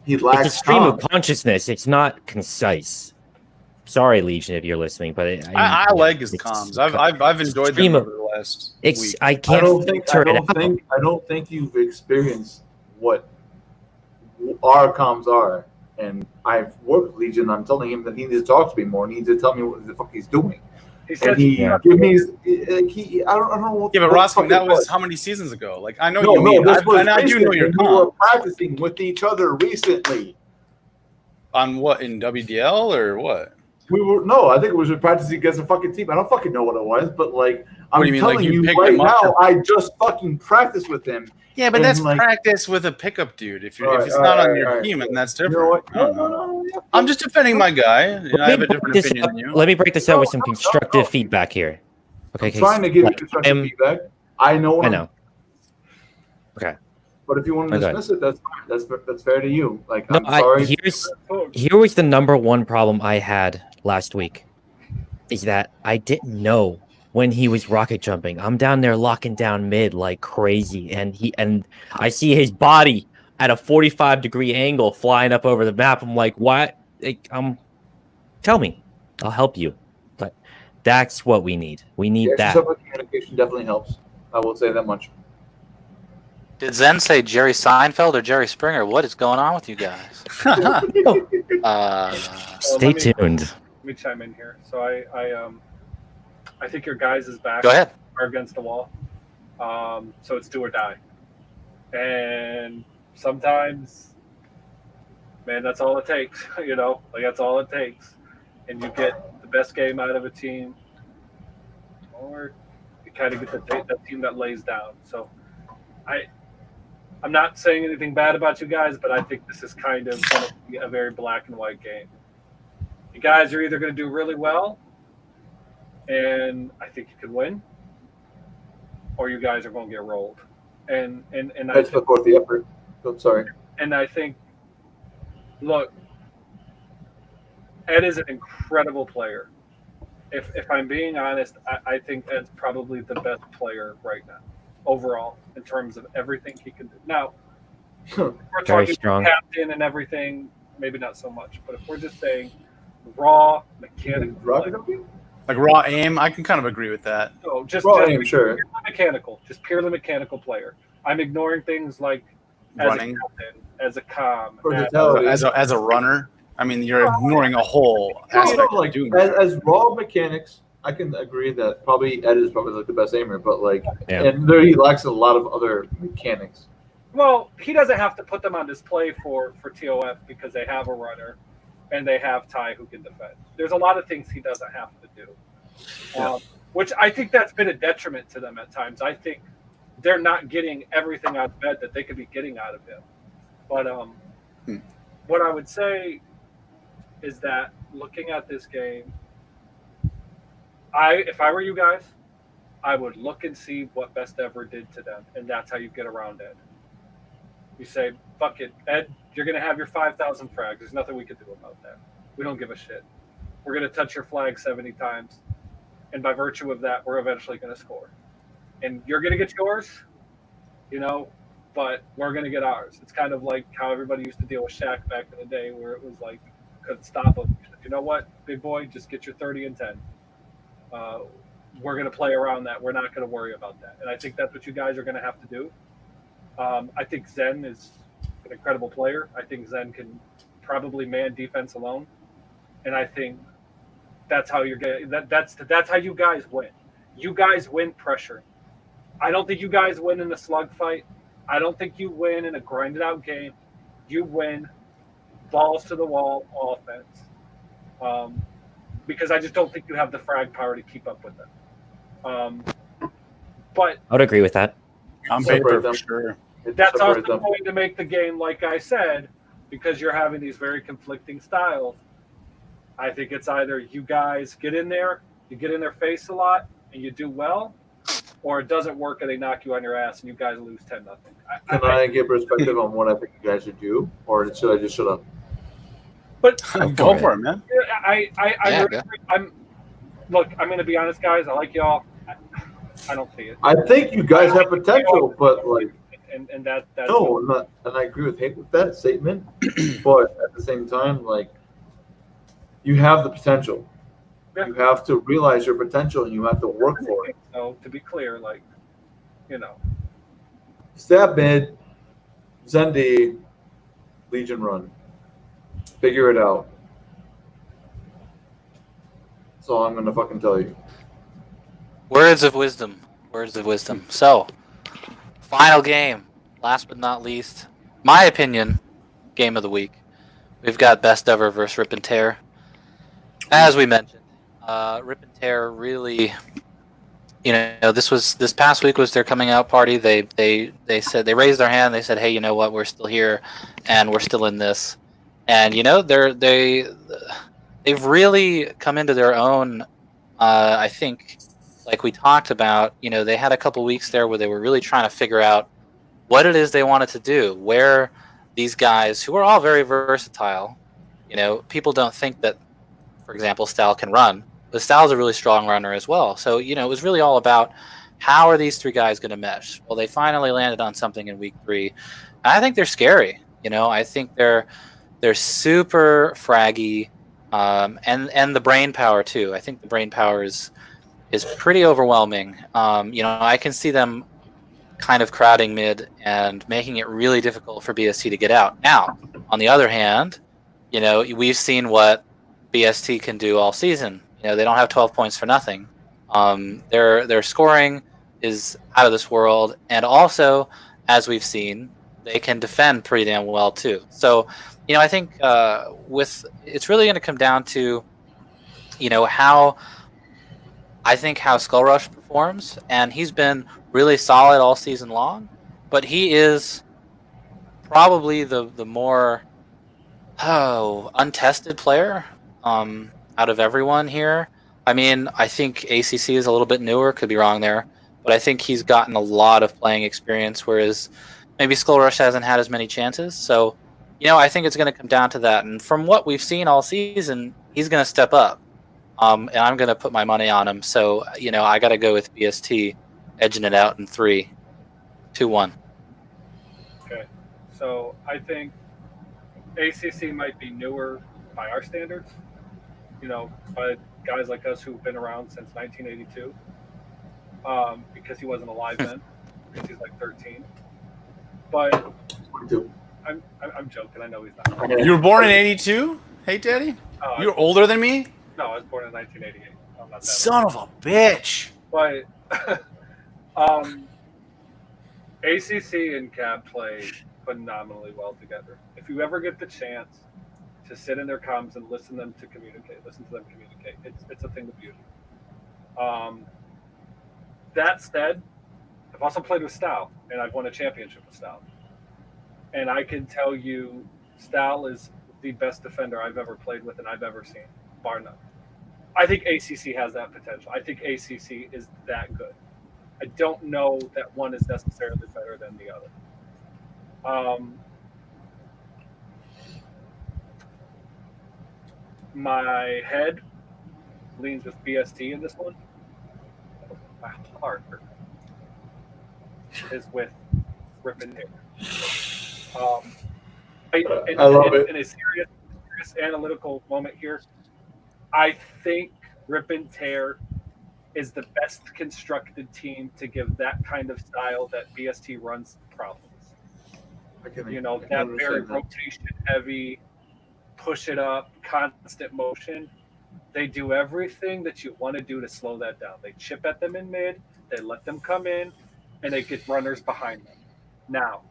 he lacks It's a stream of comms. consciousness. It's not concise. Sorry, Legion, if you're listening, but I yeah, like his it's comms. a I've enjoyed stream them of- over the last It's week. I I can't don't think filter it out. I don't think you've experienced what our comms are. And I've worked with Legion. I'm telling him that he needs to talk to me more. He needs to tell me what the fuck he's doing. He said And he Yeah. give me I don't know what. Yeah, but what Ross, the fuck that it was how many seasons ago? Like I know No, you mean, this was and I do know recent, your and we were comms. practicing with each other recently. On what, in WDL or what? I think it was practicing against a fucking team. I don't fucking know what it was, but like What do I'm you mean, like, telling you you picked right him up now, or- I just fucking practiced with him. Yeah, but And, that's like- practice with a pickup dude. If All it's right, not all on right, your all right. team, and that's You different. know what? I don't know. I'm just defending my guy. And I have a different opinion than you. Let me break this out with some No. constructive feedback here. Okay, I'm trying to give you like, constructive feedback. I know. I know. Okay. But if you want to Okay. dismiss it, that's fine. That's fair to you. Like No, I'm sorry. here was the number one problem I had last week, is that I didn't know when he was rocket jumping. I'm down there locking down mid like crazy, and I see his body at a 45-degree angle flying up over the map. I'm like, what? Like, tell me, I'll help you. But that's what we need. We need Yeah, that. separate communication definitely helps. I will say that much. Did Zen say Jerry Seinfeld or Jerry Springer? What is going on with you guys? Stay let me- tuned. Let me chime in here. So I think your guys' backs Go ahead. are against the wall. So it's do or die. And sometimes, man, that's all it takes. You know, like that's all it takes. And you get the best game out of a team, or you kind of get that team that lays down. So I'm not saying anything bad about you guys, but I think this is kind of going to be a very black and white game. You guys are either going to do really well, and I think you could win, or you guys are going to get rolled. And I Let's put forth the effort. I'm sorry. and I think, look, Ed is an incredible player. If I'm being honest, I think Ed's probably the best player right now, overall, in terms of everything he can do. Now, if we're Very talking strong. captain and everything, maybe not so much. But if we're just saying raw mechanical, Like raw aim, I can kind of agree with that. no, just Raw just aim, sure. purely mechanical, just purely mechanical player. I'm ignoring things like as Running. a captain, as a comm, Versatility. As a runner, I mean, you're ignoring a whole No, aspect like, of doing as raw mechanics, I can agree that probably Ed is probably like the best aimer, but like, Yeah. and there he lacks a lot of other mechanics. Well, he doesn't have to put them on display for TOF because they have a runner and they have Ty who can defend. There's a lot of things he doesn't have to do, which I think that's been a detriment to them at times. I think they're not getting everything out of bed that they could be getting out of him. But what I would say is that looking at this game, if I were you guys, I would look and see what Best Ever did to them, and that's how you get around Ed. You say, fuck it, Ed, you're going to have your 5,000 frags. There's nothing we can do about that. We don't give a shit. We're going to touch your flag 70 times, and by virtue of that, we're eventually going to score. And you're going to get yours, you know, but we're going to get ours. It's kind of like how everybody used to deal with Shaq back in the day where it was like, couldn't stop him. You know what, big boy, just get your 30 and 10. We're going to play around that. We're not going to worry about that. And I think that's what you guys are going to have to do. I think Zen is an incredible player. I think Zen can probably man defense alone. And I think that's how you're getting that's how you guys win. You guys win pressure. I don't think you guys win in a slugfight. I don't think you win in a grinded out game. You win balls to the wall offense. Because I just don't think you have the frag power to keep up with them. But I would agree with that. On Separate paper, them. for sure. that's also Separate them. going to make the game, like I said, because you're having these very conflicting styles. I think it's either you guys get in there, you get in their face a lot, and you do well, or it doesn't work and they knock you on your ass and you guys lose 10-0. Can I give perspective on what I think you guys should do, or should I just shut up? But Go for it, man. I'm Look, I'm going to be honest, guys. I like y'all. I don't see it. I think you guys have potential, but like, and that's no, not, and I agree with that statement. But at the same time, like, you have the potential. Yeah. You have to realize your potential, and you have to work for it. So to be clear, like, you know, Stab mid, Zendy, Legion run. Figure it out. That's all I'm gonna fucking tell you. Words of wisdom. Words of wisdom. So, final game. Last but not least, my opinion, game of the week. We've got Best Ever versus Rip and Tear. As we mentioned, Rip and Tear really, this past week was their coming out party. They said, they raised their hand. They said, hey, you know what? We're still here, and we're still in this. And they've really come into their own. I think, like we talked about, they had a couple weeks there where they were really trying to figure out what it is they wanted to do. Where these guys, who are all very versatile, people don't think that, for example, Stal can run, but Stal's a really strong runner as well. So, it was really all about how are these three guys going to mesh? Well, they finally landed on something in week 3. And I think they're scary. I think they're super fraggy, and the brain power too. I think the brain power is pretty overwhelming. I can see them kind of crowding mid and making it really difficult for BST to get out. Now, on the other hand, we've seen what BST can do all season. They don't have 12 points for nothing. Their scoring is out of this world, and also, as we've seen, they can defend pretty damn well too. So, I think it's really going to come down to, how Skull Rush performs, and he's been really solid all season long, but he is probably the more untested player out of everyone here. I mean, I think ACC is a little bit newer, could be wrong there, but I think he's gotten a lot of playing experience, whereas maybe Skull Rush hasn't had as many chances. So, I think it's going to come down to that. And from what we've seen all season, he's going to step up. And I'm going to put my money on him. So, I got to go with BST edging it out in 3, 2, 1. okay. So I think ACC might be newer by our standards, by guys like us who've been around since 1982, because he wasn't alive then, because he's like 13. But I'm joking. I know he's not. You were born in 82? Hey, Daddy? You're older than me? No, I was born in 1988. I'm not that Son of a bitch. But ACC and Cab play phenomenally well together. If you ever get the chance to sit in their comms and listen to them communicate, it's a thing of beauty. That said, I've also played with Stal, and I've won a championship with Stal. And I can tell you, Stal is the best defender I've ever played with and I've ever seen, bar none. I think ACC has that potential. I think ACC is that good. I don't know that one is necessarily better than the other. My head leans with BST in this one. My heart is with Rip and Tear. I love it. In a serious analytical moment here, I think Rip and Tear is the best constructed team to give that kind of style that BST runs problems. That very rotation heavy, push it up, constant motion. They do everything that you want to do to slow that down. They chip at them in mid, they let them come in, and they get runners behind them. Now,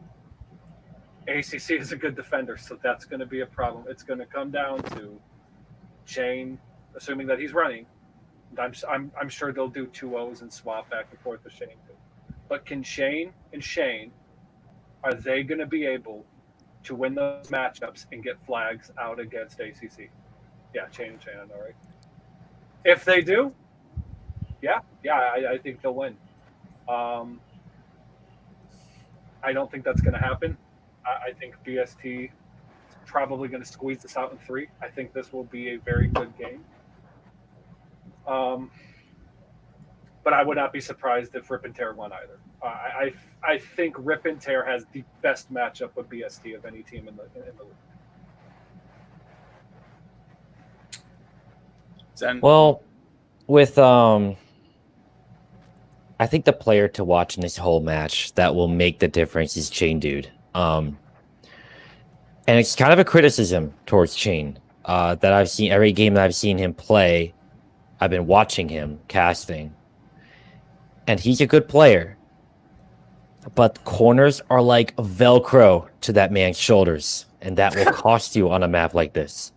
ACC is a good defender, so that's going to be a problem. It's going to come down to Shane, assuming that he's running. I'm sure they'll do 2-0s and swap back and forth with Shane too. But can Shane and Shane, are they going to be able to win those matchups and get flags out against ACC? Yeah, Shane and Shane, I know, right? If they do, I think they'll win. I don't think that's going to happen. I think BST is probably going to squeeze this out in 3. I think this will be a very good game. But I would not be surprised if Rip and Tear won either. I think Rip and Tear has the best matchup with BST of any team in the league. Zen? Well, with I think the player to watch in this whole match that will make the difference is Chain Dude. And it's kind of a criticism towards Chain that I've seen every game that I've seen him play. I've been watching him casting, and he's a good player. But corners are like Velcro to that man's shoulders, and that will cost you on a map like this.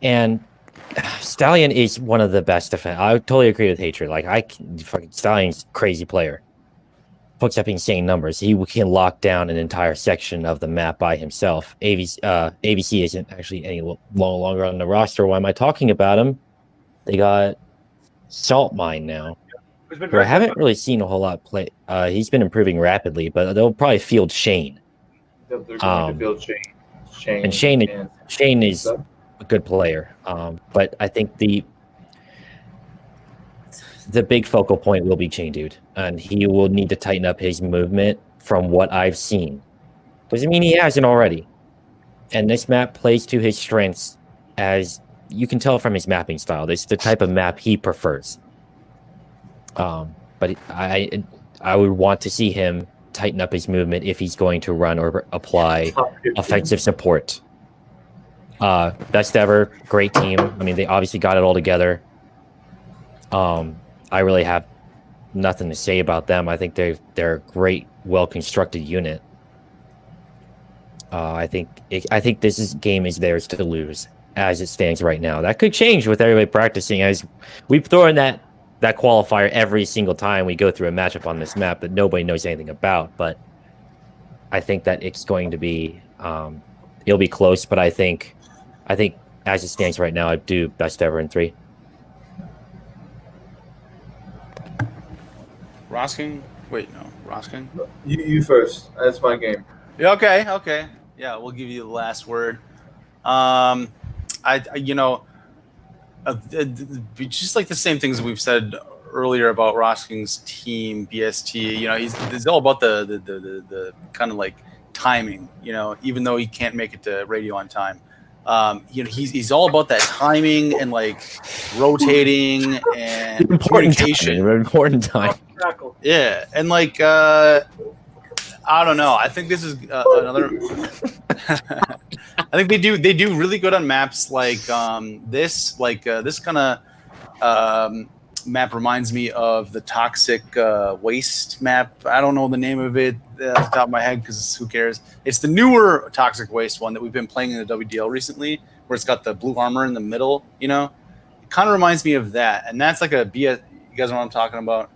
And Stallion is one of the best defense. I totally agree with Hatred. Fucking Stallion's a crazy player. Puts up insane numbers. He can lock down an entire section of the map by himself. ABC isn't actually any longer on the roster. Why am I talking about him? They got Salt Mine now. Who I haven't really seen a whole lot play. He's been improving rapidly, but they'll probably field Shane. They're going to field Shane. And Shane is a good player. But I think the big focal point will be Chain Dude, and he will need to tighten up his movement from what I've seen. Doesn't mean he hasn't already. And this map plays to his strengths, as you can tell from his mapping style. This is the type of map he prefers. But I would want to see him tighten up his movement if he's going to run or apply offensive support. Best ever, great team. I mean, they obviously got it all together. I really have nothing to say about them. I think they're a great, well-constructed unit. I think this game is theirs to lose as it stands right now. That could change with everybody practicing. As we throw in that qualifier every single time we go through a matchup on this map that nobody knows anything about. But I think that it's going to be it'll be close. But I think as it stands right now, I do best ever in 3. Rosking? Wait, no. Rosking? You first. That's my game. Yeah, okay. Yeah, we'll give you the last word. Just like the same things we've said earlier about Rosking's team, BST. You know, he's all about the kind of like timing. You know, even though he can't make it to radio on time. He's all about that timing and like rotating and communication. Important time. Yeah, and like I don't know. I think this is another. I think they do really good on maps like this. Like this kind of map reminds me of the Toxic Waste map. I don't know the name of it off the top of my head because who cares? It's the newer Toxic Waste one that we've been playing in the WDL recently, where it's got the blue armor in the middle. You know, it kind of reminds me of that, and that's like a BS. You guys know what I'm talking about?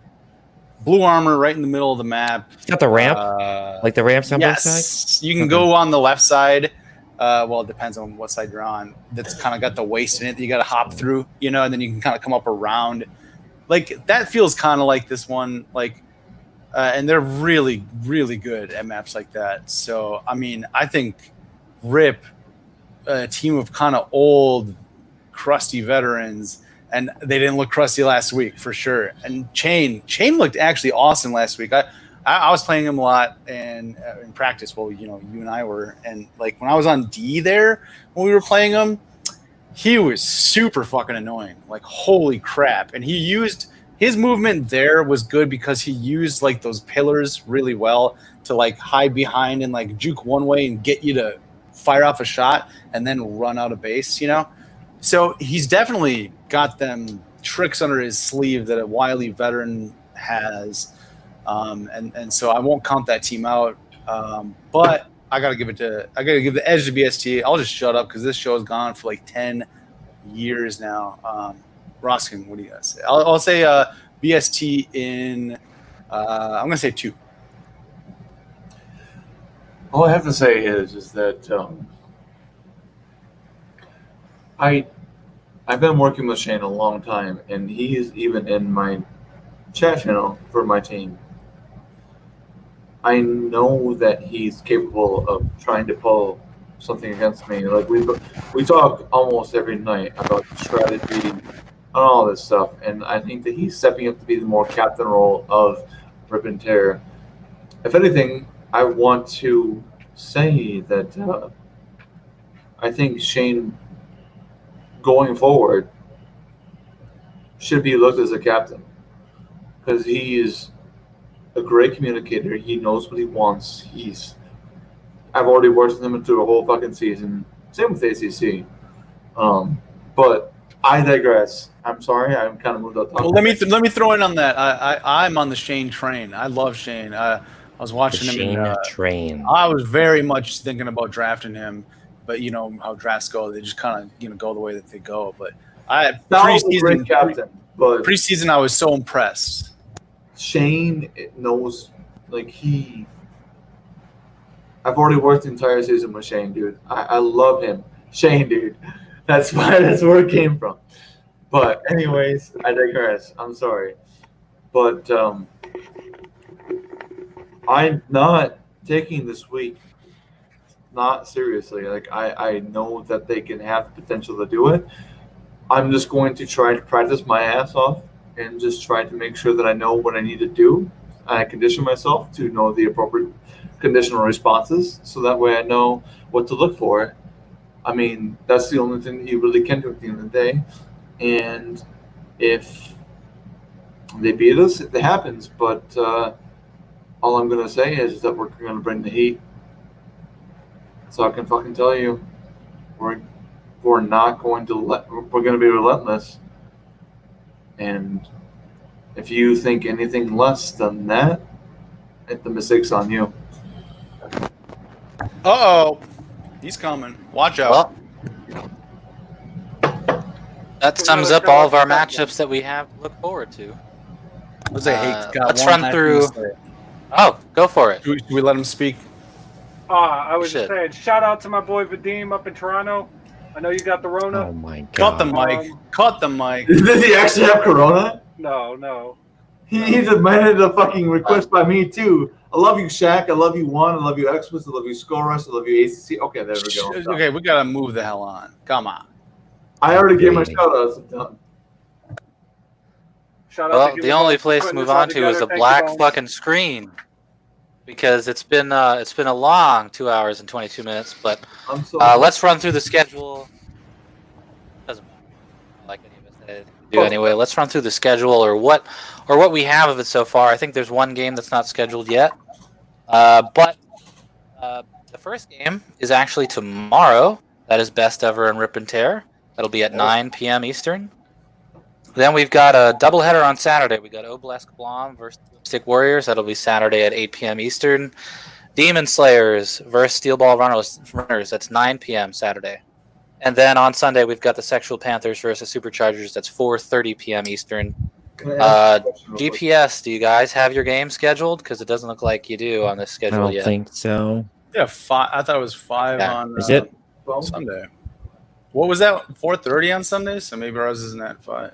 Blue armor right in the middle of the map. It's got the ramp, like the ramps on both sides. Yes, you can go on the left side. Well, it depends on what side you're on. That's kind of got the waste in it that you got to hop through, you know, and then you can kind of come up around. Like that feels kind of like this one, like, and they're really, really good at maps like that. So, I mean, I think Rip, a team of kind of old, crusty veterans. And they didn't look crusty last week for sure. And Chain looked actually awesome last week. I was playing him a lot in practice. Well, you know, you and I were. And like when I was on D there, when we were playing him, he was super fucking annoying. Like holy crap! And he used his movement there was good because he used like those pillars really well to like hide behind and like juke one way and get you to fire off a shot and then run out of base. You know. So he's definitely got them tricks under his sleeve that a wily veteran has, and so I won't count that team out. But I gotta give the edge to BST. I'll just shut up because this show has gone for like 10 years now. Roskin, what do you guys say? I'll say BST in. I'm gonna say 2. All I have to say is that. I've been working with Shane a long time, and he's even in my chat channel for my team. I know that he's capable of trying to pull something against me. Like we talk almost every night about strategy, on all this stuff, and I think that he's stepping up to be the more captain role of Rip and Tear. If anything, I want to say that I think Shane, going forward, should be looked as a captain because he is a great communicator. He knows what he wants. I've already worked with him through a whole fucking season. Same with ACC. But I digress. I'm sorry. I'm kind of moved up. Well, let me throw in on that. I'm on the Shane train. I love Shane. I was The watching him. Shane train. I was very much thinking about drafting him, but you know how drafts go; they just kind of go the way that they go. But great captain. But preseason, I was so impressed. Shane knows, I've already worked the entire season with Shane, dude. I love him. Shane, dude. That's where it came from. But anyways, I digress. I'm sorry. But I'm not taking this week not seriously. I know that they can have the potential to do it. I'm just going to try to practice my ass off and just try to make sure that I know what I need to do. I condition myself to know the appropriate conditional responses, so that way I know what to look for. I mean, that's the only thing that you really can do at the end of the day. And if they beat us, it happens. But all I'm going to say is that we're going to bring the heat. So I can fucking tell you, we're not going to we're going to be relentless. And if you think anything less than that, the mistake's on you. Uh-oh. He's coming. Watch out. Well, that sums up all of our matchups that we have to look forward to. Let's run through. Oh, go for it. Should we let him speak? I was just saying, shout out to my boy Vadim up in Toronto. I know you got the Rona. Oh my god. Cut the mic. Cut the mic. Does he actually have Corona? No. He demanded a fucking request by me too. I love you, Shaq. I love you, Juan. I love you, Xmas. I love you, Scorerush. I love you, ACC. Okay, there we go. Okay, we gotta move the hell on. Come on. I already gave my shout outs. Well, the only place to move on to is a black fucking screen, because it's been a long 2 hours and 22 minutes. But let's run through the schedule. Doesn't matter. Like any of us do anyway. Let's run through the schedule or what we have of it so far. I think there's one game that's not scheduled yet, but the first game is actually tomorrow. That is Best Ever in Rip and Tear. That'll be at 9 p.m. Eastern. Then we've got a doubleheader on Saturday. We got Obelisk Blom versus Stick Warriors. That'll be Saturday at 8 p.m. Eastern. Demon Slayers versus Steel Ball Runners. That's 9 p.m. Saturday. And then on Sunday, we've got the Sexual Panthers versus Superchargers. That's 4:30 p.m. Eastern. GPS, do you guys have your game scheduled? Because it doesn't look like you do on this I schedule don't yet. think so. Yeah, 5. I thought it was 5 Yeah. on Is it? Sunday. What was that? 4:30 on Sunday? So maybe ours isn't at 5.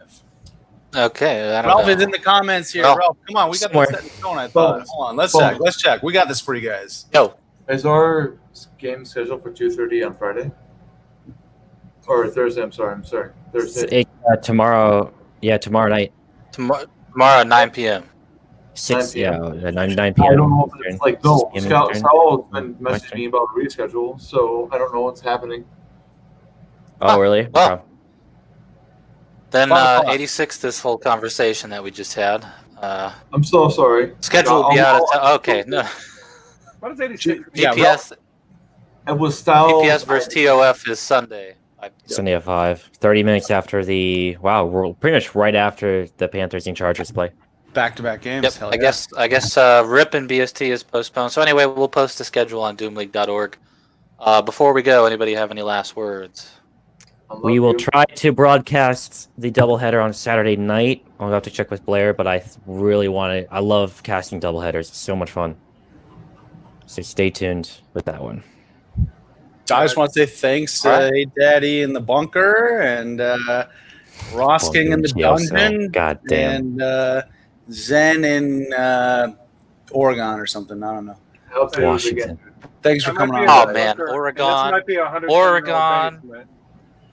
Okay, I don't Ralph know. is in the comments here. Well, Ralph, come on, we got somewhere. this set in stone. I thought. Hold on, let's check. We got this for you guys. Yo, Is our game scheduled for 2:30 on Friday? Or Thursday? I'm sorry. Thursday. Tomorrow. Yeah, tomorrow night. tomorrow at 9 p.m. 6. 9 Yeah, p.m. 9 p.m. I don't know if it's like no. 6 p.m. Scout's been messaging me about a reschedule, so I don't know what's happening. Oh, really? Well, Okay. Then 5 o'clock. 86, this whole conversation that we just had. I'm so sorry. Schedule will be out of time. Okay, no. What is 86? GPS, It was style. GPS versus TOF is Sunday. Sunday at 5. 30 minutes after we're pretty much right after the Panthers and Chargers play. Back-to-back games. Yep, Hell I yeah. guess RIP and BST is postponed. So anyway, we'll post the schedule on doomleague.org. Before we go, anybody have any last words? We will try to broadcast the doubleheader on Saturday night. I'll have to check with Blair, but I really want to. I love casting doubleheaders. It's so much fun. So stay tuned with that one. I just want to say thanks to Hey Daddy in the bunker and Rosking in the dungeon. God damn. And Zen in Oregon or something. I don't know. Washington. Thanks for coming on. Oh, man, This Oregon. might be 100 Oregon. basement,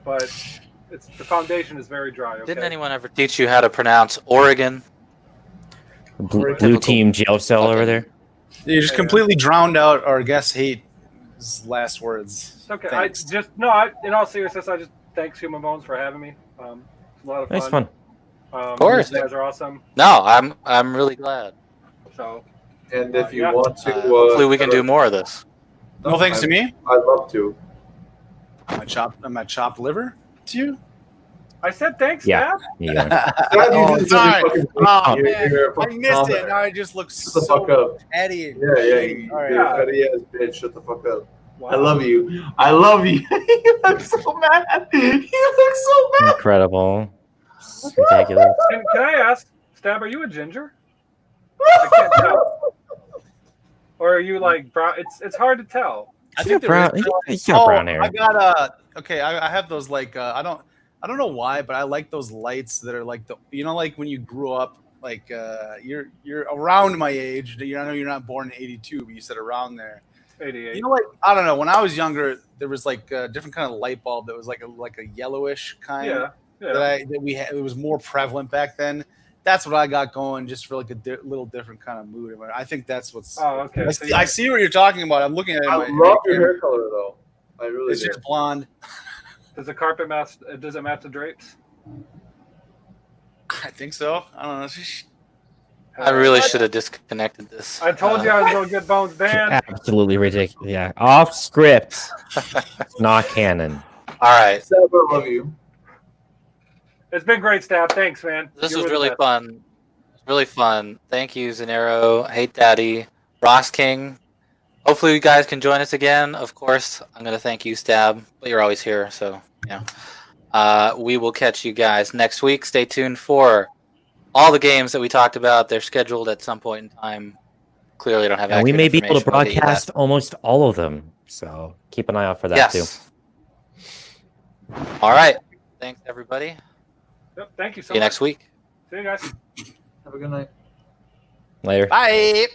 but It's the foundation is very dry. Okay? Didn't anyone ever teach you how to pronounce Oregon? Blue Typical team jail cell over there. You just completely drowned out our guest hate's last words. It's okay. Thanks. In all seriousness, I just thanks Human Bones for having me. It's a lot of fun. Nice fun. Of course. You guys are awesome. No, I'm really glad. So, And if you yeah. want to, Hopefully we can do more of this. No thanks to me. I'd love to. My chopped liver to you. I said thanks, Yeah. Dad. Yeah. Oh, You just sorry. fucking- Oh, you're- man. you're a I fucking missed it. commenter. Now I just look Shut the fuck so up. petty. And Yeah, shitty. All right. you're a petty ass bitch. Shut the fuck up. Wow. I love you. I love you. You look so mad. You look so mad. Incredible. It's ridiculous. Can I ask, Stab, are you a ginger? I can't tell. Or are you like brown? It's hard to tell. I He's think got brown, there is. he's got brown hair. I got okay. I have those like I don't know why, but I like those lights that are like like when you grew up, like you're around my age. I know you're not born in '82, but you said around there. 88. You know, like I don't know. When I was younger, there was like a different kind of light bulb that was like a yellowish kind. Yeah. That we had. It was more prevalent back then. That's what I got going, just for like a little different kind of mood. I think that's what's. Oh, okay. I see what you're talking about. I'm looking at it. I love your hair color though. I really It's do. just blonde. Does the carpet match? Does it match the drapes? I think so. I don't know. I really should have disconnected this. I told you I was gonna get Bones banned. Absolutely ridiculous. Yeah. Off script. Not canon. All right. Sab, I love you. It's been great, Stab. Thanks, man. This You was were the really best. fun. Really fun. Thank you, Zanero, Hate Daddy, Ross King. Hopefully you guys can join us again. Of course, I'm going to thank you, Stab, but you're always here, so yeah. We will catch you guys next week. Stay tuned for all the games that we talked about. They're scheduled at some point in time. Clearly don't have And we accurate may be able to information. We'll get you that. broadcast almost all of them. So keep an eye out for that too. All right. Thanks, everybody. Yep, thank you so See you much. next week. See you guys. Have a good night. Later. Bye.